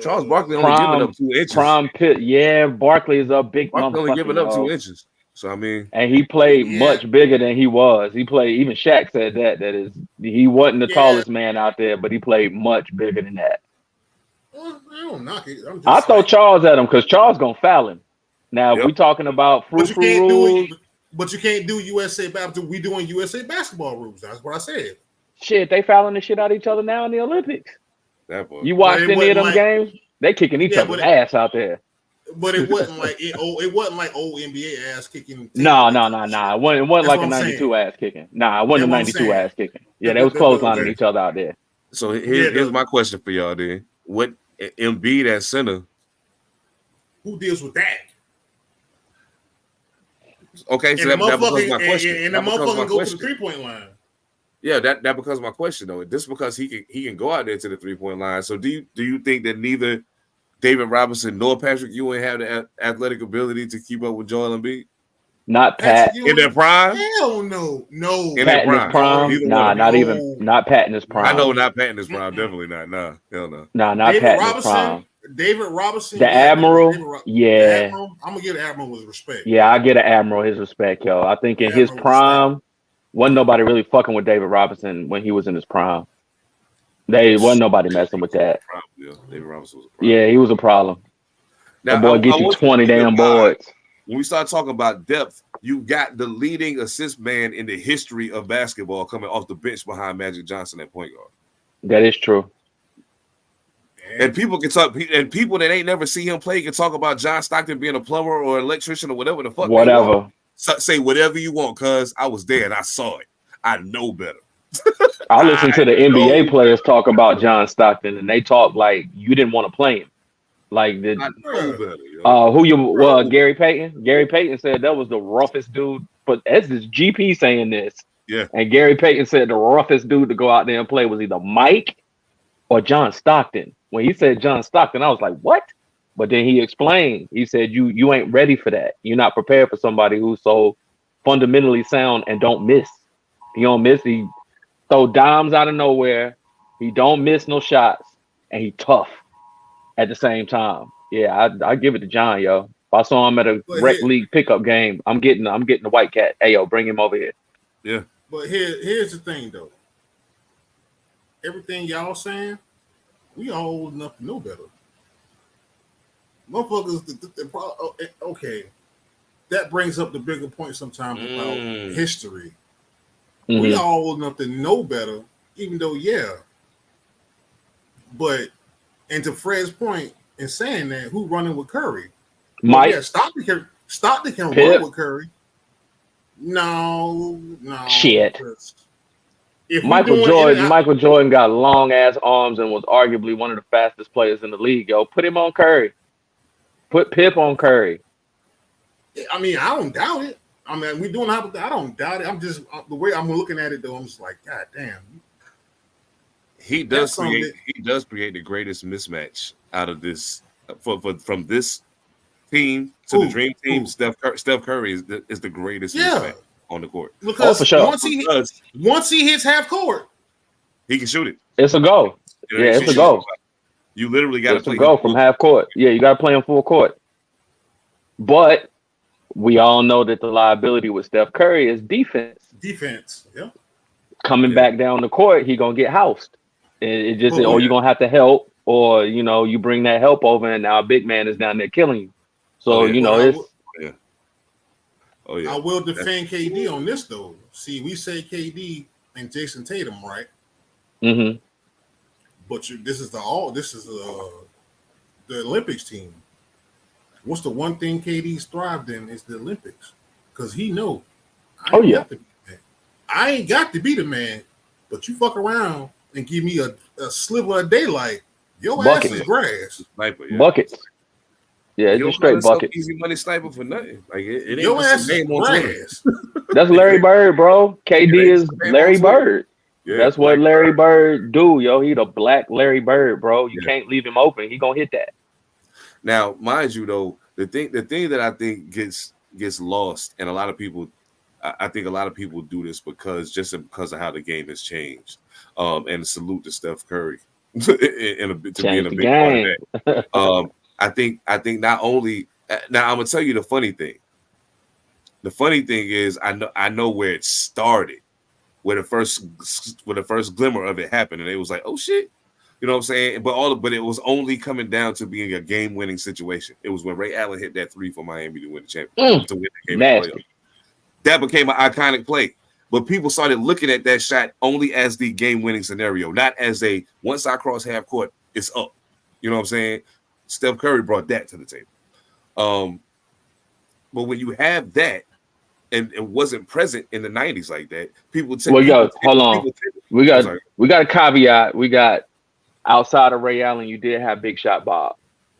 Charles Barkley only giving up 2 inches. Prime Pitt, yeah, Barkley is a big. Barkley only giving up 2 inches. So I mean, and he played much bigger than he was. He played. Even Shaq said that he wasn't the tallest man out there, but he played much bigger than that. Well, I don't knock it. I throw Charles at him because Charles gonna foul him. Now, if Yep. we talking about But you frou-frou can't do rules, it. But you can't do USA basketball. We doing USA basketball rules. That's what I said. shit, they fouling the shit out of each other now in the Olympics. That part. You But watched it any of wasn't them like, games? They kicking each yeah, other's ass out there. but it wasn't like it wasn't like old NBA ass kicking. No. It It wasn't That's like what a I'm 92 saying. ass kicking. Nah, it wasn't a That's what I'm 92 saying. ass kicking. Yeah, they was clotheslining Okay. each other out there. So here's Yeah, my question for y'all then. What Embiid at center? Who deals with that? Okay, so And the that becomes motherfucker my question. and the That becomes my motherfucker go to the question. 3-point line. Yeah, that becomes my question though. Just because he can go out there to the 3-point line. So do you think that neither David Robinson nor Patrick Ewing have the athletic ability to keep up with Joel Embiid Not Pat. in their prime? Hell no. In Pat in his prime. prime. Neither Nah, one of not them. even. Not Pat in his prime. I know not Pat in his prime. Definitely not. Nah, hell no. Nah, not David Pat in his Robinson. prime. David Robinson. The Admiral. The Yeah. Admiral, I'm gonna give the Admiral his respect. Yeah, I get an Admiral his respect, yo. I think in his Admiral prime, wasn't nobody really fucking with David Robinson when he was in his prime. They wasn't nobody messing with that. Yeah, David Robinson was a problem. Yeah, he was a problem. That boy get you want 20 to keep in damn mind, boards. when we start talking about depth, you got the leading assist man in the history of basketball coming off the bench behind Magic Johnson at point guard. That is true. And people can talk, and people that ain't never see him play can talk about John Stockton being a plumber or electrician or whatever the fuck. they Whatever. want. Say whatever you want, cuz I was there and I saw it. I know better. I listen to the I know NBA players talk about John Stockton, and they talk like you didn't want to play him. Like I know better. Yo. Gary Payton? Gary Payton said that was the roughest dude. But that's this GP saying this. Yeah. And Gary Payton said the roughest dude to go out there and play was either Mike or John Stockton. When he said John Stockton, I was like, what? But then he explained. He said, you ain't ready for that. You're not prepared for somebody who's so fundamentally sound and don't miss. He don't miss. He throw dimes out of nowhere. He don't miss no shots. And he tough at the same time. Yeah, I give it to John, yo. If I saw him at a rec league pickup game, I'm getting the white cat. Hey, yo, bring him over here. Yeah. But here's the thing, though. Everything y'all saying, we all old enough to know better. Motherfuckers, okay. That brings up the bigger point sometimes about history. Mm-hmm. We all old enough to know better, even though, yeah. But, and to Fred's point in saying that, who running with Curry? Mike. Yeah, Stockton can run with Curry. No. Shit. If Michael Jordan got long ass arms and was arguably one of the fastest players in the league. Yo, put him on Curry. Put Pip on Curry. I mean, I don't doubt it. I mean, we doing I don't doubt it. I'm just the way I'm looking at it though. I'm just like, God damn. He does create the greatest mismatch out of this from this team to the dream team. Steph Curry is the greatest mismatch on the court. Because for sure. Once he hits half court, he can shoot it. It's a go. Yeah, it's a go. You literally got to play go from half court. Yeah, you got to play him full court. But we all know that the liability with Steph Curry is defense. Yeah. Coming back down the court, he gonna get housed. It just you're gonna have to help, or you bring that help over, and now a big man is down there killing you. So I will defend KD on this though. See, we say KD and Jason Tatum, right? Mm-hmm. But this is the Olympics team. What's the one thing KD's thrived in is the Olympics, because he know. I ain't got to be the man, but you fuck around and give me a sliver of daylight, your ass is grass. Buckets. Yeah, it's just straight buckets. Easy money sniper for nothing. Like it ain't your ass is grass. That's Larry Bird, bro. KD is Larry Bird. Yeah, that's what Larry Bird do, yo. He the black Larry Bird, bro. You can't leave him open. He gonna hit that. Now, mind you, though, the thing that I think gets lost, and I think a lot of people do this because of how the game has changed. And salute to Steph Curry to being a big part of that. I think not only now I'm gonna tell you the funny thing. The funny thing is I know where it started, where the first glimmer of it happened, and it was like, oh shit. You know what I'm saying? But it was only coming down to being a game-winning situation. It was when Ray Allen hit that 3 for Miami to win the championship, to win the game in the Nasty. playoffs. That became an iconic play. But people started looking at that shot only as the game-winning scenario, not as a once I cross half court, it's up. You know what I'm saying? Steph Curry brought that to the table. But when you have that, and it wasn't present in the 90s like that, people take. Well, yo, hold on. We got a caveat. We got outside of Ray Allen, you did have Big Shot Bob.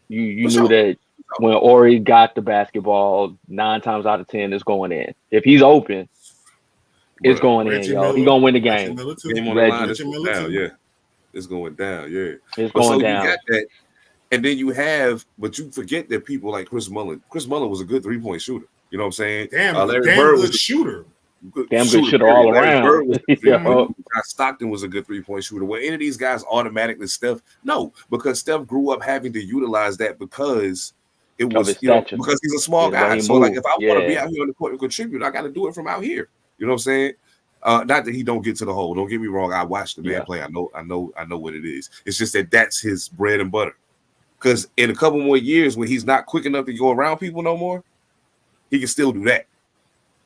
You knew that when Ori got the basketball, 9 times out of 10 it's going in. If he's open, it's going in, yo. He's gonna win the game. Game on the line, it's going down, yeah. It's going down, yeah. It's going down. You got that, and then you have, but you forget that people like Chris Mullin. Chris Mullin was a good 3-point shooter. You know what I'm saying? Damn, Larry damn Bird good was shooter. Damn good shooter all around. Stockton was a good 3-point shooter. Were any of these guys automatically Steph? No, because Steph grew up having to utilize that because it was because he's a small guy. So like if I want to be out here on the court and contribute, I got to do it from out here. You know what I'm saying? Not that he don't get to the hole. Don't get me wrong. I watched the man play. I know what it is. It's just that that's his bread and butter. Because in a couple more years, when he's not quick enough to go around people no more, he can still do that.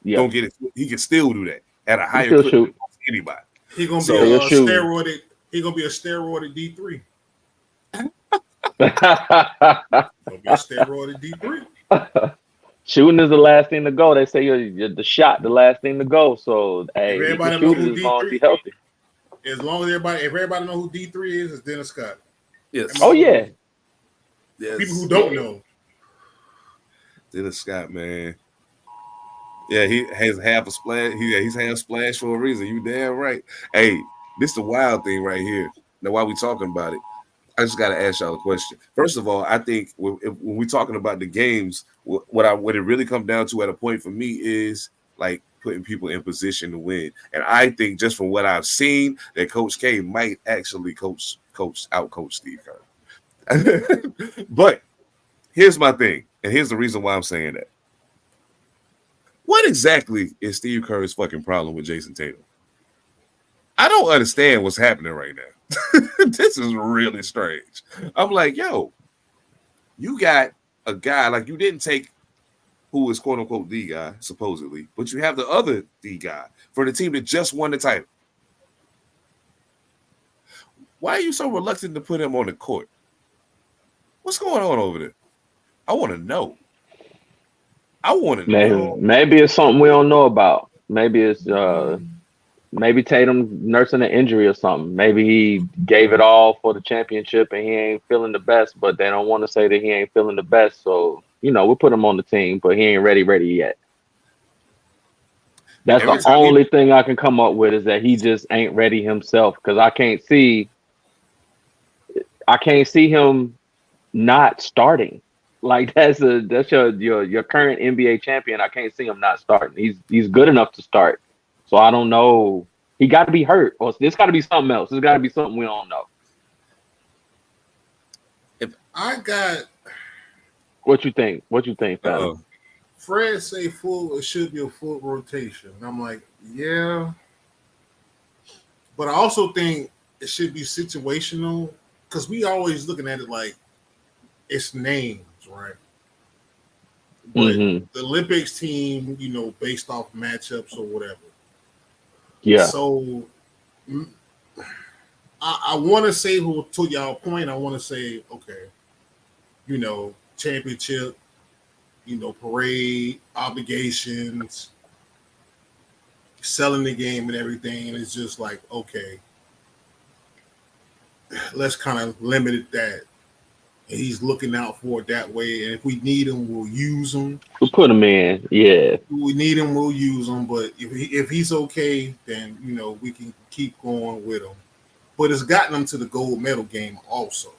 Yeah. Don't get it. He can still do that at a higher clip than anybody. He gonna be a steroided. He gonna be a steroided D3. Gonna be a steroided D3. Shooting is the last thing to go. They say the shot, the last thing to go. So hey, everybody know who D3 healthy. As long as everybody know who D3 is, it's Dennis Scott. Yes. Oh yeah. Yes. People who don't know. Dennis Scott, man. Yeah, he has half a splash. He's half splash for a reason. You damn right. Hey, this is the wild thing right here. Now, while we talking about it, I just got to ask y'all a question. First of all, I think when we're talking about the games, what it really comes down to at a point for me is like putting people in position to win. And I think just from what I've seen, that Coach K might actually out-coach Steve Kerr. But here's my thing, and here's the reason why I'm saying that. What exactly is Steve Kerr's fucking problem with Jason Tatum? I don't understand what's happening right now. This is really strange. I'm like, yo, you got a guy, like you didn't take who is quote unquote the guy, supposedly, but you have the other the guy for the team that just won the title. Why are you so reluctant to put him on the court? What's going on over there? I want to know. Maybe it's something we don't know about. Maybe it's maybe Tatum nursing an injury or something. Maybe he gave it all for the championship and he ain't feeling the best, but they don't want to say that he ain't feeling the best. So, we'll put him on the team, but he ain't ready yet. That's the only thing I can come up with is that he just ain't ready himself because I can't see him not starting. Like that's your current NBA champion. I can't see him not starting. He's good enough to start. So I don't know. He got to be hurt, or this got to be something else. There's got to be something we don't know. What you think? Fella? Fred say it should be a full rotation. I'm like, yeah, but I also think it should be situational because we always looking at it like it's names. Right. But the Olympics team, based off matchups or whatever. Yeah. So I want to say, to y'all point, I want to say, okay, championship, parade, obligations, selling the game and everything. And it's just like, okay, let's kind of limit it that. And he's looking out for it that way. And if we need him, we'll use him. We'll put him in. Yeah. If we need him, we'll use him. But if he's okay, then, we can keep going with him. But it's gotten him to the gold medal game also.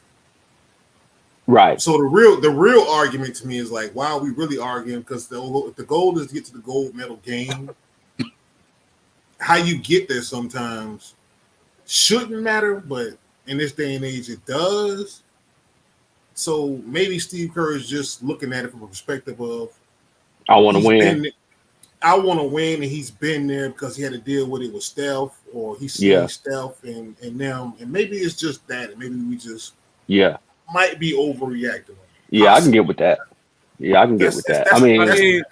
Right. So the real argument to me is like, why are we really arguing? Because if the goal is to get to the gold medal game, how you get there sometimes shouldn't matter. But in this day and age, it does. So maybe Steve Kerr is just looking at it from a perspective of I want to win. I want to win, and he's been there because he had to deal with it with Steph, or he's seen Steph and them, and maybe it's just that, and maybe we just might be overreacting. Yeah, I can get with that. Yeah, I can get with that. I mean, mean,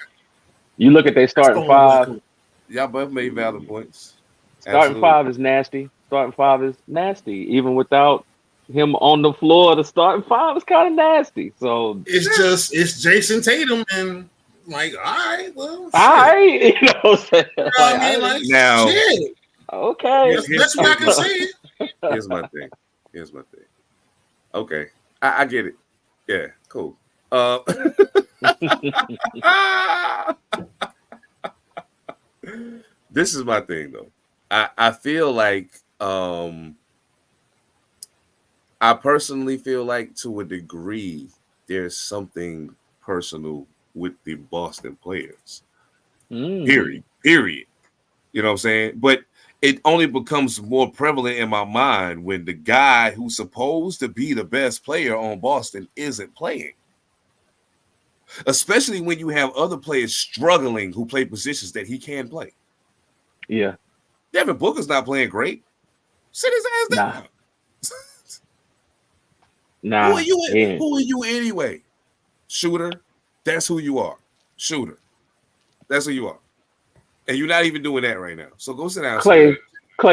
you look at their starting five. Y'all both made valid points. Starting five is nasty. Starting five is nasty. Even without him on the floor, the starting five is kind of nasty. So it's Jason Tatum, and like, all right, well, shit. all right, you know what I'm saying? You know what I mean? Like, now, shit. Okay, that's what I can say. Here's my thing. Okay, I get it. Yeah, cool. This is my thing, though. I feel like I personally feel like, to a degree, there's something personal with the Boston players. Period. You know what I'm saying? But it only becomes more prevalent in my mind when the guy who's supposed to be the best player on Boston isn't playing. Especially when you have other players struggling who play positions that he can play. Yeah. Devin Booker's not playing great. Sit his ass down. Nah. Who are you anyway? Shooter. That's who you are. Shooter. That's who you are. And you're not even doing that right now. So go sit down. Klay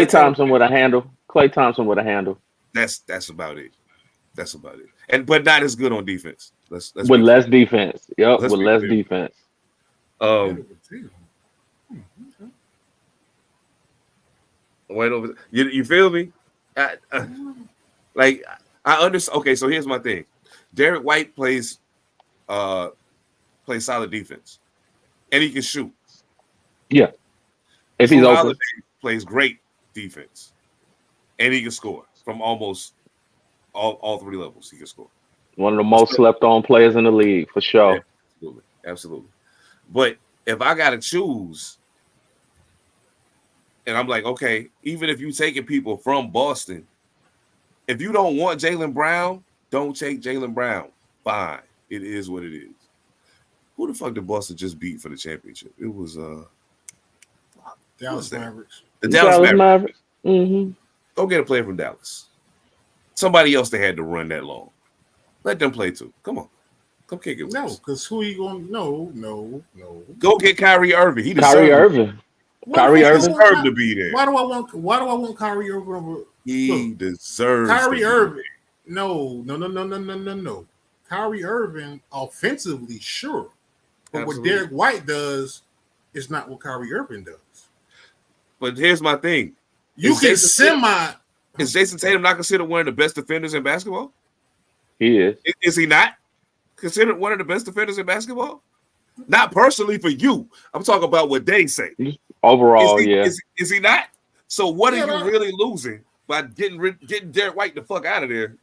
Thompson with a handle. Klay Thompson with a handle. That's about it. But not as good on defense. Let's with less defense. Yep, with less defense. Wait over. You feel me? Like, I understand. Okay, so here's my thing. Derek White plays solid defense, and he can shoot. Yeah, if he's open, plays great defense, and he can score from almost all three levels. He can score. One of the most slept on players in the league, for sure. Absolutely. But if I got to choose, and I'm like, okay, even if you taking people from Boston, if you don't want Jaylen Brown, don't take Jaylen Brown. Fine. It is what it is. Who the fuck did Boston just beat for the championship? It was Dallas Mavericks. The Dallas Mavericks. Mm-hmm. Go get a player from Dallas. Somebody else they had to run that long. Let them play too. Come on. Come kick it. No, because who are you going? No. Go get Kyrie Irving. He Kyrie Irving. Kyrie Irving deserved to be there. Why do I want Kyrie Irving over? He deserves Kyrie Irving. No. Kyrie Irving offensively, sure. But what Derek White does is not what Kyrie Irving does. But here's my thing. Is Jason Tatum not considered one of the best defenders in basketball? He is. Is he not considered one of the best defenders in basketball? Not personally for you. I'm talking about what they say. Overall, Is he not? So what are you really losing by getting Derek White the fuck out of there?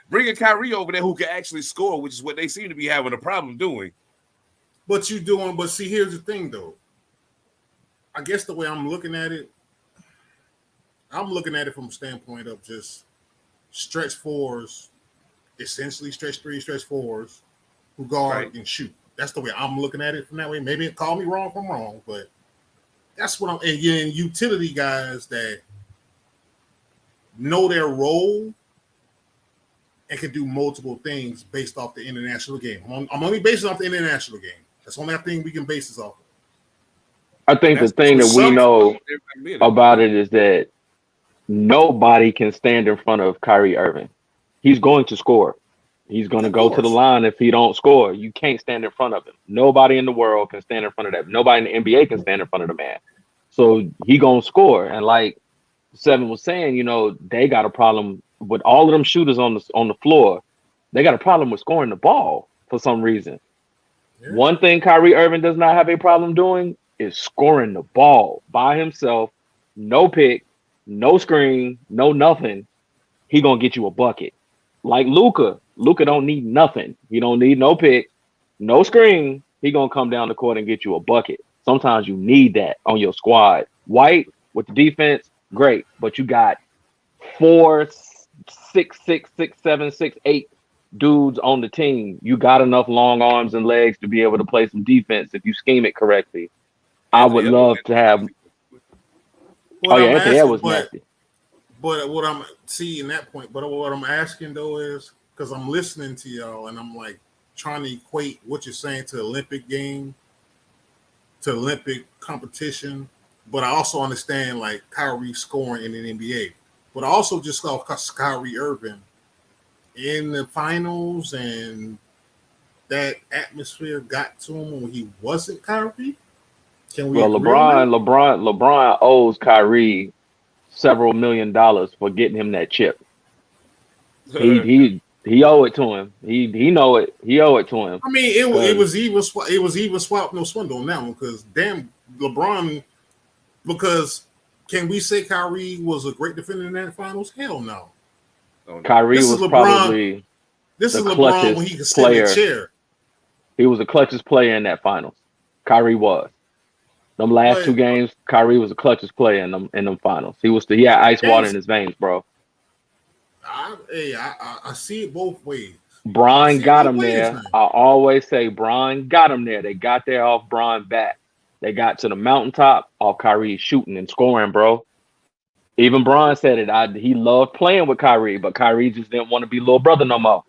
Bringing Kyrie over there who can actually score, which is what they seem to be having a problem doing. But see, here's the thing, though. I guess the way I'm looking at it from a standpoint of just stretch fours, essentially stretch three, stretch fours, who guard and shoot. That's the way I'm looking at it from that way. Maybe call me wrong if I'm wrong, but that's what I'm. And getting utility guys that know their role and can do multiple things based off the international game. I'm only basing off the international game. That's the only thing we can base this off of. I think the thing that we know about it is that nobody can stand in front of Kyrie Irving. He's going to score. He's going to go to the line if he don't score. You can't stand in front of him. Nobody in the world can stand in front of that. Nobody in the NBA can stand in front of the man. So he going to score. And like Seven was saying, they got a problem with all of them shooters on the floor. They got a problem with scoring the ball for some reason. Yeah. One thing Kyrie Irving does not have a problem doing is scoring the ball by himself. No pick, no screen, no nothing. He going to get you a bucket. Like Luka. Luka don't need nothing. He don't need no pick, no screen. He going to come down the court and get you a bucket. Sometimes you need that on your squad. White with the defense, great. But you got 4, 6, 6, 6, 7, 6, 8 dudes on the team. You got enough long arms and legs to be able to play some defense if you scheme it correctly. I would love to have. What Oh yeah, I'm Anthony asking, Edwards but nasty. what I'm seeing that point, but what I'm asking though is because I'm listening to y'all and I'm like trying to equate what you're saying to Olympic game, to Olympic competition, but I also understand like Kyrie scoring in an NBA. But I also just saw Kyrie Irving in the finals, and that atmosphere got to him when he wasn't Kyrie. Can we Well, agree on that? LeBron owes Kyrie several $1 million for getting him that chip. He owe it to him. He know it. He owe it to him. I mean, it was even swap no swindle on that one because damn LeBron. Because can we say Kyrie was a great defender in that finals? Hell no. Kyrie This is was LeBron. probably This the is LeBron when he could stand player. the chair. He was the clutchest player in that finals. Kyrie was. Them last two games, Kyrie was the clutchest player in them finals. He had ice water in his veins, bro. I see it both ways. Bron got him there. I always say Bron got him there. They got there off Bron back. They got to the mountaintop off Kyrie shooting and scoring, bro. Even Bron said it. He loved playing with Kyrie, but Kyrie just didn't want to be little brother no more.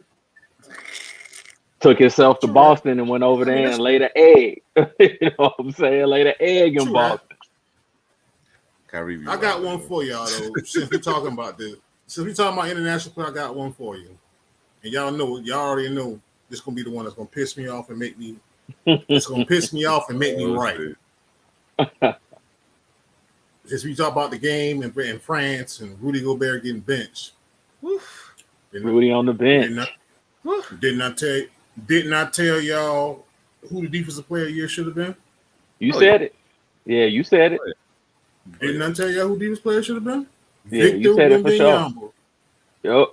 Took himself to Boston and went over there and laid an egg. You know what I'm saying? Laid an egg in Boston. Kyrie, I got one for y'all though. Since we're talking about this, since we're talking about international play, I got one for you. And y'all already know this gonna be the one that's gonna piss me off and make me. It's gonna piss me off and make me right. Since we talk about the game in France and Rudy Gobert getting benched. Rudy on the bench. Did not tell y'all who the defensive player of the year should have been? You said it. Yeah, you said it. Didn't I tell y'all who defensive player should have been? Yeah, Victor you said it for sure. Yep.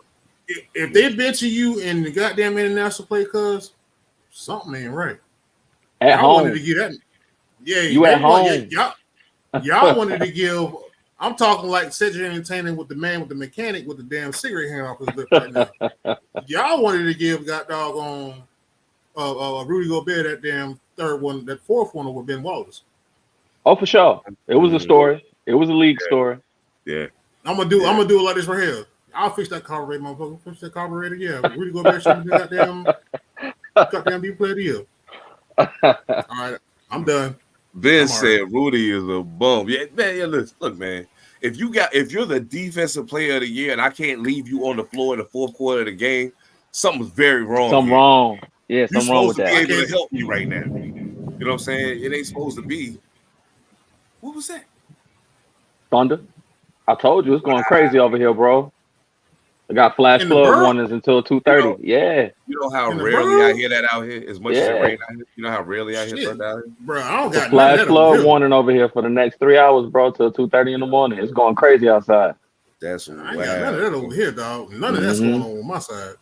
If they benching you in the goddamn international play, cuz something ain't right. At home. Wanted to get that. Yeah, you at home. Y'all wanted to give. I'm talking like Cedric Entertainment with the man with the mechanic with the damn cigarette hanging off his lip right now. Y'all wanted to give doggone Rudy Gobert that damn third one, that fourth one with Ben Wallace. Oh, for sure. It was a story. It was a league story. Yeah. I'm gonna do it like this right here. I'll fix that carburetor, motherfucker. Fix that carburetor. Yeah, Rudy Gobert should be goddamn be player of the year. All right, I'm done. Ben said Rudy is a bum. Yeah, man. Yeah, listen, look, man. If you're the defensive player of the year and I can't leave you on the floor in the fourth quarter of the game, something's very wrong. Something wrong. Yeah, something wrong with that. You're supposed to be able to help me right now. You know what I'm saying? It ain't supposed to be. What was that? Thunder. I told you it's going crazy over here, bro. I got flash flood warnings until 2:30. Yeah. You know how rarely I hear that out here? As much as it rains out here. You know how rarely I hear thunder out here? Bro, I don't got flash flood warning over here for the next 3 hours, bro, till 2:30 in the morning. It's going crazy outside. That's I ain't got none of that over here, dog. None of that's going on my side.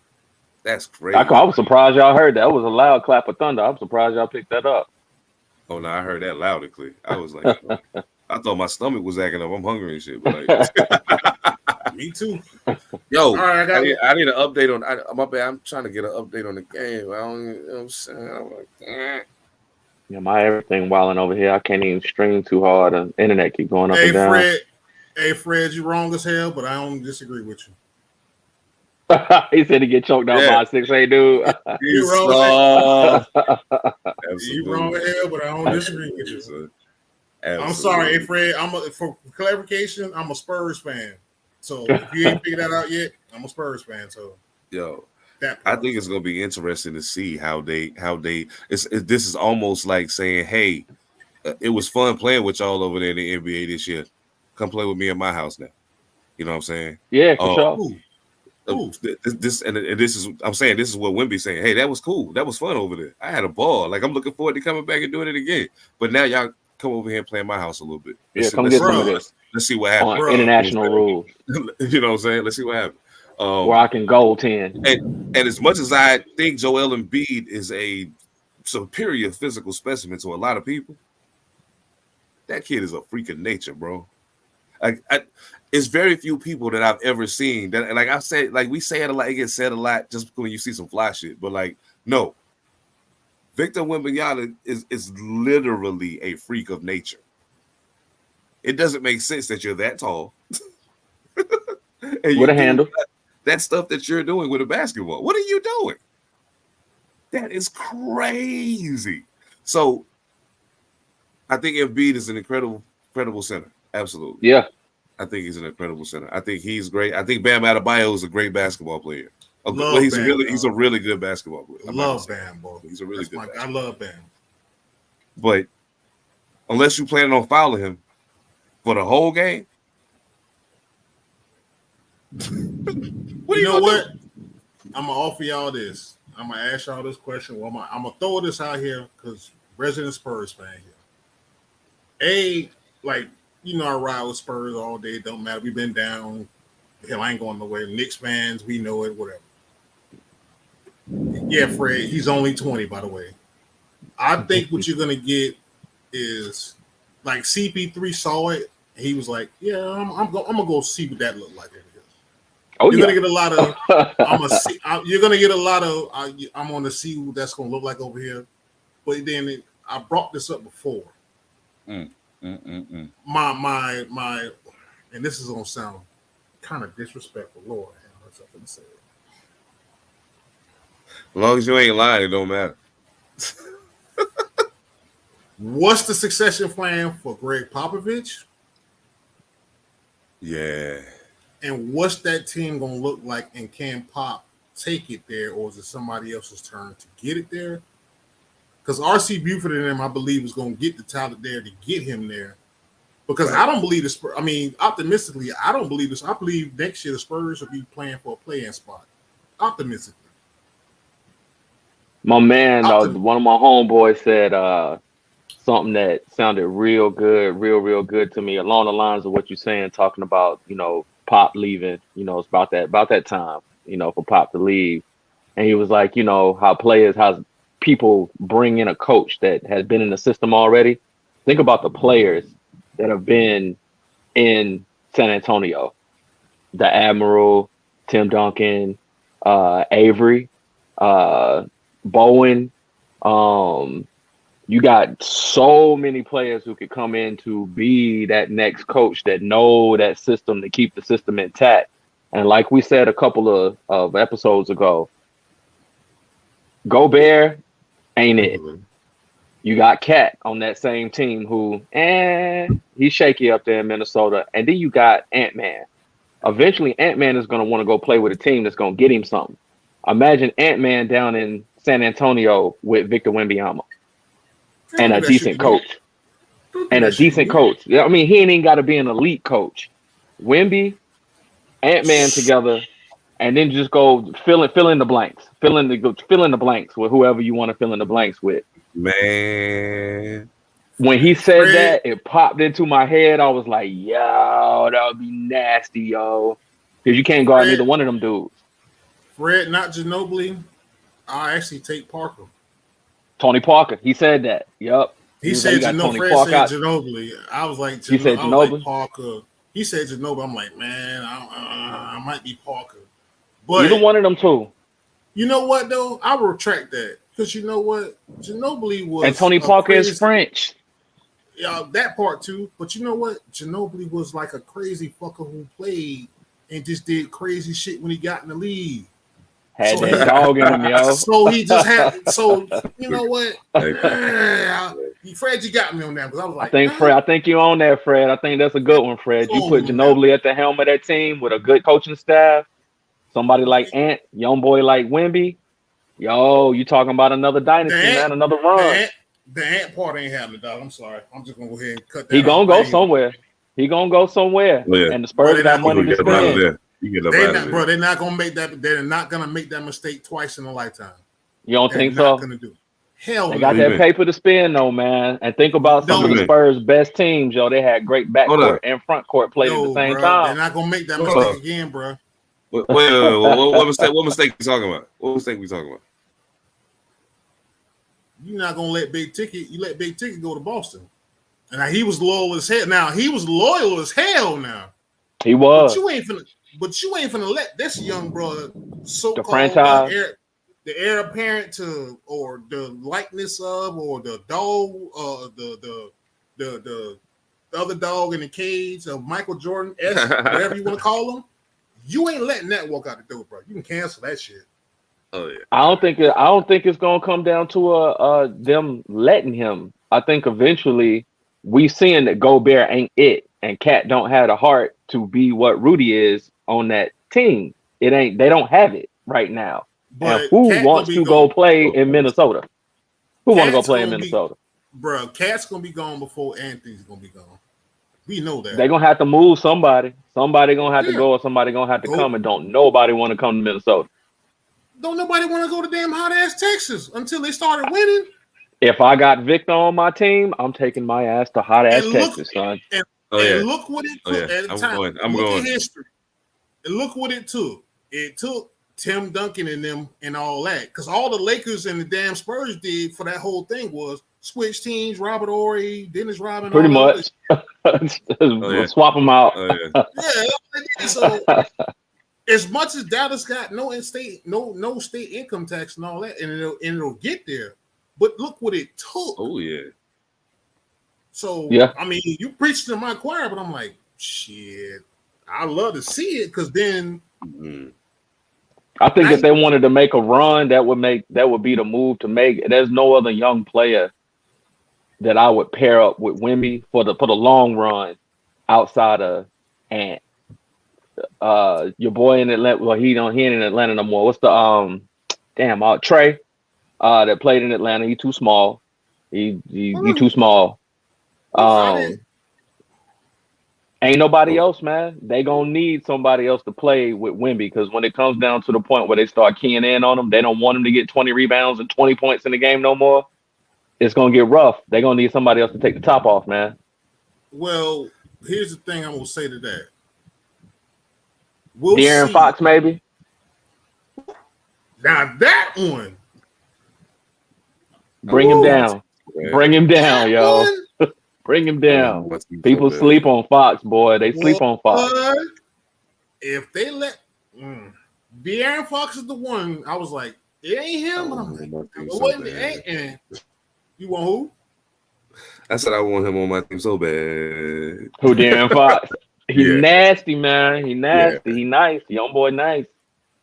That's crazy. I was surprised y'all heard that. It was a loud clap of thunder. I'm surprised y'all picked that up. Oh no, I heard that loud and clear. I was like, I thought my stomach was acting up. I'm hungry and shit. But like, me too. Yo, right, I need an update on. My bad. I'm trying to get an update on the game. I don't. You know what I'm saying? I'm like, Yeah, my everything wilding over here. I can't even stream too hard. The internet keep going up and down. Hey, Fred, you wrong as hell, but I don't disagree with you. He said he get choked out by a 6'8" dude. You wrong. You wrong as hell, but I don't disagree with you. I'm sorry, hey Fred. For clarification, I'm a Spurs fan. So if you ain't figured that out yet, I'm a Spurs fan. So I think it's gonna be interesting to see how they. This is almost like saying, "Hey, it was fun playing with y'all over there in the NBA this year. Come play with me in my house now." You know what I'm saying? Yeah, for sure. This is I'm saying this is what Wemby's saying. Hey, that was cool. That was fun over there. I had a ball. Like I'm looking forward to coming back and doing it again. But now y'all come over here and play in my house a little bit. Come get some of this. Let's see what happens. International rules. You know what I'm saying? Let's see what happens. Where I can goaltend. And as much as I think Joel Embiid is a superior physical specimen to a lot of people, that kid is a freak of nature, bro. It's very few people that I've ever seen that, like I said, like we say it a lot, it gets said a lot just when you see some fly shit. But like, no, Victor Wembanyama is literally a freak of nature. It doesn't make sense that you're that tall. With a handle. That stuff that you're doing with a basketball. What are you doing? That is crazy. So I think Embiid is an incredible center. Absolutely. Yeah. I think he's an incredible center. I think he's great. I think Bam Adebayo is a great basketball player. He's a really good basketball player. I love Bam, bro. He's a really good I love Bam. But unless you planning on fouling him for the whole game, you know what? I'm gonna offer y'all this. I'm gonna ask y'all this question. Well, I'm gonna throw this out here because resident Spurs fan here. I ride with Spurs all day. Don't matter. We've been down. Hell, I ain't going nowhere. Knicks fans, we know it. Whatever. Yeah, Fred. He's only 20, by the way. I think what you're gonna get is like CP3 saw it. And he was like, "Yeah, I'm gonna go see what that look like." Oh, you're gonna get a lot of. You're gonna get a lot of. I'm gonna see what that's gonna look like over here. But then I brought this up before. My, and this is gonna sound kind of disrespectful. Lord, what's up and say? As long as you ain't lying, it don't matter. What's the succession plan for Greg Popovich? Yeah. And what's that team gonna look like? And can Pop take it there, or is it somebody else's turn to get it there? Because R.C. Buford and them, I believe, is going to get the talent there to get him there. Because I don't believe the Spurs. I mean, optimistically, I don't believe this. I believe next year the Spurs will be playing for a play-in spot. Optimistically. My man, one of my homeboys said something that sounded real good to me, along the lines of what you're saying, talking about, Pop leaving. It's about that time, for Pop to leave. And he was like, how people bring in a coach that has been in the system already. Think about the players that have been in San Antonio. The Admiral, Tim Duncan, Avery, Bowen. You got so many players who could come in to be that next coach that know that system, to keep the system intact. And like we said a couple of episodes ago, Gobert ain't it. You got Cat on that same team who, he's shaky up there in Minnesota. And then you got Ant-Man. Eventually, Ant-Man is going to want to go play with a team that's going to get him something. Imagine Ant-Man down in San Antonio with Victor Wembanyama and a decent coach. And a decent coach. Yeah, I mean, he ain't even got to be an elite coach. Wemby, Ant-Man together, and then just go fill in the blanks. Fill in the blanks with whoever you want to fill in the blanks with. Man. When he said that, it popped into my head. I was like, yo, that would be nasty, yo. Because you can't guard neither one of them dudes. Fred, not Ginobili. I actually take Parker. Tony Parker. He said that. Yup. He said Ginobili. I was like, he said Ginobili. Like Parker. He said Ginobili. I'm like, man, I might be Parker. But either one of them two. You know what though? I will retract that, because you know what? Ginobili was, and Tony Parker is French. Yeah, that part too. But you know what? Ginobili was like a crazy fucker who played and just did crazy shit when he got in the league. Had that dog in him, yo. So he just had. So you know what? Fred, you got me on that, because I was like, I think you own that, Fred. I think that's a good one, Fred. You put Ginobili at the helm of that team with a good coaching staff. Somebody like Ant, young boy like Wemby. Yo, you talking about another dynasty, man, another run. The Ant part ain't happening, dog. I'm sorry. I'm just gonna go ahead and cut that. He gonna go somewhere. Yeah. And the Spurs got money to spend. They're not gonna make that. They're not gonna make that mistake twice in a lifetime. You don't think so? Gonna do. Hell, they got that paper to spend, though, man. And think about some of the Spurs' best teams, yo. They had great backcourt and front court played at the same time. They're not gonna make that mistake again, bro. Wait, what mistake we talking about? What mistake we talking about? You're not gonna let Big Ticket. You let Big Ticket go to Boston, and now he was loyal as hell. Now he was. But you ain't finna let this young brother, the franchise. the heir apparent to, or the likeness of, or the dog, the other dog in the cage of Michael Jordan, whatever you want to call him, you ain't letting that walk out the door, bro. You can cancel that shit. Oh yeah. I don't think it's gonna come down to them letting him. I think eventually we seeing that Gobert ain't it, and Cat don't have the heart to be what Rudy is on that team. It ain't. They don't have it right now. But and who Cat wants gonna be to go gone. play in Minnesota? Who want to go Cat's play in gonna be- Minnesota? Bro, Cat's gonna be gone before Anthony's gonna be gone. We know that. They're gonna have to move somebody. Somebody gonna have to Yeah. go, or somebody gonna have to Go. come. And don't nobody want to come to Minnesota. Don't nobody want to go to damn hot ass Texas until they started winning. If I got Victor on my team, I'm taking my ass to hot ass And look- Texas, son. Oh yeah. And look what it Oh, took yeah. at the I'm time. going. I'm look going. at history. And look what it took. It took Tim Duncan and them and all that. Because all the Lakers and the damn Spurs did for that whole thing was switch teams, Robert Horry, Dennis Rodman. Pretty all much. yeah. Swap them out. Oh yeah. Yeah. So as much as Dallas got no state income tax and all that, and it'll get there. But look what it took. Oh yeah. So Yeah. I mean, you preach to my choir, but I'm like, shit. I love to see it because then Mhm. I think I- if they wanted to make a run, that would be the move to make. There's no other young player that I would pair up with Wemby for the long run outside of Ant. Your boy in Atlanta. Well, he ain't in Atlanta no more. What's the Trey? That played in Atlanta. He too small. He too small. Ain't nobody else, man. They gonna need somebody else to play with Wemby, because when it comes down to the point where they start keying in on him, they don't want him to get 20 rebounds and 20 points in the game no more. It's gonna get rough. They're gonna need somebody else to take the top off, man. well, here's the thing I'm gonna say to that. De'Aaron see. Fox, maybe. Now that one, Bring him Ooh. down. Yeah. Bring him down, that yo. one, Bring him down. What's he People so bad? sleep on Fox, boy. They sleep on Fox. but if they let De'Aaron Fox is the one, I was like, it ain't him. But I'm like, it So wasn't. bad. You want who? I said I want him on my team so bad. Who De'Aaron Fox? He Yeah. nasty, man. He nasty. He nice. Young boy nice.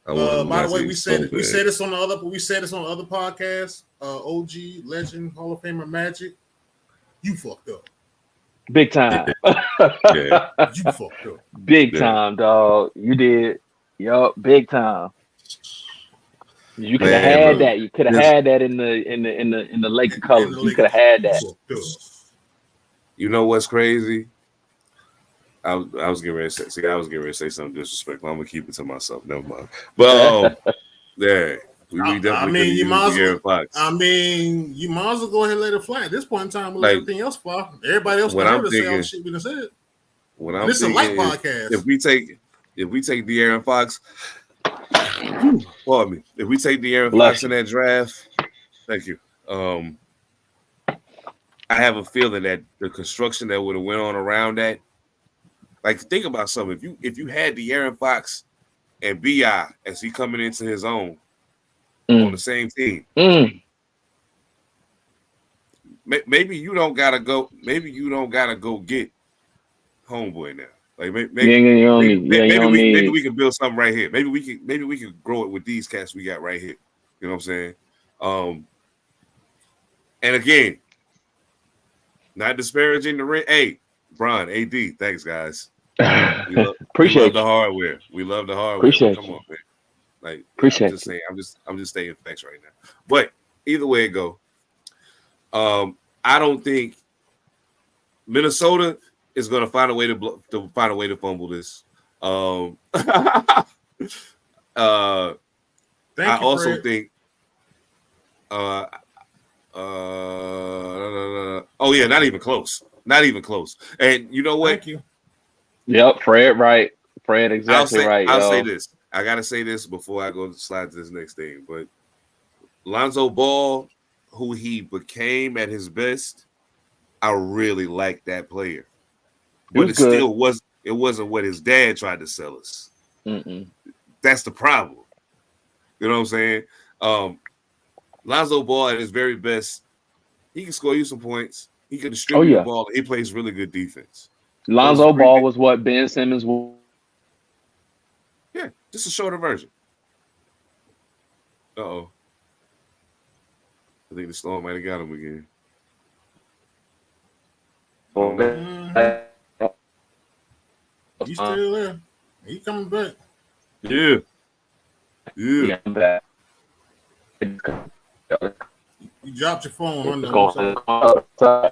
I want him on By my the way, team we so said bad. this on the other podcasts. OG legend Hall of Famer Magic, you fucked up. Big time. Yeah. You fucked up. Big Yeah. time, dog. You did. Yup, big time. You could have Man, had bro. that. You could have This- had that in the Laker colors. And the You could have had that. You fucked up. You know what's crazy? I was getting ready to say. See, I was getting ready to say something disrespectful. I'm gonna keep it to myself. Never mind. But yeah, we definitely. I mean, could've you might used as well- De'Aaron Fox. I mean, you might as well go ahead and let it fly. At this point in time, we'll let Like, everything else fly. Everybody else when can I'm heard us say all the thinking- shit we done said. When I'm This is a light thinking, podcast. if we take De'Aaron Fox, pardon me. If we take De'Aaron Bless Fox in that draft, thank you. I have a feeling that the construction that would have went on around that, like, think about something. If you had De'Aaron Fox and Bi as he coming into his own on the same team, maybe you don't gotta go. Maybe you don't gotta go get homeboy now. Like maybe we can build something right here. Maybe we can grow it with these cats we got right here. You know what I'm saying? And again, not disparaging the rent. Hey, Bron, AD, thanks guys. Appreciate we love you. the hardware. We love the hardware. Appreciate Come you. on, man. Like, Appreciate I'm just saying. I'm just stating facts right now. But either way it go, I don't think Minnesota is going to find a way to fumble this. Thank I you, also Fred. think. Oh yeah, not even close. Not even close. And you know what? Thank you. Yep, Fred right. Fred exactly right. I'll yo. say this. I gotta say this before I go slide to this next thing. But Lonzo Ball, who he became at his best, I really like that player. But it good. still wasn't what his dad tried to sell us. Mm-mm. That's the problem. You know what I'm saying? Lonzo Ball at his very best, he can score you some points. He can Oh distribute the yeah, ball. He plays really good defense. Lonzo three Ball big- was what Ben Simmons was. Yeah, just a shorter version. Uh-oh. I think the storm might have got him again. He's still there. He coming back. Yeah. Yeah. Yeah, I'm back. You dropped your phone on It's the going outside.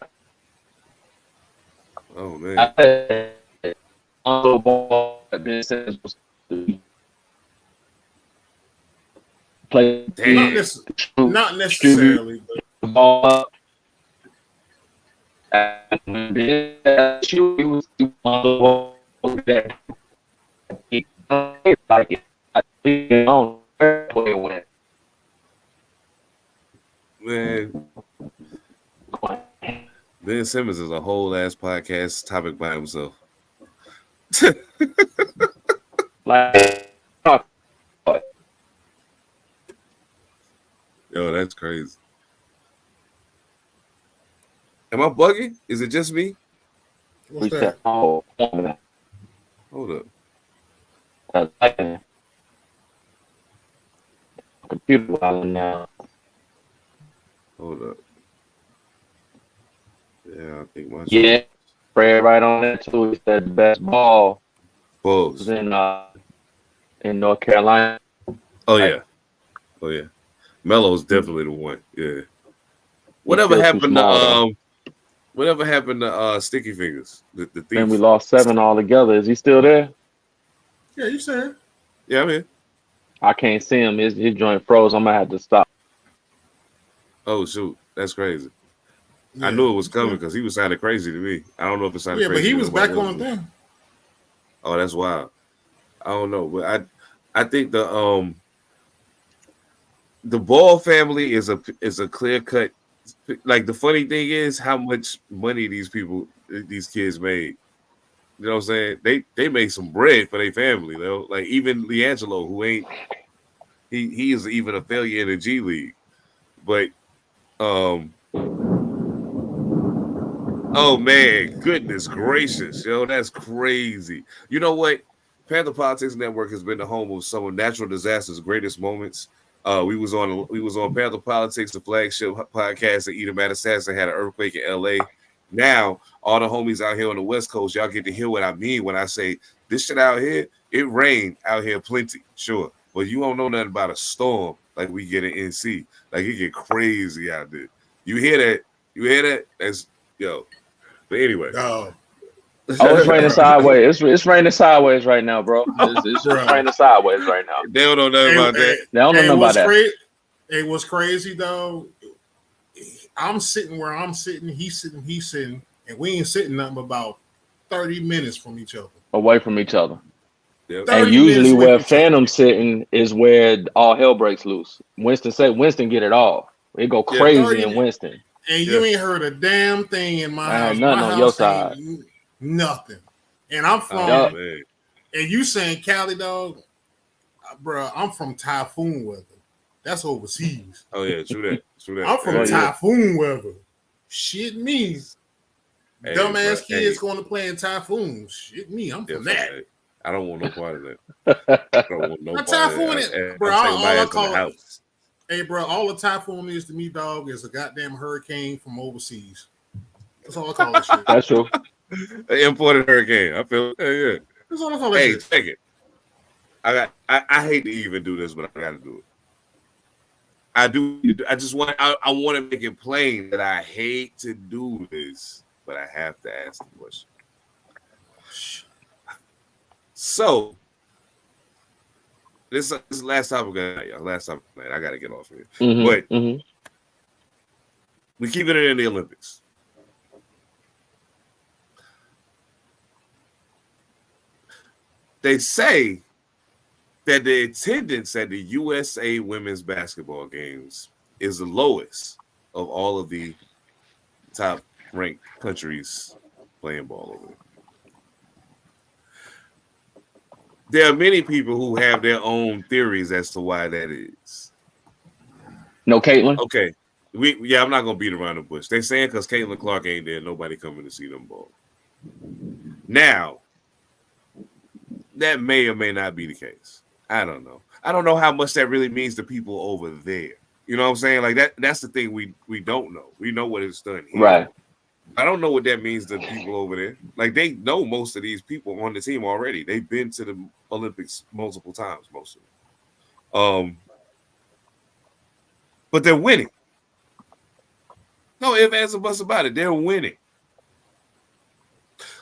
Oh, man. I said Lonzo Ball, Ben Simmons was play Damn. Not necessarily, but the ball up. And when Ben shoot, he was Lonzo Ball there. He like it. I think it on where it went. Man, Ben Simmons is a whole ass podcast topic by himself. Like, Yo, that's crazy. Am I bugging? Is it just me? what's that? oh, Hold up. computer while now. Hold up. Yeah, I think my Yeah, Fred right on that too. He said the best ball was Pause. in North Carolina. Oh yeah. Oh yeah. Melo's definitely the one. Yeah. Whatever feels too happened to small, whatever happened to Sticky Fingers? The thief. And we lost 7 altogether. Is he still there? Yeah, you said. Yeah, I'm in. I can't see him. His joint froze. I'm gonna have to stop. Oh shoot, that's crazy. Yeah. I knew it was coming because he was sounding crazy to me. I don't know if it sounded Yeah, crazy. but he to was nobody back on else. the thing. Oh, that's wild. I don't know, but I think the Ball family is a clear cut. Like the funny thing is how much money these kids made. You know what I'm saying? They made some bread for their family, though. Like even LiAngelo, who ain't he is even a failure in the G League. But oh man, goodness gracious, yo, that's crazy. You know what? Panther Politics Network has been the home of some of natural disasters' greatest moments. We was on Panther Politics, the flagship podcast that Edom Assassin had an earthquake in LA. Now, all the homies out here on the West Coast, y'all get to hear what I mean when I say this shit out here, it rained out here plenty, sure. But you don't know nothing about a storm like we get in NC. Like it get crazy out there. You hear that? You hear that? That's yo. But anyway. Oh, Oh, it's raining sideways. It's raining sideways right now, bro. It's Bro. raining sideways right now. They don't know nothing about that. They don't know nothing about that. It was crazy though. I'm sitting where I'm sitting. He's sitting, and we ain't sitting nothing but about 30 minutes from each other. Away from each other. Yep. 30 And usually minutes where with each other. Phantom's sitting is where all hell breaks loose. Winston get it all. It go Yeah, crazy 30 in Winston. And you ain't heard a damn thing in my I house. had nothing My on your house side. ain't nothing. And I'm from, Oh, man. and you saying Cali, dog, bro, I'm from typhoon weather. That's overseas. Oh yeah, true that. True that. I'm from Yeah. typhoon weather. Shit me. Hey, Dumbass bro, kids going to play in typhoons. Shit me. I'm yeah, from fuck that. that. I don't want no part of that. I don't want no A part typhoon of is- that. bro, I'm taking all my I ass to call the it- house. Hey, bro, all a typhoon is to me, dog, is a goddamn hurricane from overseas. That's all I call that shit. That's true. An imported hurricane. I feel yeah. That's all I call that Hey, shit. check it. I hate to even do this, but I gotta do it. I want to make it plain that I hate to do this, but I have to ask the question. So this is the last topic, y'all. Last topic, man. I gotta get off here. Mhm, But mhm. we keeping it in the Olympics. They say that the attendance at the USA women's basketball games is the lowest of all of the top ranked countries playing ball over there. There are many people who have their own theories as to why that is. No, Caitlin. Okay, I'm not gonna beat around the bush. They saying because Caitlin Clark ain't there, nobody coming to see them ball. Now, that may or may not be the case. I don't know. I don't know how much that really means to people over there. You know what I'm saying? Like that's the thing we don't know. We know what it's done here. Right. I don't know what that means to people over there. Like they know most of these people on the team already. They've been to the Olympics multiple times, most of them. But they're winning. No ifs, ands, or buts about it. They're winning.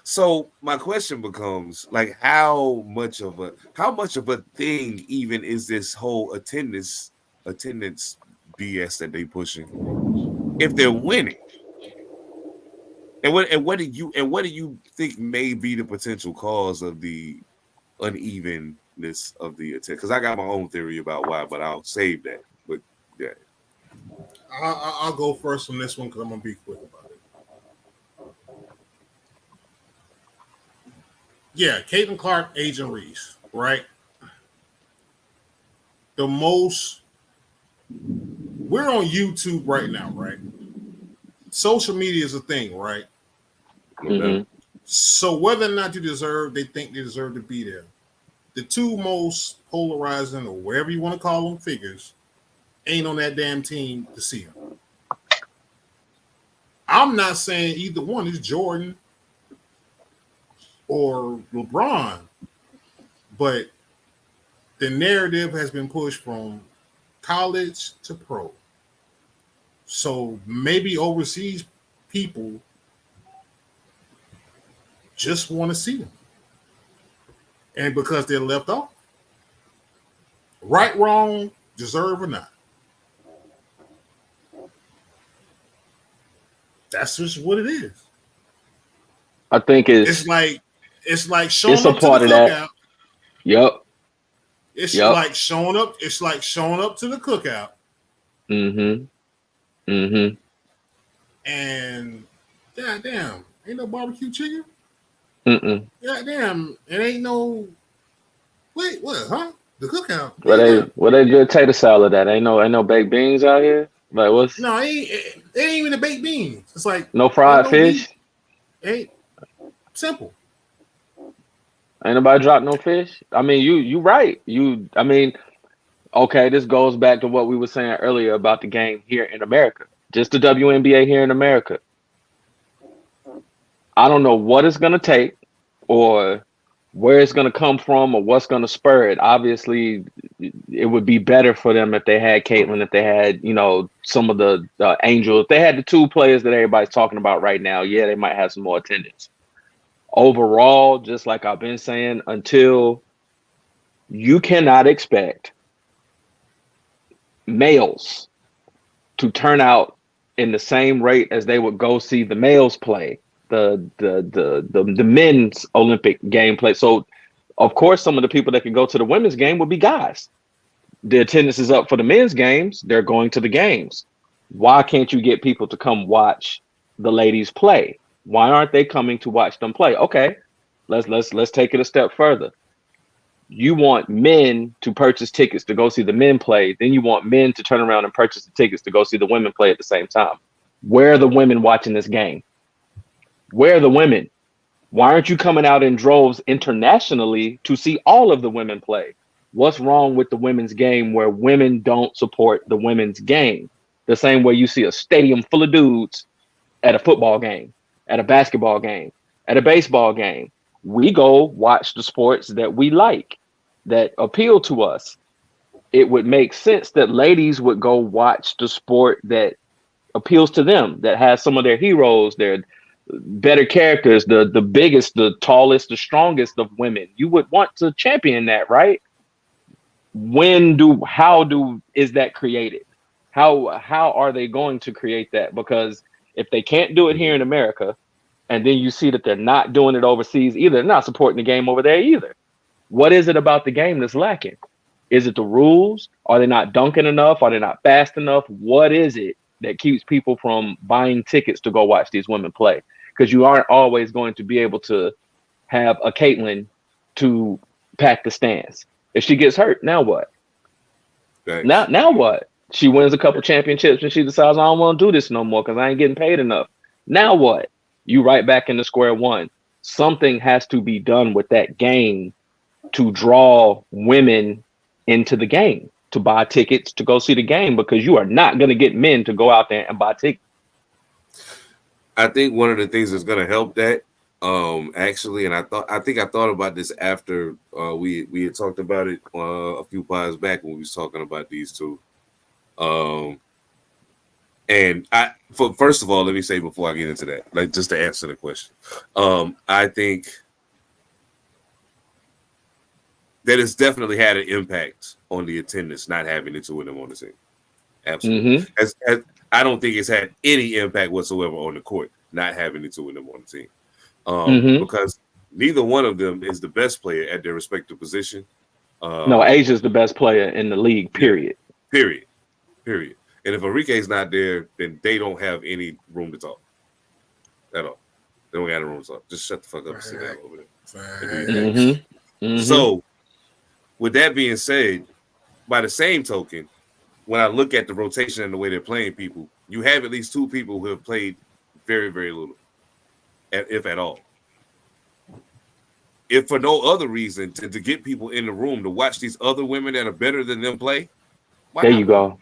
So my question becomes like, how much of a thing even is this whole attendance BS that they pushing if they're winning? And what do you think may be the potential cause of the unevenness of the attendance? Because I got my own theory about why, but I'll save that. But yeah, I'll go first on this one because I'm gonna be quick about it. Yeah, Caitlin Clark, Agent Reese, right? We're on YouTube right now, right? Social media is a thing, right? Mm-hmm. So whether or not they think they deserve to be there. The two most polarizing, or whatever you want to call them, figures ain't on that damn team to see them. I'm not saying either one is Jordan or LeBron, but the narrative has been pushed from college to pro. So maybe overseas people just want to see them. And because they're left off, right, wrong, deserve or not. That's just what it is. I think It's like showing it's a up to part the of that. cookout. Yep. It's Yep. like showing up. It's like showing up to the cookout. Mm-hmm. Mm-hmm. And goddamn, ain't no barbecue chicken. Mm-mm. Goddamn, it ain't no. Wait, what? Huh? The cookout. Where they good tater salad at? Ain't no baked beans out here. Like what's No, it ain't even the baked beans. It's like no fried ain't no fish? beef. Ain't simple. Ain't nobody drop no fish? I mean, you right. Okay, this goes back to what we were saying earlier about the game here in America. Just the WNBA here in America. I don't know what it's gonna take or where it's gonna come from or what's gonna spur it. Obviously, it would be better for them if they had Caitlin, if they had, some of the Angels. If they had the two players that everybody's talking about right now, yeah, they might have some more attendance. Overall, just like I've been saying, until you cannot expect males to turn out in the same rate as they would go see the males play the men's Olympic game play. So of course some of the people that can go to the women's game would be guys. The attendance is up for the men's games, they're going to the games. Why can't you get people to come watch the ladies play? Why aren't they coming to watch them play? Okay, let's take it a step further. You want men to purchase tickets to go see the men play, then you want men to turn around and purchase the tickets to go see the women play at the same time. Where are the women watching this game? Where are the women? Why aren't you coming out in droves internationally to see all of the women play? What's wrong with the women's game where women don't support the women's game? The same way you see a stadium full of dudes at a football game, at a basketball game, at a baseball game. We go watch the sports that we like, that appeal to us. It would make sense that ladies would go watch the sport that appeals to them, that has some of their heroes, their better characters, the biggest, the tallest, the strongest of women. You would want to champion that, right? How is that created? How are they going to create that? Because if they can't do it here in America, and then you see that they're not doing it overseas either, they're not supporting the game over there either. What is it about the game that's lacking? Is it the rules? Are they not dunking enough? Are they not fast enough? What is it that keeps people from buying tickets to go watch these women play? Because you aren't always going to be able to have a Caitlin to pack the stands. If she gets hurt, now what? Thanks. Now what? She wins a couple championships and she decides I don't want to do this no more because I ain't getting paid enough. Now what? You right back into square one. Something has to be done with that game to draw women into the game, to buy tickets to go see the game, because you are not going to get men to go out there and buy tickets. I think one of the things that's going to help that, actually, and I think I thought about this after we had talked about it a few pods back when we was talking about these two. And first of all, let me say before I get into that, like just to answer the question, I think that it's definitely had an impact on the attendance not having the two of them on the team. Absolutely. As I don't think it's had any impact whatsoever on the court not having the two of them on the team, because neither one of them is the best player at their respective position. No, Asia's the best player in the league. Period. Period. And if Enrique's not there, then they don't have any room to talk at all. They don't got a room to talk. Just shut the fuck up and sit down over there. So, with that being said, by the same token, when I look at the rotation and the way they're playing people, you have at least two people who have played very, very little, if at all. If for no other reason to get people in the room to watch these other women that are better than them play. There you go.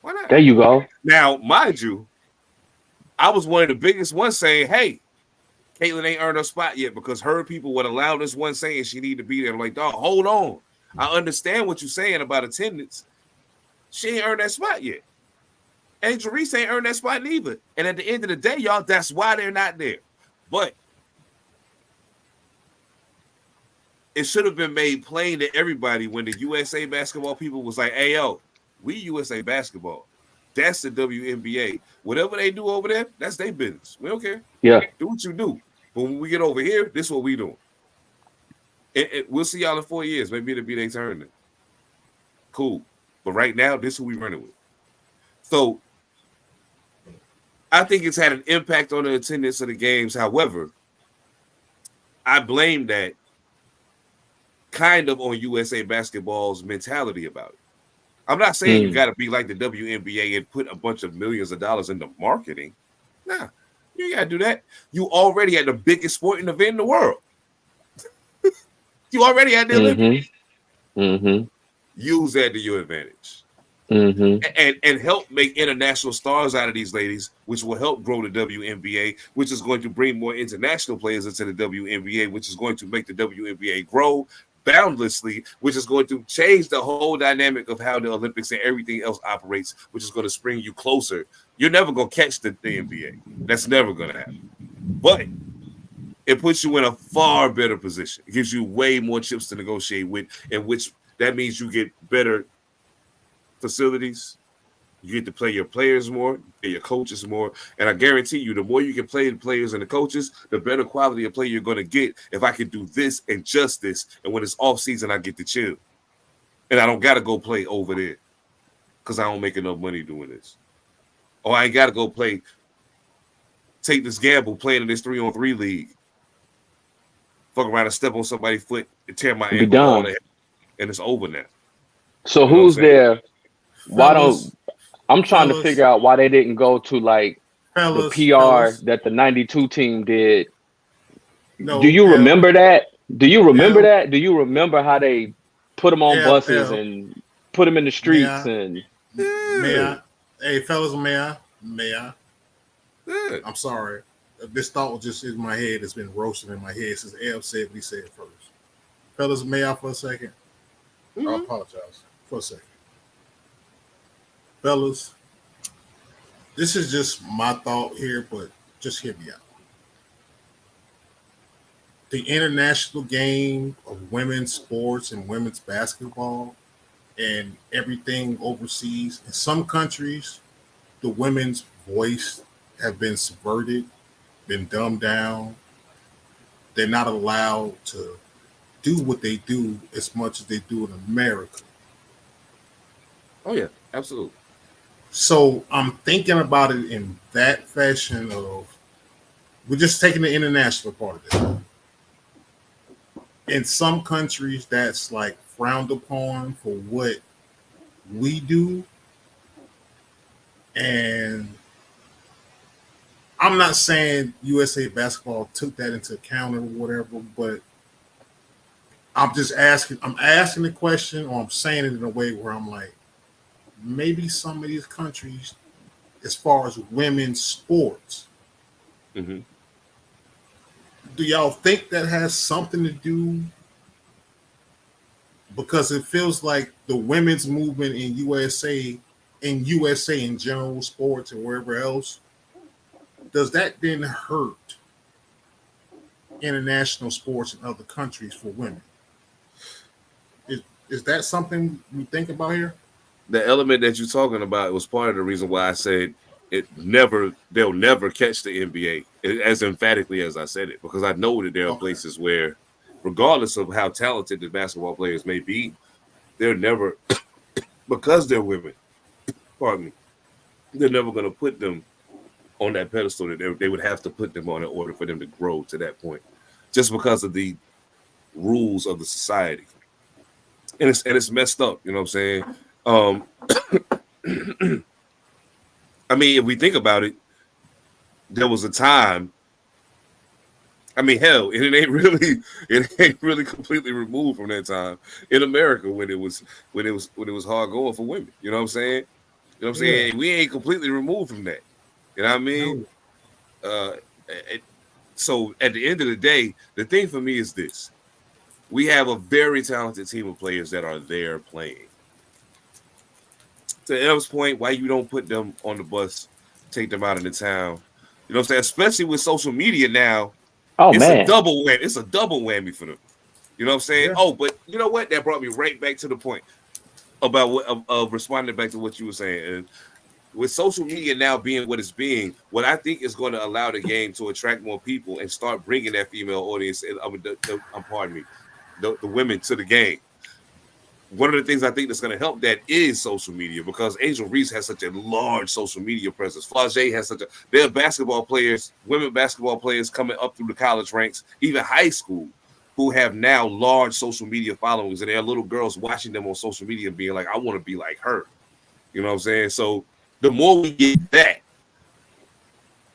Why not? There you go. Now, mind you, I was one of the biggest ones saying, hey, Caitlin ain't earned her spot yet because her people would allow this one saying she need to be there. I'm like, dog, hold on. I understand what you're saying about attendance. She ain't earned that spot yet. Angel Reese ain't earned that spot neither. And at the end of the day, y'all, that's why they're not there. But it should have been made plain to everybody when the USA basketball people was like, hey, yo, we USA basketball. That's the WNBA. Whatever they do over there, that's their business. We don't care. Yeah. Do what you do. But when we get over here, this is what we doing. We'll see y'all in 4 years. Maybe it'll be their turn then. Cool. But right now, this is who we running with. So I think it's had an impact on the attendance of the games. However, I blame that kind of on USA basketball's mentality about it. I'm not saying you got to be like the WNBA and put a bunch of millions of dollars into marketing. Nah, you ain't got to do that. You already had the biggest sporting event in the world. You already had the Olympics. Use that to your advantage. And help make international stars out of these ladies, which will help grow the WNBA, which is going to bring more international players into the WNBA, which is going to make the WNBA grow boundlessly, which is going to change the whole dynamic of how the Olympics and everything else operates, which is going to bring you closer. You're never going to catch the NBA. That's never going to happen. But it puts you in a far better position. It gives you way more chips to negotiate with, in which that means you get better facilities. You get to play your players more, play your coaches more. And I guarantee you, the more you can play the players and the coaches, the better quality of play you're going to get. If I can do this and just this, and when it's off season, I get to chill. And I don't got to go play over there because I don't make enough money doing this. Or I ain't got to go take this gamble playing in this 3-on-3 league. Fuck around and step on somebody's foot and tear my ankle on it, and it's over now. So who's there? Why don't I'm trying to figure out why they didn't go to like the PR that the 92 team did. No, do you remember that? Do you remember that? Do you remember how they put them on buses and put them in the streets? And hey, fellas, may I? I'm sorry. This thought was just in my head. It's been roasting in my head since Eb said what he said first. Fellas, may I for a second? I apologize for a second. Fellas, this is just my thought here, but just hear me out. The international game of women's sports and women's basketball and everything overseas, in some countries, the women's voice have been subverted, been dumbed down. They're not allowed to do what they do as much as they do in America. Oh, yeah, absolutely. So I'm thinking about it in that fashion of we're just taking the international part of it. In some countries, that's like frowned upon for what we do. And I'm not saying USA basketball took that into account or whatever, but I'm just asking. I'm asking the question, or I'm saying it in a way where I'm like, maybe some of these countries, as far as women's sports, Mm-hmm. do y'all think that has something to do? Because it feels like the women's movement in USA in general sports and wherever else, does that then hurt international sports in other countries for women? Is that something we think about here? The element that you're talking about was part of the reason why I said they'll never catch the NBA as emphatically as I said it, because I know that there are places where, regardless of how talented the basketball players may be, they're never, because they're women, pardon me, they're never going to put them on that pedestal that they would have to put them on in order for them to grow to that point, just because of the rules of the society. And it's messed up, you know what I'm saying? I mean, if we think about it, there was a time. I mean, hell, it ain't really completely removed from that time in America when it was hard going for women. You know what I'm saying? You know what I'm saying? We ain't completely removed from that. You know what I mean? No. So at the end of the day, the thing for me is this: we have a very talented team of players that are there playing. To El's point, why you don't put them on the bus, take them out of the town? You know what I'm saying? Especially with social media now. Oh, it's man. a double whammy. It's a double whammy for them. You know what I'm saying? Yeah. Oh, but you know what? That brought me right back to the point about of responding back to what you were saying. And with social media now being what it's being, what I think is going to allow the game to attract more people and start bringing that female audience, and pardon me, the women to the game. One of the things I think that's going to help that is social media, because Angel Reese has such a large social media presence. Flau'jae has there are basketball players, women basketball players coming up through the college ranks, even high school, who have now large social media followings, and there are little girls watching them on social media being like, I want to be like her. You know what I'm saying? So the more we get that,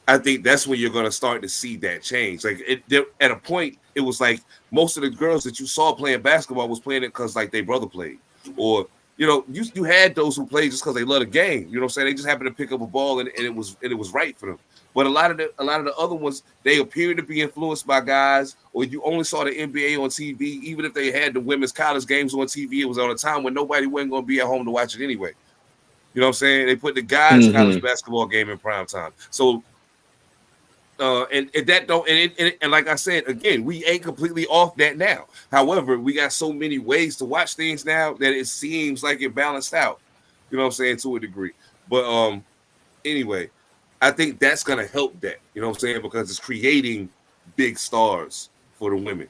I think that's when you're going to start to see that change. Like at a point, it was like most of the girls that you saw playing basketball was playing it because like their brother played, or you had those who played just because they love the game. You know what I'm saying? They just happened to pick up a ball and it was right for them. But a lot of the other ones, they appeared to be influenced by guys, or you only saw the NBA on TV. Even if they had the women's college games on TV, it was on a time when nobody wasn't going to be at home to watch it anyway. You know what I'm saying? They put the guys' college basketball game in prime time. So. And like I said again, we ain't completely off that now. However, we got so many ways to watch things now that it seems like it balanced out. You know what I'm saying, to a degree. But anyway, I think that's gonna help that. You know what I'm saying, because it's creating big stars for the women.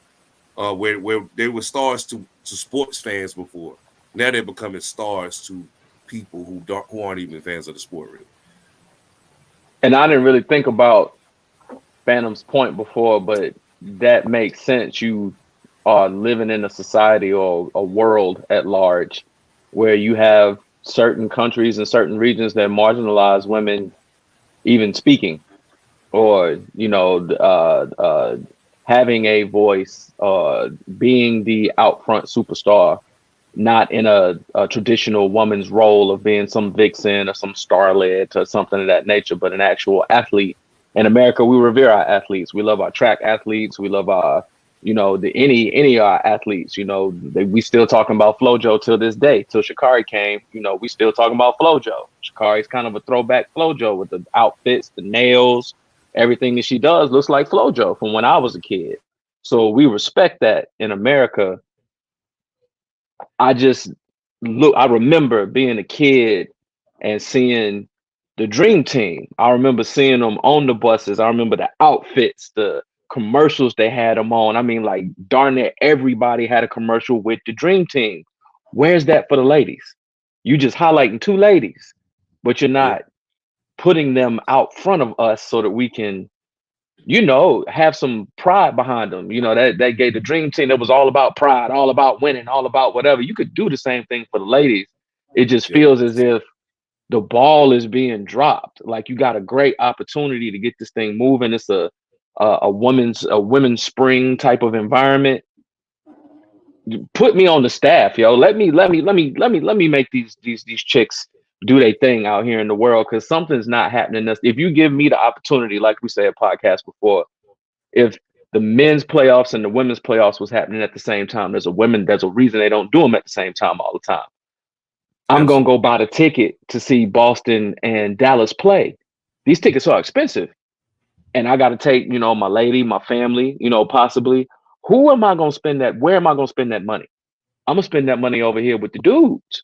Where they were stars to sports fans before, now they're becoming stars to people who aren't even fans of the sport, really. And I didn't really think about Phantom's point before, but that makes sense. You are living in a society or a world at large where you have certain countries and certain regions that marginalize women even speaking, or having a voice, being the out front superstar, not in a traditional woman's role of being some vixen or some starlet or something of that nature, but an actual athlete. In America, we revere our athletes. We love our track athletes. We love our, any of our athletes. We still talking about FloJo till this day. Till Sha'Carri came, we still talking about FloJo. Sha'Carri's kind of a throwback FloJo with the outfits, the nails, everything that she does looks like FloJo from when I was a kid. So we respect that in America. I remember being a kid and seeing the Dream Team. I remember seeing them on the buses. I remember the outfits, the commercials they had them on. I mean, like darn near everybody had a commercial with the Dream Team. Where's that for the ladies? You just highlighting two ladies, but you're not putting them out front of us so that we can, have some pride behind them. That gave the Dream Team, that was all about pride, all about winning, all about whatever. You could do the same thing for the ladies. It just feels as if the ball is being dropped. Like, you got a great opportunity to get this thing moving. It's a women's spring type of environment. Put me on the staff, yo. Let me make these chicks do their thing out here in the world, because something's not happening. If you give me the opportunity, like we said podcast before, if the men's playoffs and the women's playoffs was happening at the same time, there's a reason they don't do them at the same time all the time. I'm gonna go buy the ticket to see Boston and Dallas play. These tickets are expensive, and I got to take, my lady, my family, possibly. Who am I gonna spend that? Where am I gonna spend that money? I'm gonna spend that money over here with the dudes.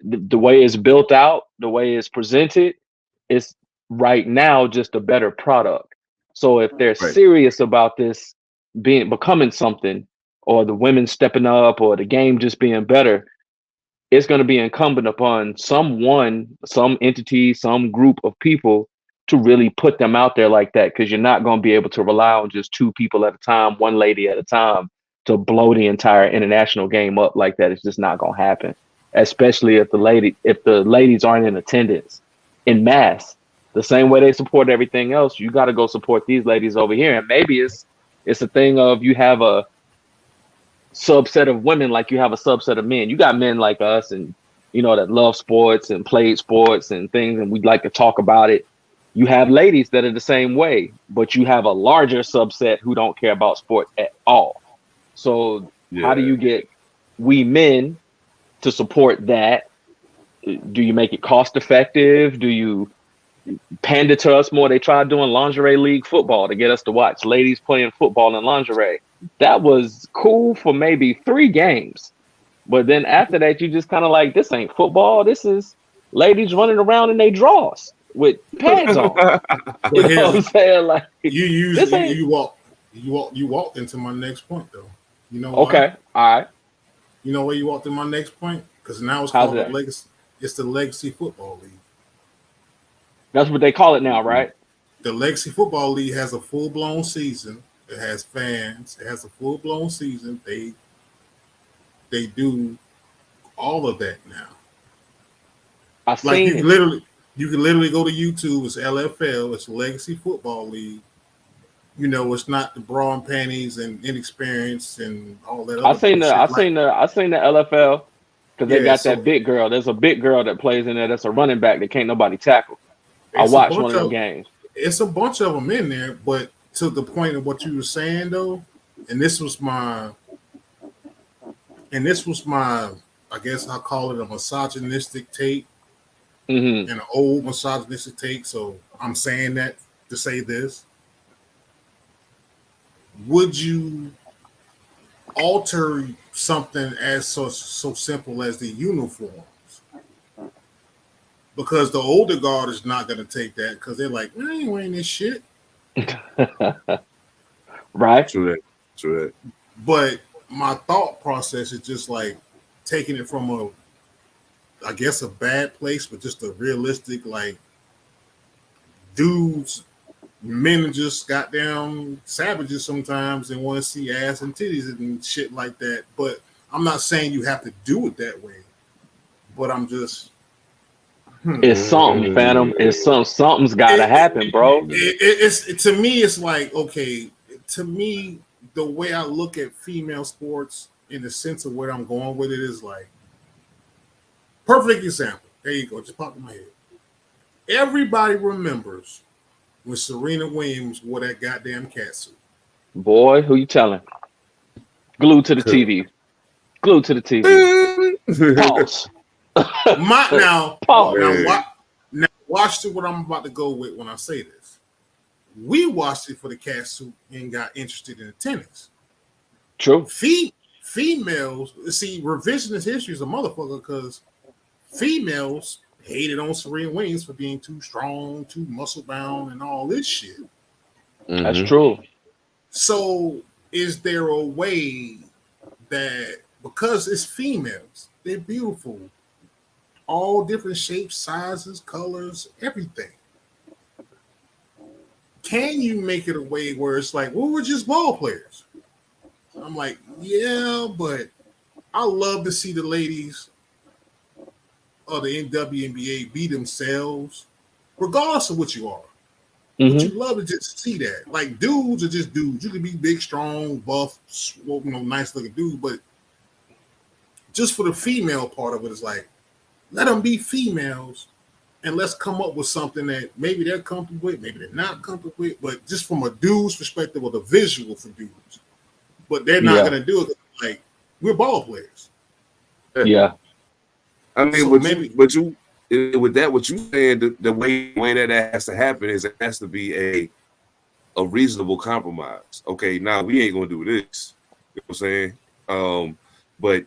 The way it's built out, the way it's presented, it's right now just a better product. So if they're serious about this becoming something, or the women stepping up, or the game just being better, it's going to be incumbent upon some entity, some group of people to really put them out there like that, because you're not going to be able to rely on just two people at a time, one lady at a time, to blow the entire international game up like that. It's just not going to happen, especially if the ladies aren't in attendance in mass. The same way they support everything else, you got to go support these ladies over here. And maybe it's a thing of, you have a subset of women like you have a subset of men. You got men like us, and that love sports and played sports and things, and we'd like to talk about it. You have ladies that are the same way, but you have a larger subset who don't care about sports at all. So how do you get we men to support that? Do you make it cost effective? Do you pander to us more? They tried doing lingerie league football to get us to watch ladies playing football in lingerie. That was cool for maybe 3 games. But then after that, you just kind of like, this ain't football. This is ladies running around in their drawers with pads on. You know what I'm saying? Like, you walked into my next point, though. You know why? Okay. All right. You know where you walked in my next point? Because now it's called the Legacy. It's the Legacy Football League. That's what they call it now, right? The Legacy Football League has a full-blown season. It has fans. It has a full-blown season. They do all of that now. You can literally go to YouTube. It's LFL. It's Legacy Football League. It's not the bra and panties and inexperience and all that. I seen the LFL, because they got that big girl. There's a big girl that plays in there. That's a running back that can't nobody tackle. I watched one of the games. It's a bunch of them in there, but to the point of what you were saying, though, and this was my, I guess I'll call it a misogynistic take, and an old misogynistic take. So I'm saying that to say this: would you alter something as so simple as the uniforms? Because the older guard is not going to take that, because they're like, I ain't wearing this shit. Right. True that. But my thought process is just like taking it from a bad place, but just a realistic, like, dudes, men are just goddamn savages sometimes and want to see ass and titties and shit like that. But I'm not saying you have to do it that way. But I'm just... It's something, Phantom. It's something's got to happen, bro. It's to me, it's like, okay, to me, the way I look at female sports in the sense of where I'm going with it is like, perfect example. There you go. Just popped in my head. Everybody remembers when Serena Williams wore that goddamn catsuit. Boy, who you telling? Glued to the TV. Pause. Now watch what I'm about to go with when I say this. We watched it for the catsuit and got interested in the tennis. True. Females, see, revisionist history is a motherfucker, because females hated on Serena Williams for being too strong, too muscle bound, and all this shit. That's true. So, is there a way that, because it's females, they're beautiful, all different shapes, sizes, colors, everything, can you make it a way where it's like, well, we're just ball players? I'm like, yeah, but I love to see the ladies of the WNBA be themselves, regardless of what you are. Mhm. But you love to just see that. Like dudes are just dudes. You can be big, strong, buff, nice looking dude, but just for the female part of it, it's like let them be females, and let's come up with something that maybe they're comfortable with, maybe they're not comfortable with, but just from a dude's perspective or the visual for dudes. But they're not Yeah. gonna do it like we're ball players. Yeah. I mean, So with maybe- with that, what you saying, the way that has to happen is it has to be a reasonable compromise. Okay, now we ain't gonna do this. You know what I'm saying? But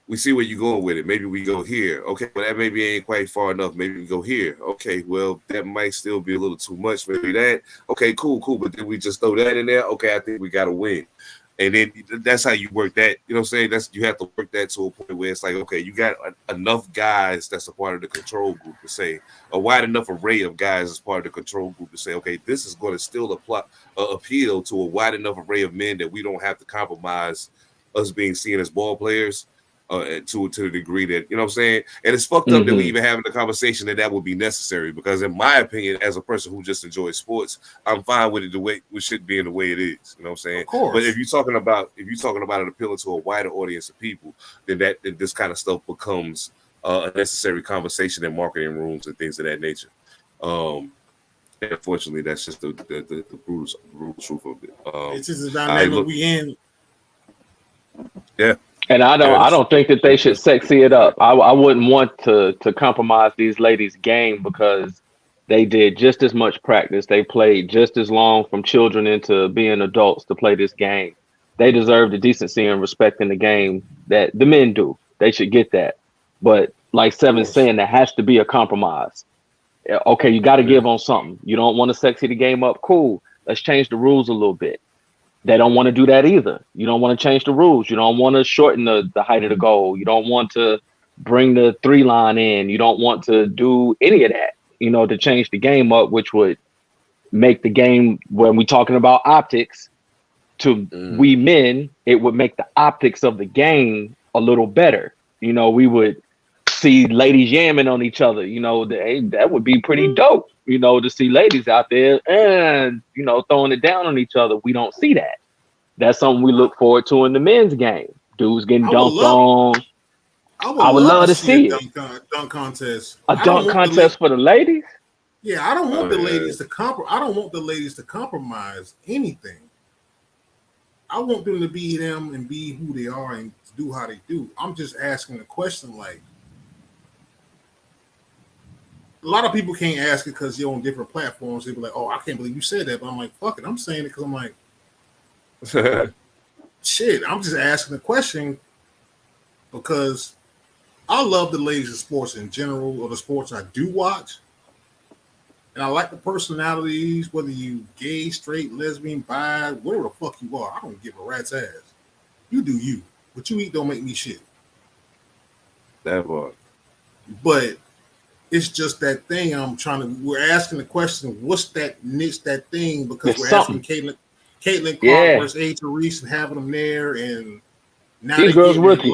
we see where you're going with it. Maybe we go here. Okay, but that maybe ain't quite far enough. Maybe we go here. Okay, well, that might still be a little too much. Maybe that. Okay, cool. But then we just throw that in there. Okay, I think we got to win. And then that's how you work that. You know what I'm saying? You have to work that to a point where it's like, okay, you got enough guys that's a part of the control group to say, a wide enough array of guys as part of the control group to say, okay, this is going to still appeal to a wide enough array of men that we don't have to compromise us being seen as ball players. To the degree that, you know what I'm saying? And it's fucked up that we even having the conversation that would be necessary, because in my opinion, as a person who just enjoys sports, I'm fine with it the way we should be in the way it is. You know what I'm saying? Of course. But if you're talking about it appealing to a wider audience of people, then this kind of stuff becomes a necessary conversation in marketing rooms and things of that nature. And unfortunately, that's just the brutal truth of it. It's just the dynamic we in. Yeah. And I don't think that they should sexy it up. I wouldn't want to compromise these ladies' game, because they did just as much practice. They played just as long from children into being adults to play this game. They deserve the decency and respect in the game that the men do. They should get that. But like Seven's saying, there has to be a compromise. Okay, you got to give on something. You don't want to sexy the game up. Cool. Let's change the rules a little bit. They don't want to do that either. You don't want to change the rules. You don't want to shorten the height of the goal. You don't want to bring the 3-line in. You don't want to do any of that, to change the game up, which would make the game, when we're talking about optics, to we men, it would make the optics of the game a little better. We would see ladies yamming on each other. That would be pretty dope. To see ladies out there and, throwing it down on each other. We don't see that. That's something we look forward to in the men's game. Dudes getting dunked on. I would love to see it. Dunk contest. A dunk contest for the ladies? Yeah, I don't want the ladies to I don't want the ladies to compromise anything. I want them to be them and be who they are and do how they do. I'm just asking a question like, a lot of people can't ask it because you're on different platforms. They be like, "Oh, I can't believe you said that," but I'm like, "Fuck it," I'm saying it because I'm like, shit. I'm just asking the question because I love the ladies of sports in general, or the sports I do watch, and I like the personalities. Whether you gay, straight, lesbian, bi, whatever the fuck you are, I don't give a rat's ass. You do you. What you eat don't make me shit. That part. But it's just that thing we're asking the question, what's that niche, that thing? Because it's we're something. asking Caitlin Clark versus Angel Reese and having them there, and now these girls rookie.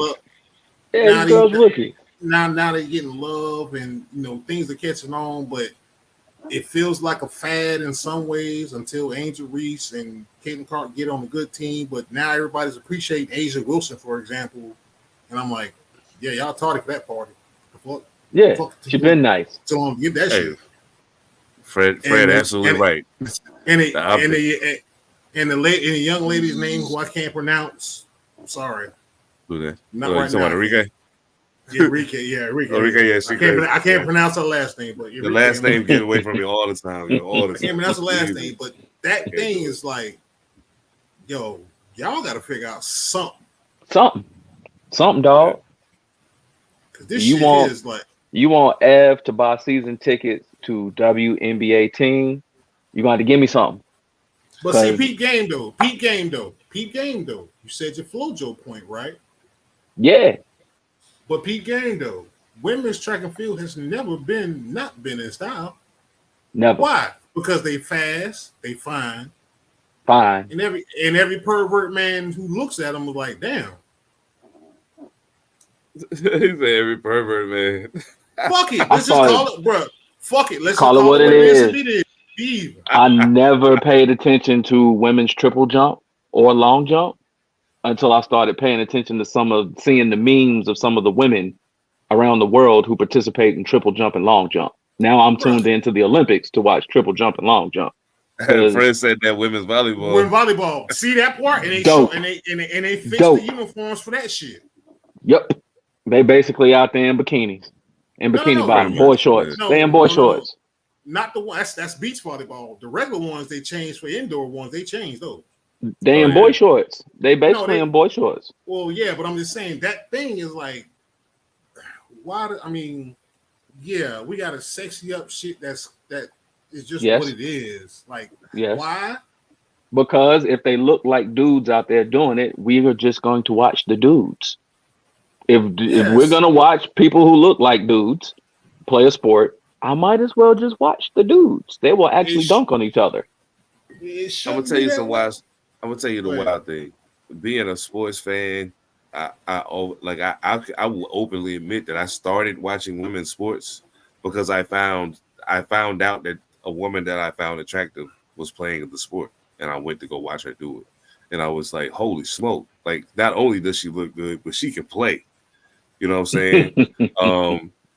Yeah, these girls rookie. Now they're getting love, and things are catching on, but it feels like a fad in some ways until Angel Reese and Caitlin Clark get on a good team. But now everybody's appreciating Asia Wilson, for example, and I'm like, yeah, y'all tardy for that party. The fuck? Yeah, she's been nice. So give that shit. Fred, absolutely right. And the young lady's name who I can't pronounce. I'm sorry. Who that? Not right now. Enrique? Enrique, I can't pronounce her last name, but the last name get away from me all the time. All the time. I can't pronounce her last name, but that thing is like, y'all got to figure out something. Something, dog. This shit is like. You want Ev to buy season tickets to WNBA team? You going to give me something. But see, peep game though. You said your FloJo point, right? Yeah. But peep game though. Women's track and field has never not been in style. Never. Why? Because they fast, they fine. And every pervert man who looks at them is like, damn. He said every pervert man. Fuck it. I Let's just saw call it, bro. Fuck it. Let's Call just it what it is. It is. Be even. I never paid attention to women's triple jump or long jump until I started paying attention to seeing the memes of some of the women around the world who participate in triple jump and long jump. Now I'm tuned into the Olympics to watch triple jump and long jump. Fred said that women's volleyball. Women's volleyball. See that part? And they Dope. show, and they fix Dope. the uniforms for that shit. Yep. They basically out there in bikinis. In bikini bottom. Boy shorts. They in boy shorts. Not the one. That's beach volleyball. The regular ones they changed for indoor ones. They changed those. They in boy shorts. They basically in boy shorts. Well, yeah, but I'm just saying that thing is like, why? I mean, yeah, we got a sexy up shit that is just what it is. Like, why? Because if they look like dudes out there doing it, we are just going to watch the dudes. If we're gonna watch people who look like dudes play a sport, I might as well just watch the dudes. They will actually dunk on each other. I'm gonna tell you some wild. I'm gonna tell you the wild thing. Being a sports fan, I will openly admit that I started watching women's sports because I found out that a woman that I found attractive was playing the sport, and I went to go watch her do it, and I was like, "Holy smoke!" Like, not only does she look good, but she can play. You know what I'm saying?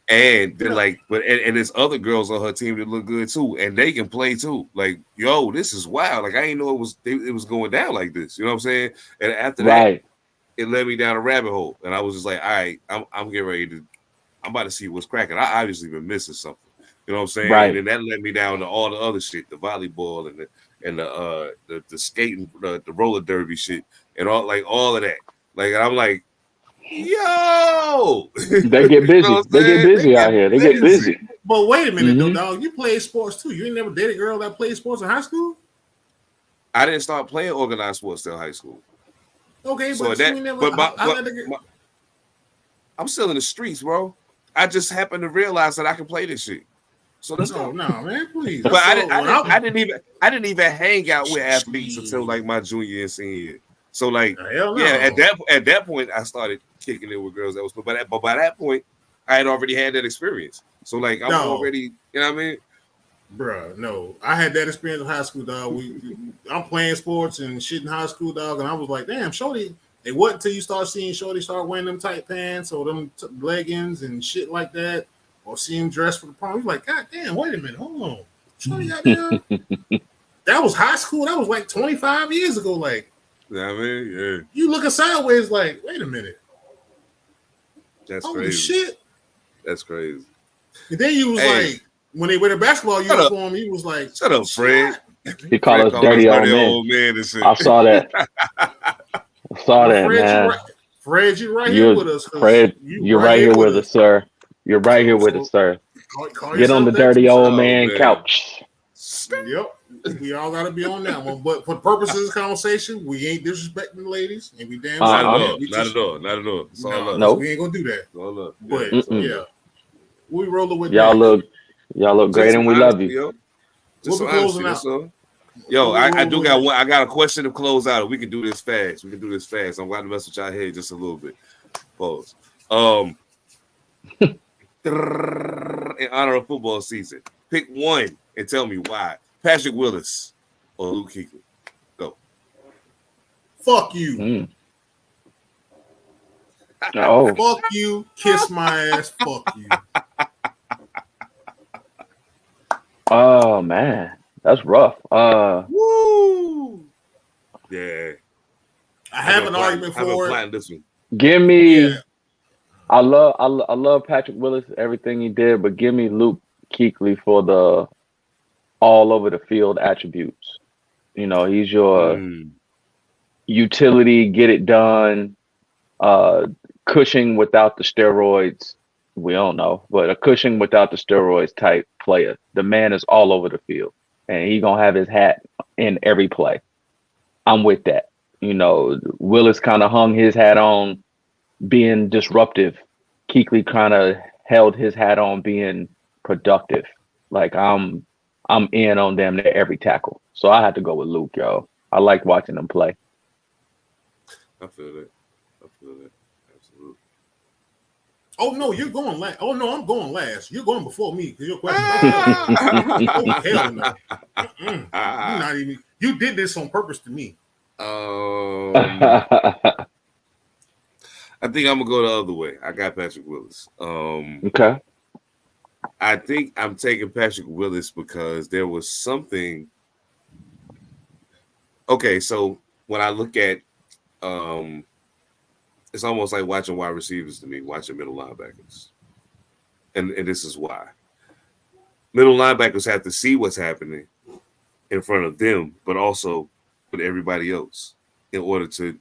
And they're like, and there's other girls on her team that look good too, and they can play too. Like, yo, this is wild. Like, I didn't know it was going down like this. You know what I'm saying? And after that, it led me down a rabbit hole, and I was just like, all right, I'm getting ready to. I'm about to see what's cracking. I obviously been missing something. You know what I'm saying? Right. And then that led me down to all the other shit, the volleyball and the skating, the roller derby shit, and all of that. Like, I'm like, yo, they get busy. You know they get busy out here. They get busy. But wait a minute, though, dog. You played sports too. You ain't never dated a girl that played sports in high school? I didn't start playing organized sports till high school. Okay, so but that, you never. I'm still in the streets, bro. I just happened to realize that I can play this shit. So let's go. No, man, please. But I didn't even hang out with athletes until like my junior and senior year. So like, at that point, I started kicking it with girls that was. But by that point, I had already had that experience. So like, I'm already, you know what I mean? Bruh, no, I had that experience in high school, dog. I'm playing sports and shit in high school, dog, and I was like, damn, shorty. It wasn't until you start seeing shorty start wearing them tight pants or them leggings and shit like that, or see him dressed for the prom. You're like, God damn, wait a minute, hold on, shorty got there. That was high school. That was like 25 years ago. Like, yeah, I mean, yeah. You looking sideways, like, wait a minute. That's holy crazy. Shit. That's crazy. And then you was like, when they wear the basketball uniform, he was like, "Shut up, Fred." He called us dirty old man. I saw that. I saw that, man. Fred, you're right here with us. Fred, you're right here with us, sir. You're right here with us, sir. Get on the dirty old man couch. Yep. We all got to be on that one. But for the purposes of this conversation, we ain't disrespecting the ladies. And we damn not at all. It's all love. No, we ain't going to do that. All love. But, yeah. We rolling with y'all look great and we love you. We'll be closing out. Yo, I do got one. I got a question to close out. We can do this fast. I'm glad to mess with y'all head just a little bit. Pause. In honor of football season, pick one and tell me why. Patrick Willis or Luke Kuechly. Go. Fuck you. Oh. Fuck you. Kiss my ass. Fuck you. Oh man, that's rough. Woo. Yeah. I have an argument for it. This one. Give me. Yeah. I love Patrick Willis, everything he did, but give me Luke Kuechly for the all over the field attributes. You know, he's your utility, get it done, Cushing without the steroids. We don't know, but a Cushing without the steroids type player. The man is all over the field, and he gonna have his hat in every play. I'm with that. You know, Willis kind of hung his hat on being disruptive. Kuechly kind of held his hat on being productive. Like I'm in on damn near every tackle. So I had to go with Luke, yo. I like watching him play. I feel that. Absolutely. Oh no, you're going last. Oh no, I'm going last. You're going before me because your question. Oh hell no. You're not even. You did this on purpose to me. I think I'm gonna go the other way. I got Patrick Willis. Okay. I think I'm taking Patrick Willis because there was something. Okay, so when I look at, it's almost like watching wide receivers to me, watching middle linebackers, and this is why. Middle linebackers have to see what's happening in front of them, but also with everybody else, in order to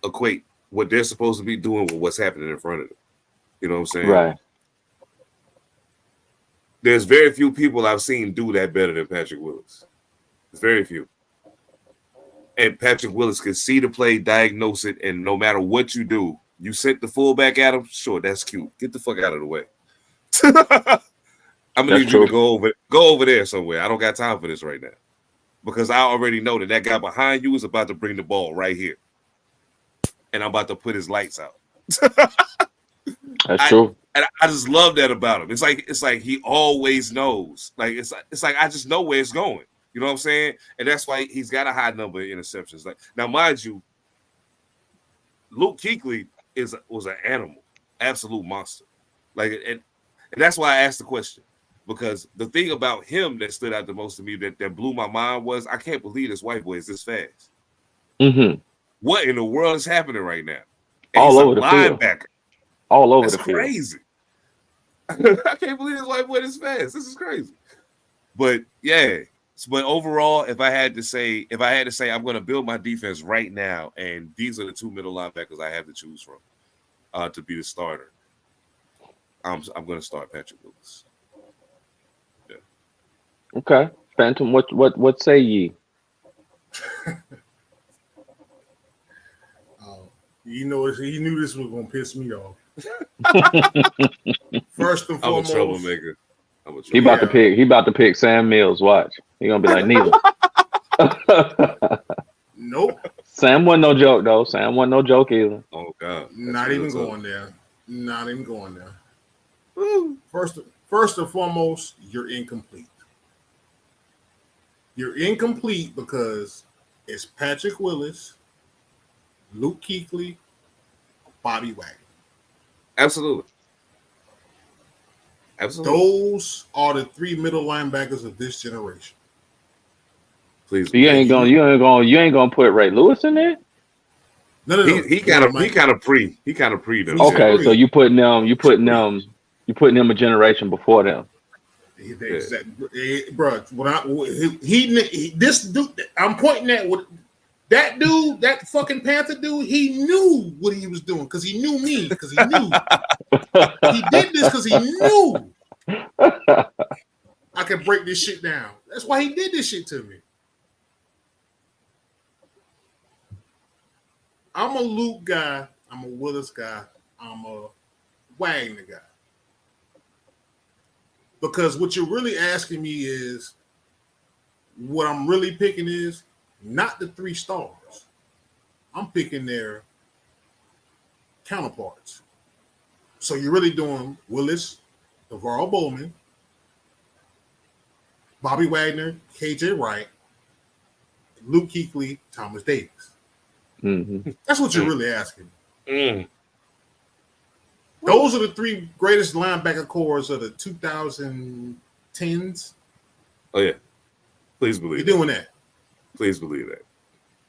equate what they're supposed to be doing with what's happening in front of them. You know what I'm saying? Right. There's very few people I've seen do that better than Patrick Willis. There's very few. And Patrick Willis can see the play, diagnose it, and no matter what you do, you sent the fullback at him. Sure, that's cute. Get the fuck out of the way. I'm gonna need you to go over there somewhere. I don't got time for this right now because I already know that guy behind you is about to bring the ball right here, and I'm about to put his lights out. That's true. And I just love that about him. It's like he always knows. Like it's like I just know where it's going. You know what I'm saying? And that's why he's got a high number of interceptions. Like now, mind you, Luke Kuechly was an animal, absolute monster. Like and that's why I asked the question. Because the thing about him that stood out the most to me that blew my mind was I can't believe this white boy is this fast. Mm-hmm. What in the world is happening right now? And all over the field. All over the field. Crazy. I can't believe this white boy is fast. This is crazy. But yeah. But overall, if I had to say I'm going to build my defense right now, and these are the two middle linebackers I have to choose from to be the starter, I'm going to start Patrick Willis. Yeah. Okay, Phantom. What say ye? You know, he knew this was going to piss me off. First and foremost, I'm a troublemaker. He about to pick Sam Mills. Watch. He gonna be like neither. Nope. Sam wasn't no joke though. Sam wasn't no joke either. Oh God. Not even going there. Not even going there. Woo. First and foremost, you're incomplete. You're incomplete because it's Patrick Willis, Luke Kuechly, Bobby Wagner. Absolutely. Those are the three middle linebackers of this generation. Please. You ain't gonna put Ray Lewis in there? No. He kind of pre though. Okay, so you putting them a generation before them. Exactly, bro. This dude, I'm pointing at what that dude, that fucking Panther dude. He knew what he was doing because he knew me. Because he knew he did this because he knew I could break this shit down. That's why he did this shit to me. I'm a Luke guy. I'm a Willis guy. I'm a Wagner guy. Because what you're really asking me is, what I'm really picking is not the three stars. I'm picking their counterparts. So you're really doing Willis, Navarro Bowman, Bobby Wagner, KJ Wright, Luke Kuechly, Thomas Davis. Mm-hmm. That's what you're really asking. Mm. Those are the three greatest linebacker cores of the 2010s. Oh yeah, please believe. You're doing that. Please believe that.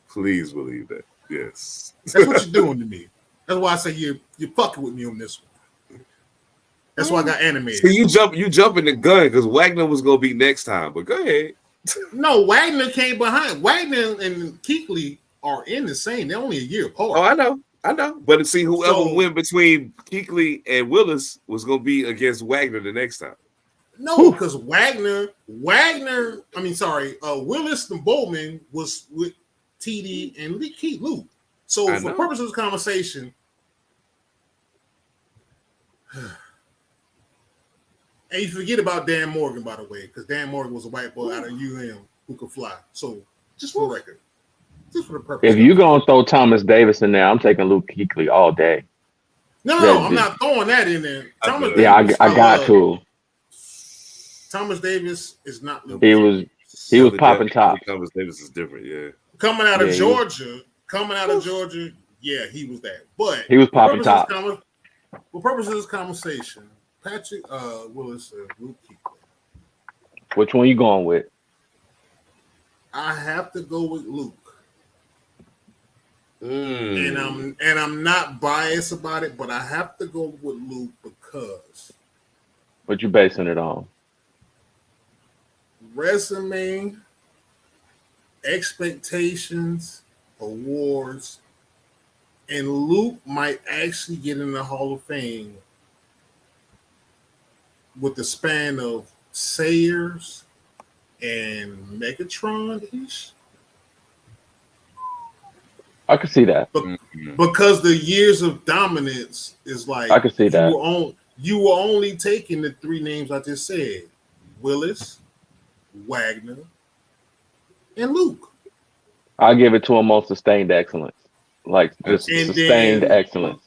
Please believe that. Yes. That's what you're doing to me. That's why I say you're fucking with me on this one. That's why I got animated. So you jump in the gun because Wagner was gonna be next time, but go ahead. No, Wagner came behind. Wagner and Kuechly are in the same. They're only a year apart. Oh, I know. But see, whoever went between Kuechly and Willis was gonna be against Wagner the next time. No, because Willis and Bowman was with TD and Luke. So for purposes of this conversation, and you forget about Dan Morgan, by the way, because Dan Morgan was a white boy out of UM who could fly. So just for the record, just for the purpose. If you're gonna throw Thomas Davis in there, I'm taking Luke Kuechly all day. Yeah, I'm not throwing that in there. Thomas Yeah, Davis, I got love. to. Thomas Davis is not Luke. He was popping top. Thomas Davis is different, yeah. Coming out of Yeah, Georgia, yeah, he was that. But He was for popping purposes of top. for purposes of this conversation, Patrick Willis said Luke Kuechly. Which one you going with? I have to go with Luke. Mm. And I'm not biased about it, but I have to go with Luke because What you basing it on? resume, expectations, awards, and Luke might actually get in the Hall of Fame with the span of Sayers and Megatron-ish. I could see that. Because the years of dominance is like I could see that. You were only taking the three names I just said: Willis, Wagner, and Luke. I'll give it to him on sustained excellence. Like just And sustained then excellence.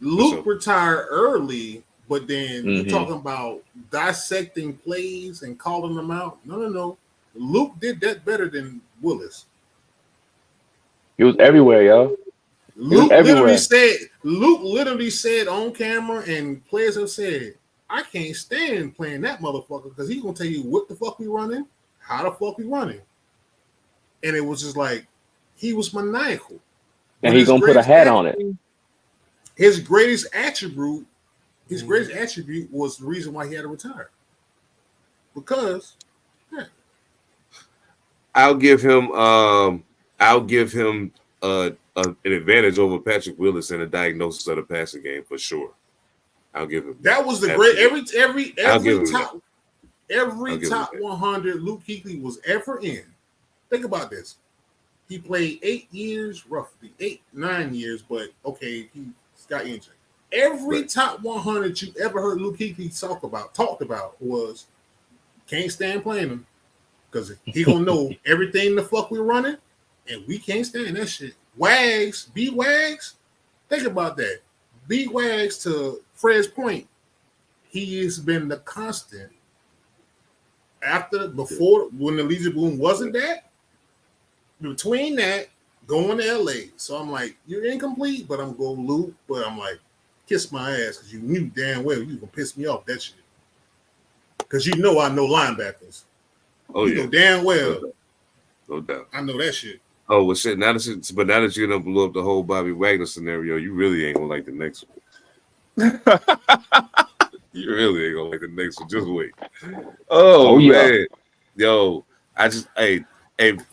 Luke retired early, but then you're Mhm. talking about dissecting plays and calling them out. No. Luke did that better than Willis. He was everywhere, yo. Luke everywhere. literally said on camera, and players have said, I can't stand playing that motherfucker because he's gonna tell you what the fuck we running, how the fuck we running. And it was just like he was maniacal. And he's gonna put a hat on it. His greatest attribute was the reason why he had to retire. Because I'll give him an advantage over Patrick Willis in the diagnosis of the passing game for sure. I'll give him that was the great every top 100 Luke Kuechly was ever in. Think about this. He played 8 years, roughly 9 years, but okay, he got injured. Every top 100 you ever heard Luke Kuechly talked about was can't stand playing him because he gonna know everything the fuck we're running, and we can't stand that shit. B Wags, think about that. B Wags, to Fred's point, he has been the constant. Before when the Legion Boom wasn't that, between that, going to LA. So I'm like, you're incomplete, but I'm going Luke. But I'm like, kiss my ass because you knew damn well you gonna piss me off that shit. Because you know I know linebackers. Oh, you know damn well. No doubt. I know that shit. Oh well, shit. Now that you done blew up the whole Bobby Wagner scenario, you really ain't gonna like the next one. You really ain't gonna like the next one. Just wait. Oh man, yo, hey,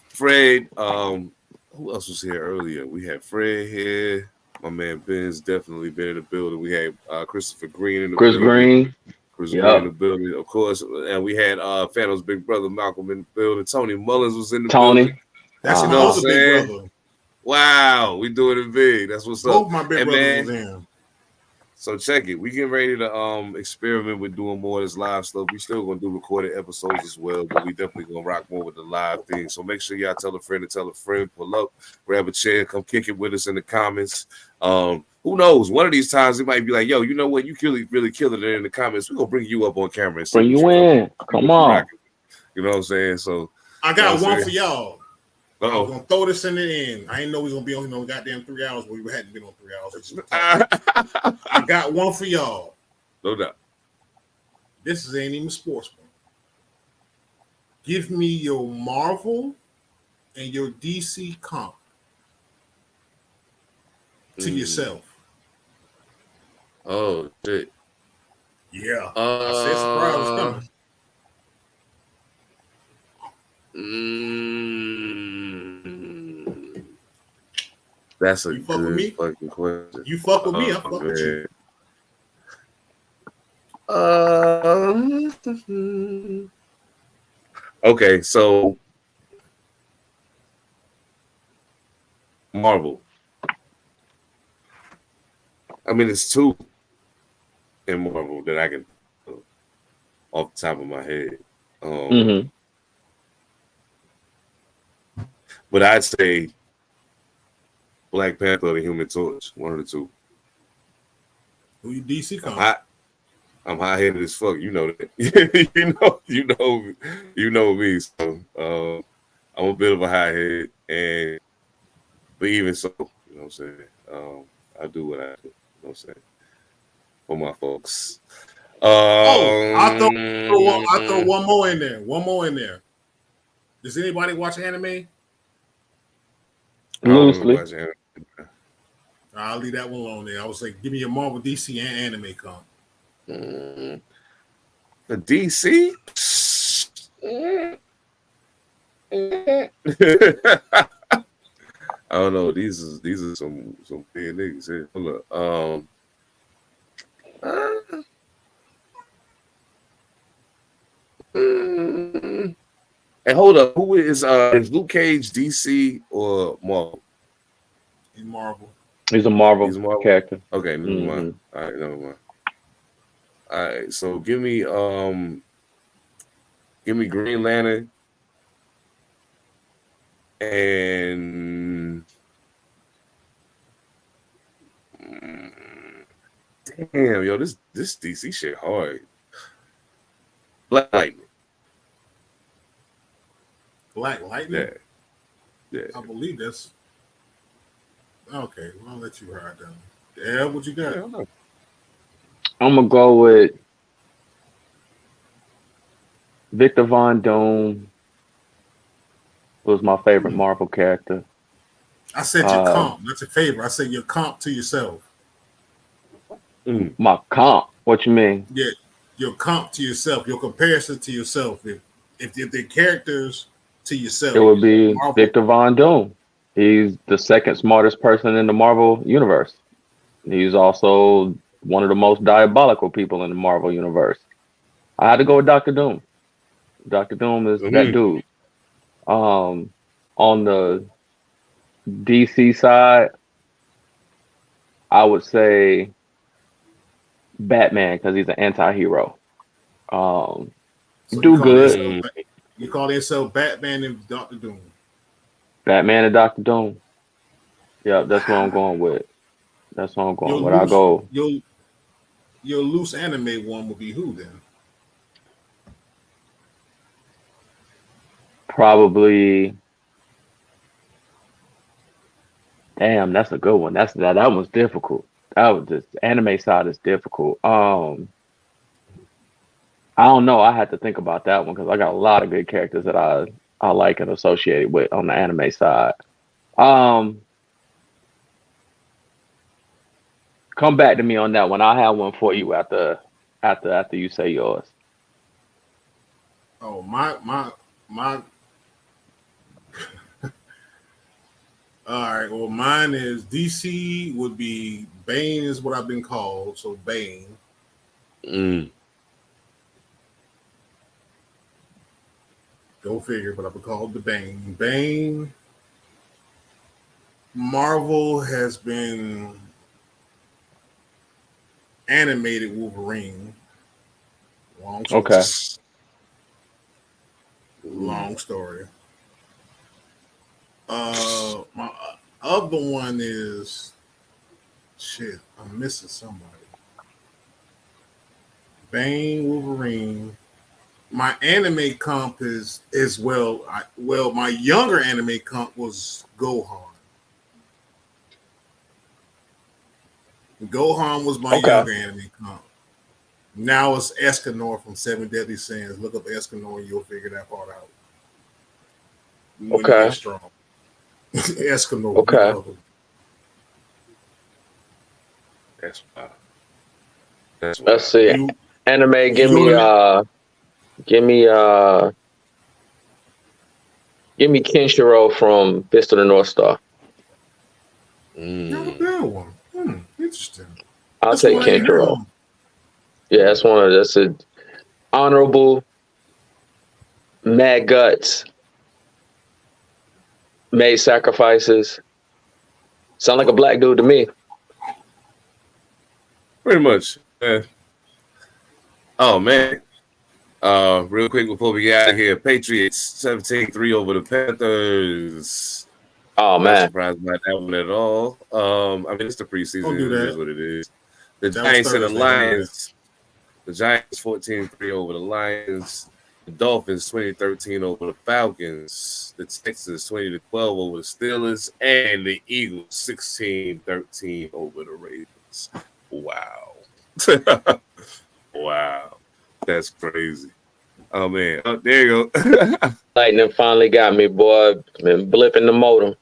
Fred. Who else was here earlier? We had Fred here. My man Ben's definitely been in the building. We had Christopher Green in the building. Chris Green in the building, of course, and we had Phantom's big brother Malcolm in the building. Tony Mullins was in the building. That's another big brother. Wow, we doing it big. That's what's up. Both my big brothers was in. So check it. We getting ready to experiment with doing more of this live stuff. We still gonna do recorded episodes as well, but we definitely gonna rock more with the live thing. So make sure y'all tell a friend to tell a friend. Pull up, grab a chair, come kick it with us in the comments. Who knows? One of these times it might be like, yo, you know what? You really killed it in the comments. We're gonna bring you up on camera and bring you in. Come on. You know what I'm saying? So I got one for y'all. Uh-oh. I'm gonna throw this in the end. I didn't know we was gonna be on no goddamn 3 hours, but we hadn't been on 3 hours. I got one for y'all. No doubt. This ain't even sports one. Give me your Marvel and your DC comp to yourself. Oh shit. Yeah. I said surprise was coming. That's a good fucking question. You fuck with me, I fuck with you. Okay, so Marvel. I mean, it's two in Marvel that I can off the top of my head. But I'd say Black Panther or the Human Torch, one of the two. Who you DC I'm comp? hot. I'm high headed as fuck. You know that. you know me. So I'm a bit of a high head, but even so, you know what I'm saying. I do what I do. You know what I'm saying, for my folks. I throw one more in there. One more in there. Does anybody watch anime? I don't really Loosely. watch anime. I'll leave that one alone there. I was like, give me a Marvel, DC, and anime comp. The DC. I don't know. These are some big niggas here. Hold up. And hold up, who is Luke Cage DC or Marvel? In Marvel. He's a Marvel, He's a Marvel character. Okay, never mind. All right, never mind. All right, so give me Green Lantern and damn, yo, this DC shit hard. Black Lightning. Black Lightning? Yeah. I believe that's okay. Well, I'll let you ride down. Yeah, what you got? I'm gonna go with Victor Von Doom. Was my favorite Marvel character. I said your comp. That's your favorite. I said your comp to yourself. My comp. What you mean? Yeah, your comp to yourself. Your comparison to yourself. If the characters to yourself, It would be Marvel. Victor Von Doom. He's the second smartest person in the Marvel universe. He's also one of the most diabolical people in the Marvel universe. I had to go with Dr. Doom. Dr. Doom is that dude. On the DC side, I would say Batman because he's an anti-hero. So do good. You call yourself Batman and Dr. Doom. Batman and Dr. Doom. Yeah, that's what I'm going with. That's what I'm going with. I'll go. Your loose anime one would be who then? Probably. Damn, that's a good one. That was difficult. That was just anime side is difficult. I don't know. I had to think about that one because I got a lot of good characters that I like and associated with on the anime side. Come back to me on that one. I'll have one for you after you say yours. Oh, my all right. Well, mine is DC would be Bane is what I've been called. So Bane. Go figure, but I've been called the Bane. Bane. Marvel has been animated Wolverine. Long story. Okay. Long story. My other one is shit. I'm missing somebody. Bane, Wolverine. My anime comp is my younger anime comp was Gohan. Gohan was my younger anime comp. Now it's Escanor from Seven Deadly Sins. Look up Escanor and you'll figure that part out. When you get strong. Escanor. Okay. That's wild. Let's see. Anime, give me Kenshiro from Fist of the North Star. Not a bad one. Interesting. I'll take Kenshiro. Yeah, that's a honorable, mad guts, made sacrifices. Sound like a black dude to me. Pretty much. Oh man. Real quick before we get out of here, Patriots 17-3 over the Panthers. Oh man. Not surprised by that one at all. I mean it's the preseason. It is what it is. The That was Giants and the Thursday, Lions. The Giants 14-3 over the Lions. The Dolphins 20-13 over the Falcons. The Texans 20-12 over the Steelers. And the Eagles 16-13 over the Ravens. Wow. Wow. That's crazy. Oh, man. Oh, there you go. Lightning finally got me, boy. Been blipping the modem.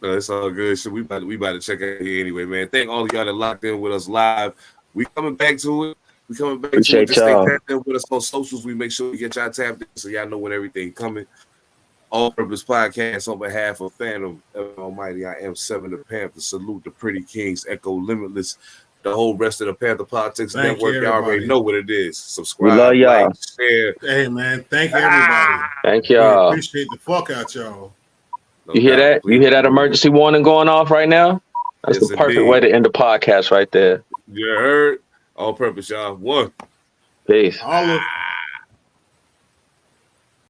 No, it's all good. So we about to check out here anyway, man. Thank all of y'all that locked in with us live. We coming back to it. We coming back Appreciate to it. Just y'all. stay tapped in with us on socials. We make sure we get y'all tapped in so y'all know when everything coming. All Purpose Podcast on behalf of Phantom Almighty. I am Seven the Panther. Salute the Pretty Kings. Echo Limitless. The whole rest of the Panther Politics Thank Network. you, Y'all already everybody. know what it is. Subscribe, We love y'all. like, share. Hey, man. Thank you, everybody. Thank We y'all. appreciate the fuck out y'all. No You hear doubt. that? You hear that emergency warning going off right now? That's Yes, the perfect indeed. way to end the podcast right there. You heard? All Purpose, y'all. One. Peace. All of